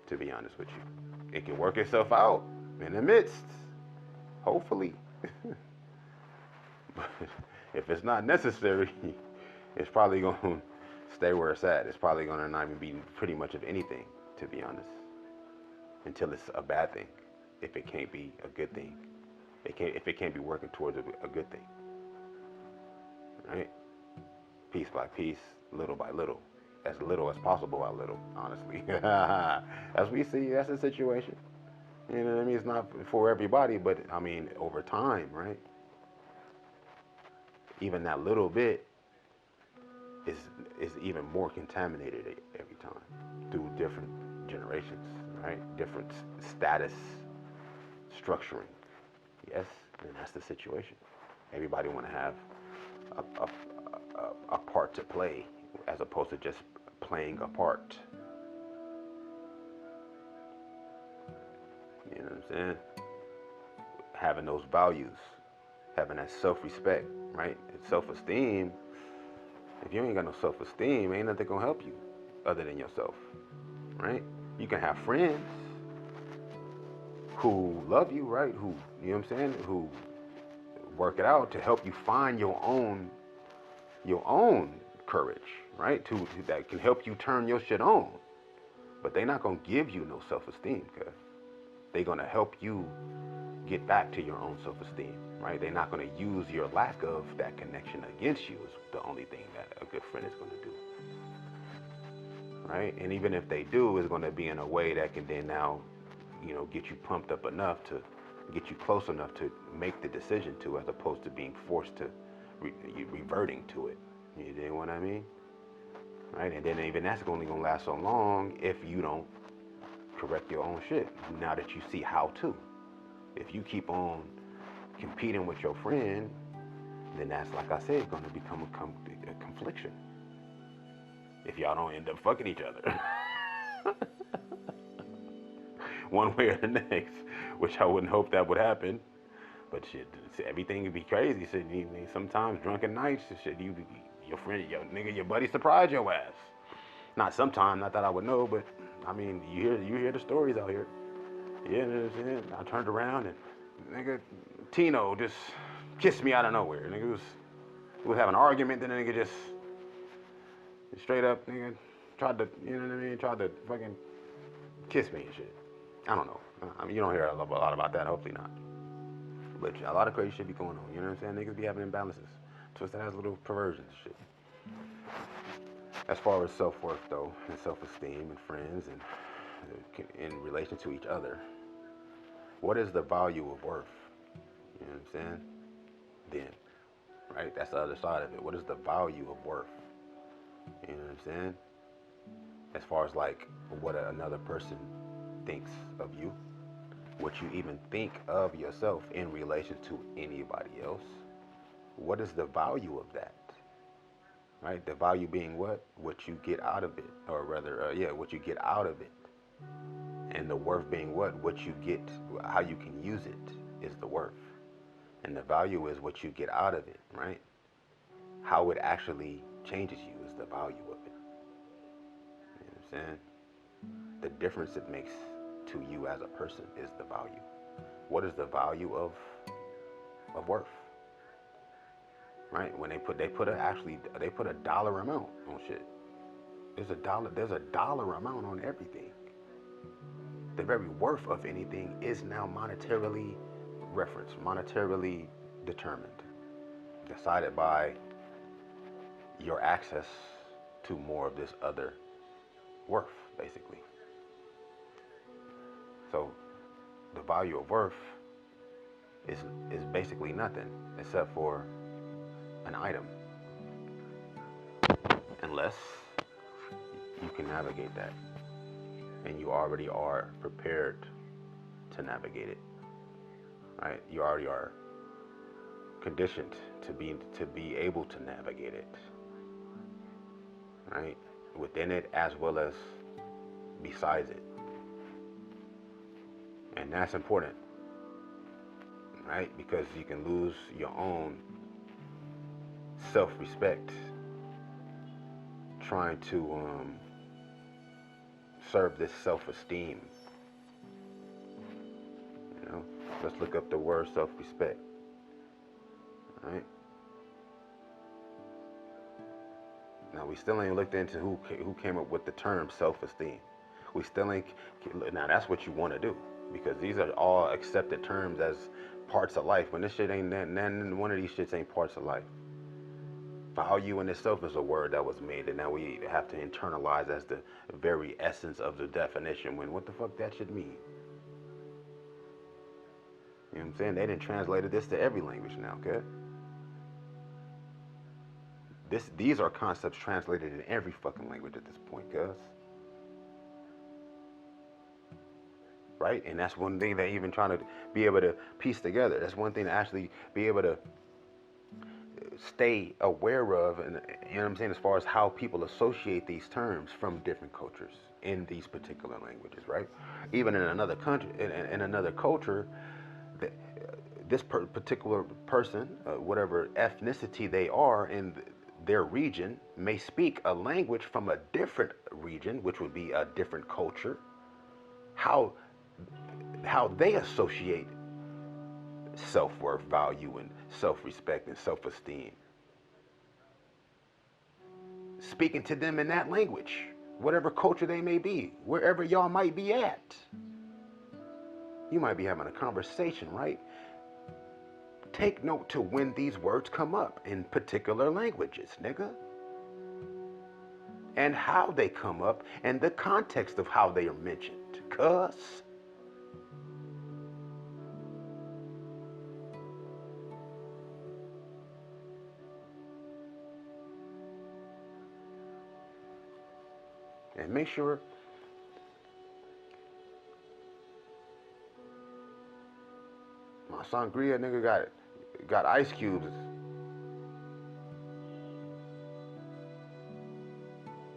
to be honest with you. It can work itself out in the midst, hopefully. But if it's not necessary, it's probably going to stay where it's at. It's probably going to not even be pretty much of anything, to be honest, until it's a bad thing. If it can't be a good thing, if it can't be working towards a good thing, right? Piece by piece, little by little, as little as possible by little, honestly. As we see, that's the situation. You know what I mean? It's not for everybody, but I mean, over time, right? Even that little bit is even more contaminated every time through different generations, right? Different status structuring. Yes, and that's the situation. Everybody want to have a part to play as opposed to just playing a part. You know what I'm saying? Having those values, having that self-respect, right? Self-esteem. If you ain't got no self-esteem, ain't nothing gonna help you other than yourself, right? You can have friends who love you, right? Who, you know what I'm saying? Who work it out to help you find your own courage, right? That can help you turn your shit on. But they're not gonna give you no self-esteem, cause they're gonna help you get back to your own self-esteem, right? They're not gonna use your lack of that connection against you. Is the only thing that a good friend is gonna do, right? And even if they do, it's gonna be in a way that can then now, you know, get you pumped up enough to get you close enough to make the decision to, as opposed to being forced to reverting to it. You know what I mean? Right? And then even that's only gonna last so long if you don't correct your own shit. Now that you see how to. If you keep on competing with your friend, then that's, like I said, gonna become a confliction. If y'all don't end up fucking each other. One way or the next, which I wouldn't hope that would happen. But shit, everything would be crazy. Shit, sometimes drunken nights, shit, your friend, your buddy surprise your ass. Not sometimes, not that I would know, but I mean, you hear the stories out here. Yeah, you know what I'm saying? I turned around and nigga Tino just kissed me out of nowhere. Nigga was having an argument, then the nigga just straight up, nigga tried to, you know what I mean? Tried to fucking kiss me and shit. I don't know. I mean, you don't hear a lot about that. Hopefully not. But a lot of crazy shit be going on. You know what I'm saying? Niggas be having imbalances. Twisted has little perversions and shit. As far as self-worth, though, and self-esteem and friends and in relation to each other, what is the value of worth? You know what I'm saying? Then, right? That's the other side of it. What is the value of worth? You know what I'm saying? As far as like what another person thinks of you, what you even think of yourself in relation to anybody else. What is the value of that? Right? The value being what? What you get out of it, or rather, what you get out of it. And the worth being what? What you get, how you can use it is the worth. And the value is what you get out of it, right? How it actually changes you is the value of it. You know what I'm saying? The difference it makes to you as a person is the value. What is the value of worth? Right? When they put a dollar amount on shit. There's a dollar amount on everything. The very worth of anything is now monetarily referenced, monetarily determined, decided by your access to more of this other worth, basically. So the value of worth is basically nothing except for an item, unless you can navigate that, and you already are prepared to navigate it, right? You already are conditioned to be able to navigate it, right? Within it as well as besides it. And that's important, right? Because you can lose your own self-respect trying to serve this self-esteem. You know, let's look up the word self-respect. All right. Now we still ain't looked into who came up with the term self-esteem. We still ain't. Now that's what you want to do, because these are all accepted terms as parts of life. When this shit ain't none one of these shits ain't parts of life. Value in itself is a word that was made, and now we have to internalize as the very essence of the definition. When what the fuck that should mean? You know what I'm saying? They didn't translate this to every language now, okay? These are concepts translated in every fucking language at this point, cuz. Right? And that's one thing that even trying to be able to piece together. That's one thing to actually be able to stay aware of, and you know what I'm saying, as far as how people associate these terms from different cultures in these particular languages, right? Even in another country, in another culture, this particular person, whatever ethnicity they are in their region, may speak a language from a different region, which would be a different culture. How they associate self-worth, value, and self-respect and self-esteem. Speaking to them in that language, whatever culture they may be, wherever y'all might be at. You might be having a conversation, right? Take note to when these words come up in particular languages, nigga. And how they come up, and the context of how they are mentioned, cuz. And make sure my sangria nigga got ice cubes.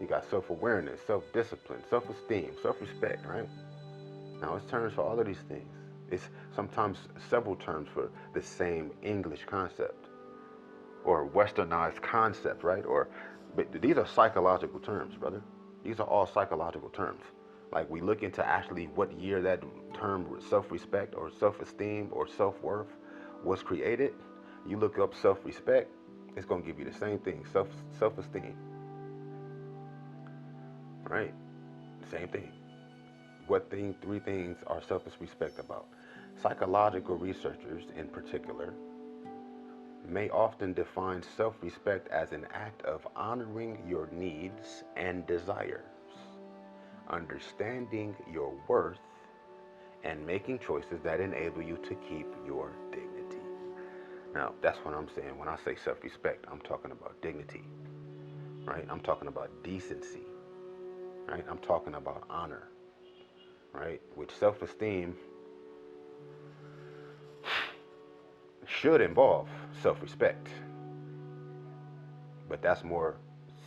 You got self-awareness, self-discipline, self-esteem, self-respect, right? Now it's terms for all of these things. It's sometimes several terms for the same English concept or westernized concept, right? But these are psychological terms, brother. These are all psychological terms. Like we look into actually what year that term self-respect or self-esteem or self-worth was created. You look up self-respect, it's gonna give you the same thing, self-esteem. Right? Same thing. What three things are self-respect about? Psychological researchers in particular may often define self-respect as an act of honoring your needs and desires, understanding your worth, and making choices that enable you to keep your dignity. Now, that's what I'm saying. When I say self-respect, I'm talking about dignity, right? I'm talking about decency, right? I'm talking about honor, right? Which self-esteem should involve self-respect, but that's more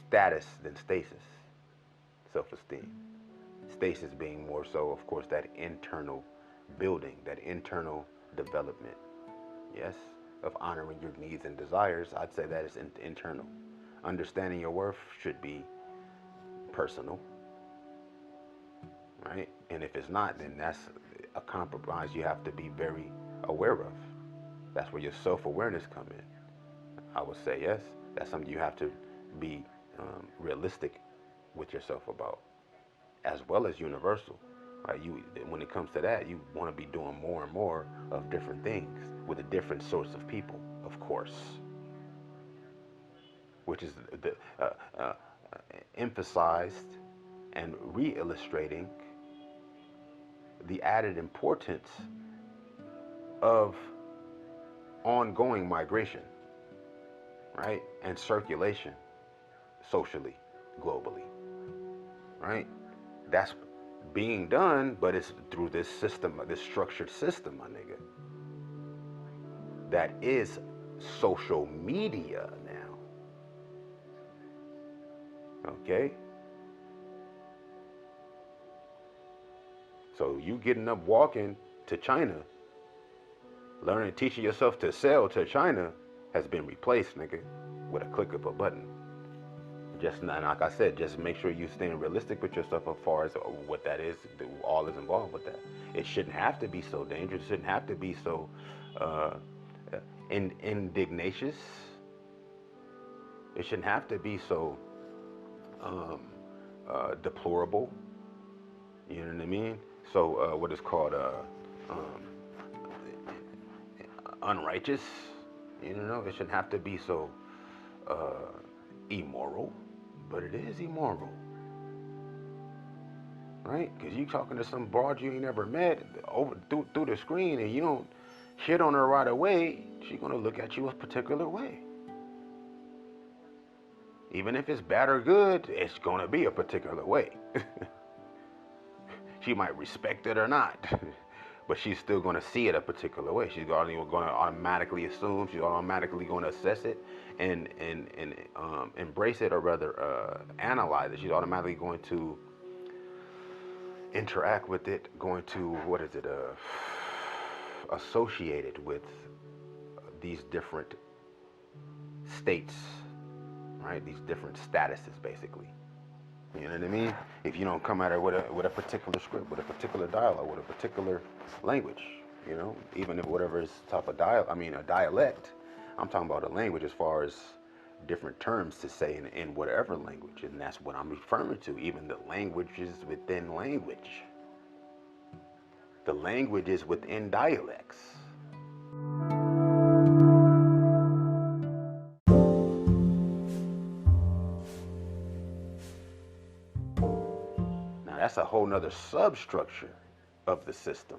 status than stasis. Self-esteem, stasis being more so, of course, that internal building, that internal development, yes, of honoring your needs and desires. I'd say that is internal. Understanding your worth should be personal, right? And if it's not, then that's a compromise you have to be very aware of. That's where your self-awareness come in. I would say, yes, that's something you have to be realistic with yourself about, as well as universal. Right? When it comes to that, you want to be doing more and more of different things with a different source of people, of course, which is emphasized and re-illustrating the added importance of ongoing migration, right, and circulation socially, globally, right? That's being done, but it's through this system, this structured system, my nigga, that is social media now, okay? So you getting up walking to China, learning, teaching yourself to sell to China has been replaced, nigga, with a click of a button. Just, and like I said, just make sure you staying realistic with yourself as far as what that is, all is involved with that. It shouldn't have to be so dangerous. It shouldn't have to be so uh, indignatious. It shouldn't have to be so deplorable. You know what I mean? So what is called unrighteous. You know, it shouldn't have to be so immoral, but it is immoral, right? Because you talking to some broad you ain't never met over through the screen, and you don't shit on her right away, she's gonna look at you a particular way. Even if it's bad or good, it's gonna be a particular way. She might respect it or not, but she's still gonna see it a particular way. She's gonna automatically assume, she's automatically gonna assess it and embrace it, or rather analyze it. She's automatically going to interact with it, going to, what is it, associate it with these different states, right? These different statuses, basically. You know what I mean? If you don't come at her with a particular script, with a particular dialogue, with a particular language, you know, even if whatever is type of a dialect, I'm talking about a language as far as different terms to say in whatever language, and that's what I'm referring to. Even the languages within language, the languages within dialects. Now that's a whole nother substructure of the system,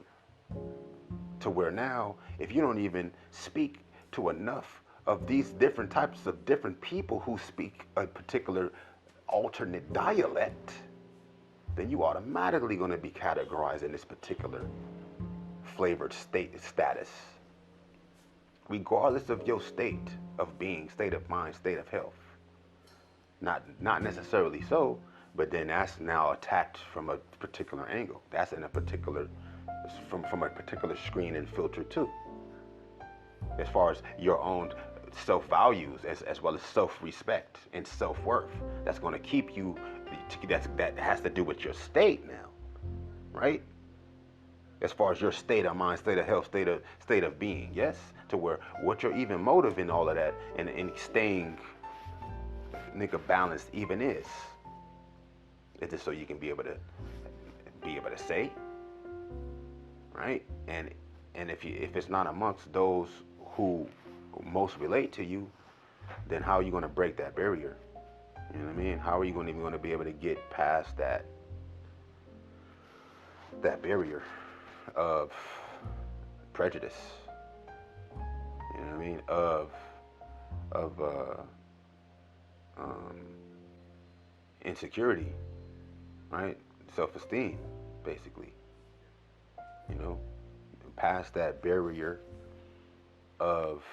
to where now if you don't even speak to enough of these different types of different people who speak a particular alternate dialect, then you automatically going to be categorized in this particular flavored status, regardless of your state of being, state of mind, state of health. Not necessarily so, but then that's now attacked from a particular angle. That's in a particular, from a particular screen and filter too. As far as your own self-values, as well as self-respect and self-worth, that's going to keep you, that has to do with your state now, right? As far as your state of mind, state of health, state of being, yes? To where what your even motive in all of that and staying nigga balanced even is. It's just so you can be able to say, right? And if it's not amongst those who most relate to you, then how are you going to break that barrier? You know what I mean? How are you even going to be able to get past that barrier of prejudice? You know what I mean? Of insecurity, right? Self-esteem, basically. You know, past that barrier of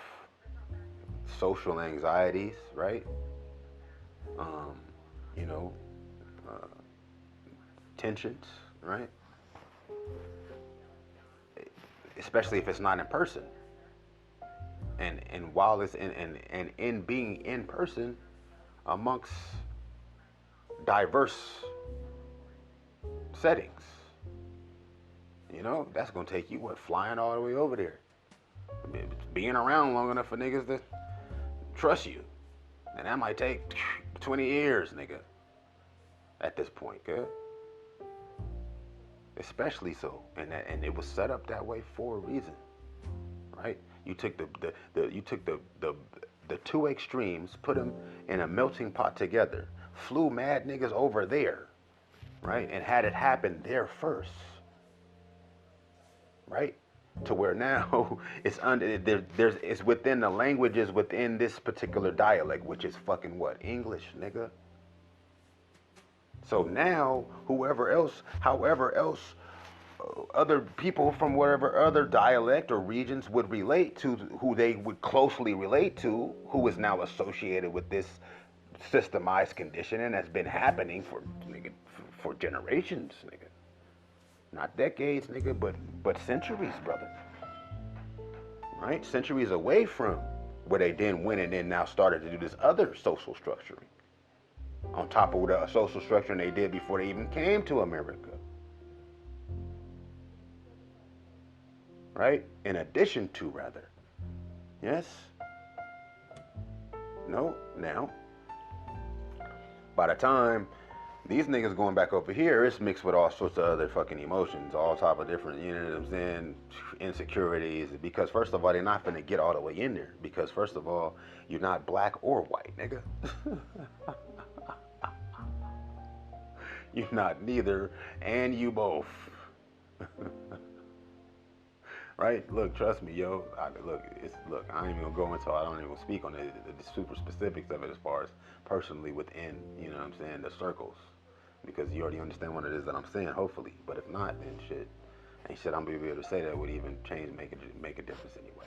social anxieties, right? You know, tensions, right? Especially if it's not in person. And while it's in being in person amongst diverse settings, you know, that's gonna take you flying all the way over there, being around long enough for niggas to trust you, and that might take 20 years, nigga. At this point, good. Especially so, and it was set up that way for a reason, right? You took the two extremes, put them in a melting pot together, flew mad niggas over there, right, and had it happen there first, right? To where now it's it's within the languages within this particular dialect, which is fucking what? English, nigga. So now however else, other people from whatever other dialect or regions would relate to, who they would closely relate to, who is now associated with this systemized conditioning that's been happening for generations, nigga. Not decades, nigga, but centuries, brother. Right? Centuries away from where they then went and then now started to do this other social structuring. on top of the social structure they did before they even came to America. Right? In addition to, rather. Yes? No? Now, by the time these niggas going back over here, it's mixed with all sorts of other fucking emotions, all type of different, you know what I'm saying, insecurities, because first of all, they're not finna get all the way in there, because first of all, you're not black or white, nigga. You're not neither, and you both. Right? Look, trust me, yo. Look, I ain't even gonna go into. I don't even speak on the super specifics of it as far as personally within, you know what I'm saying, the circles, because you already understand what it is that I'm saying, hopefully. But if not, then shit, ain't shit I'm gonna be able to say that would even make a difference anyway.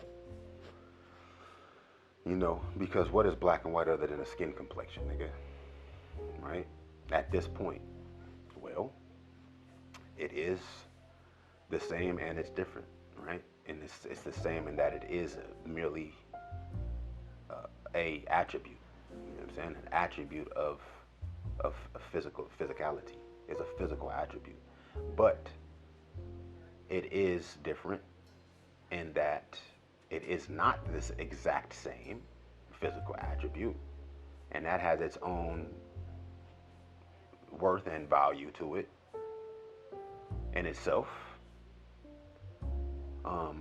You know, because what is black and white other than a skin complexion, nigga? Right? At this point, well, it is the same and it's different. Right? And it's the same in that it is merely a attribute. You know what I'm saying? An attribute of physicality. It's a physical attribute. But it is different in that it is not this exact same physical attribute. And that has its own worth and value to it in itself.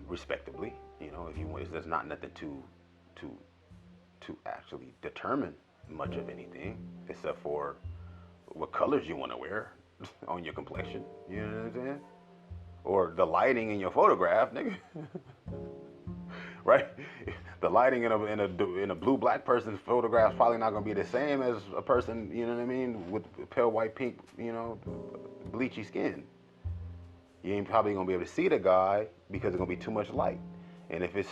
Respectively, you know, if you want, there's not nothing to actually determine much of anything except for what colors you want to wear on your complexion. You know what I'm saying? Or the lighting in your photograph, nigga. Right? The lighting in a blue black person's photograph is probably not gonna be the same as a person, you know what I mean, with pale white, pink, you know, bleachy skin. You ain't probably gonna be able to see the guy because there's gonna be too much light. And if it's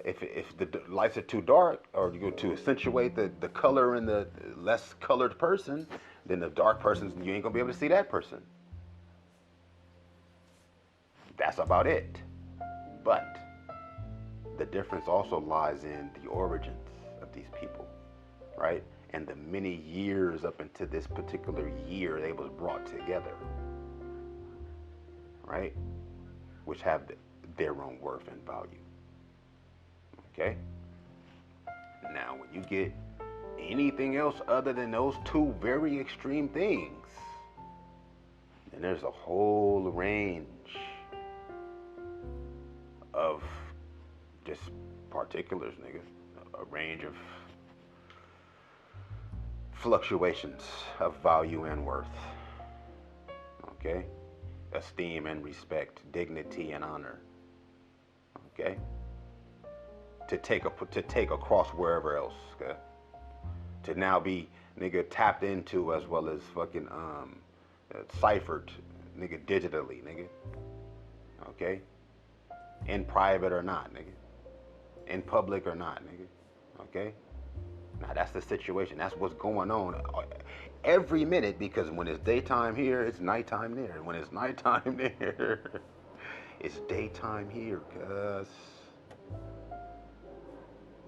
if the lights are too dark, or you go to accentuate the color in the less colored person, then the dark person, you ain't gonna be able to see that person. That's about it. But the difference also lies in the origins of these people, right? And the many years up into this particular year they was brought together. Right? Which have their own worth and value. Okay? Now, when you get anything else other than those two very extreme things, then there's a whole range of just particulars, nigga. A range of fluctuations of value and worth. Okay? Esteem and respect, dignity and honor. Okay? To take across wherever else. Okay? To now be nigga tapped into as well as fucking ciphered nigga digitally, nigga. Okay? In private or not, nigga. In public or not, nigga. Okay? Now that's the situation. That's what's going on every minute, because when it's daytime here, it's nighttime there. When it's nighttime there, it's daytime here, cuz.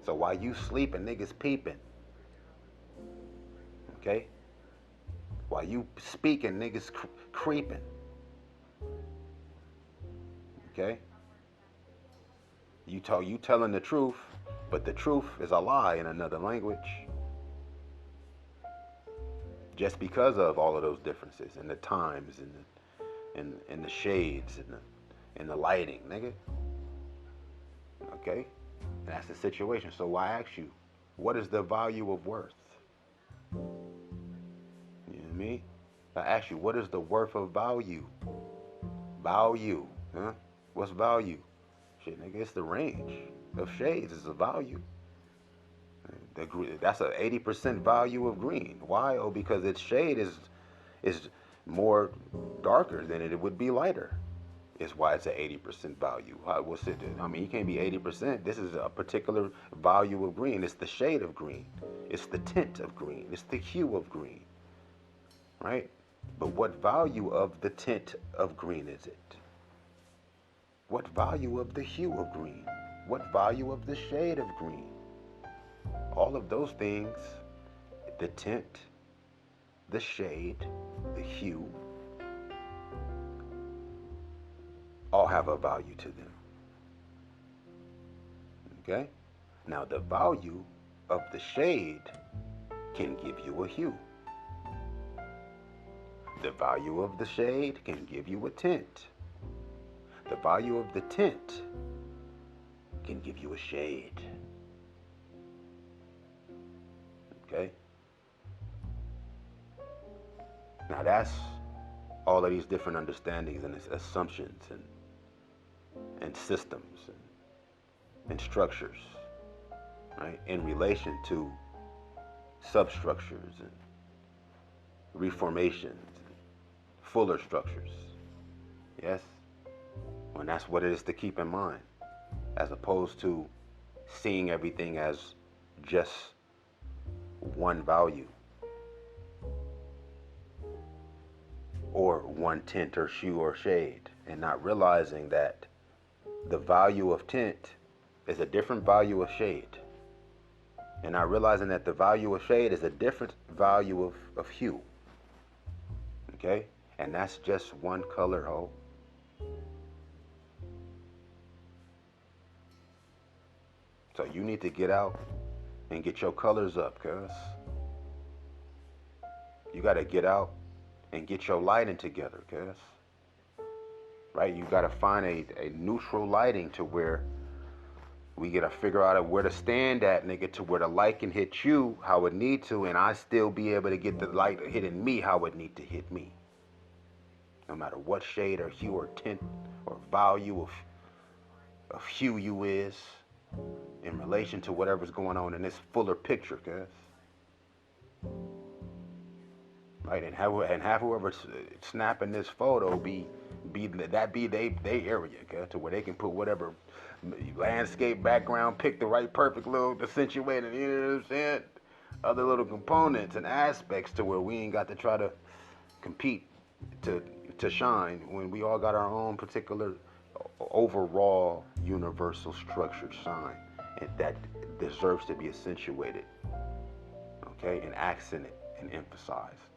So while you sleeping, niggas peeping. Okay? While you speaking, niggas creeping. Okay? You telling the truth, but the truth is a lie in another language. Just because of all of those differences and the times and the shades and the lighting, nigga. Okay? And that's the situation. So I ask you, what is the value of worth? You know what I mean? I ask you, what is the worth of value? Value, huh? What's value? Shit, nigga, it's the range of shades. It's a value. That's an 80% value of green. Why? Oh, because its shade is more darker than it would be lighter. Is why it's an 80% value. What's it? I mean, you can't be 80%. This is a particular value of green. It's the shade of green. It's the tint of green. It's the hue of green. Right? But what value of the tint of green is it? What value of the hue of green? What value of the shade of green? All of those things, the tint, the shade, the hue, all have a value to them. Okay? Now the value of the shade can give you a hue. The value of the shade can give you a tint. The value of the tint can give you a shade. Okay? Now that's all of these different understandings and assumptions and systems and structures, right, in relation to substructures and reformations, and fuller structures. Yes? And that's what it is to keep in mind, as opposed to seeing everything as just one value or one tint or hue or shade, and not realizing that the value of tint is a different value of shade, and not realizing that the value of shade is a different value of hue. Okay? And that's just one color, ho. So you need to get out and get your colors up, cuz. You got to get out and get your lighting together, cuz. Right? You got to find a neutral lighting to where we got to figure out where to stand at, nigga, to where the light can hit you how it need to, and I still be able to get the light hitting me how it need to hit me. No matter what shade or hue or tint or value of hue you is in relation to whatever's going on in this fuller picture, cuz. Right? And have whoever snapping this photo be they area, cuz, to where they can put whatever landscape background, pick the right perfect little accentuated, you know what I'm saying? Other little components and aspects to where we ain't got to try to compete to shine when we all got our own particular overall universal structured sign, and that deserves to be accentuated, okay, and accented and emphasized.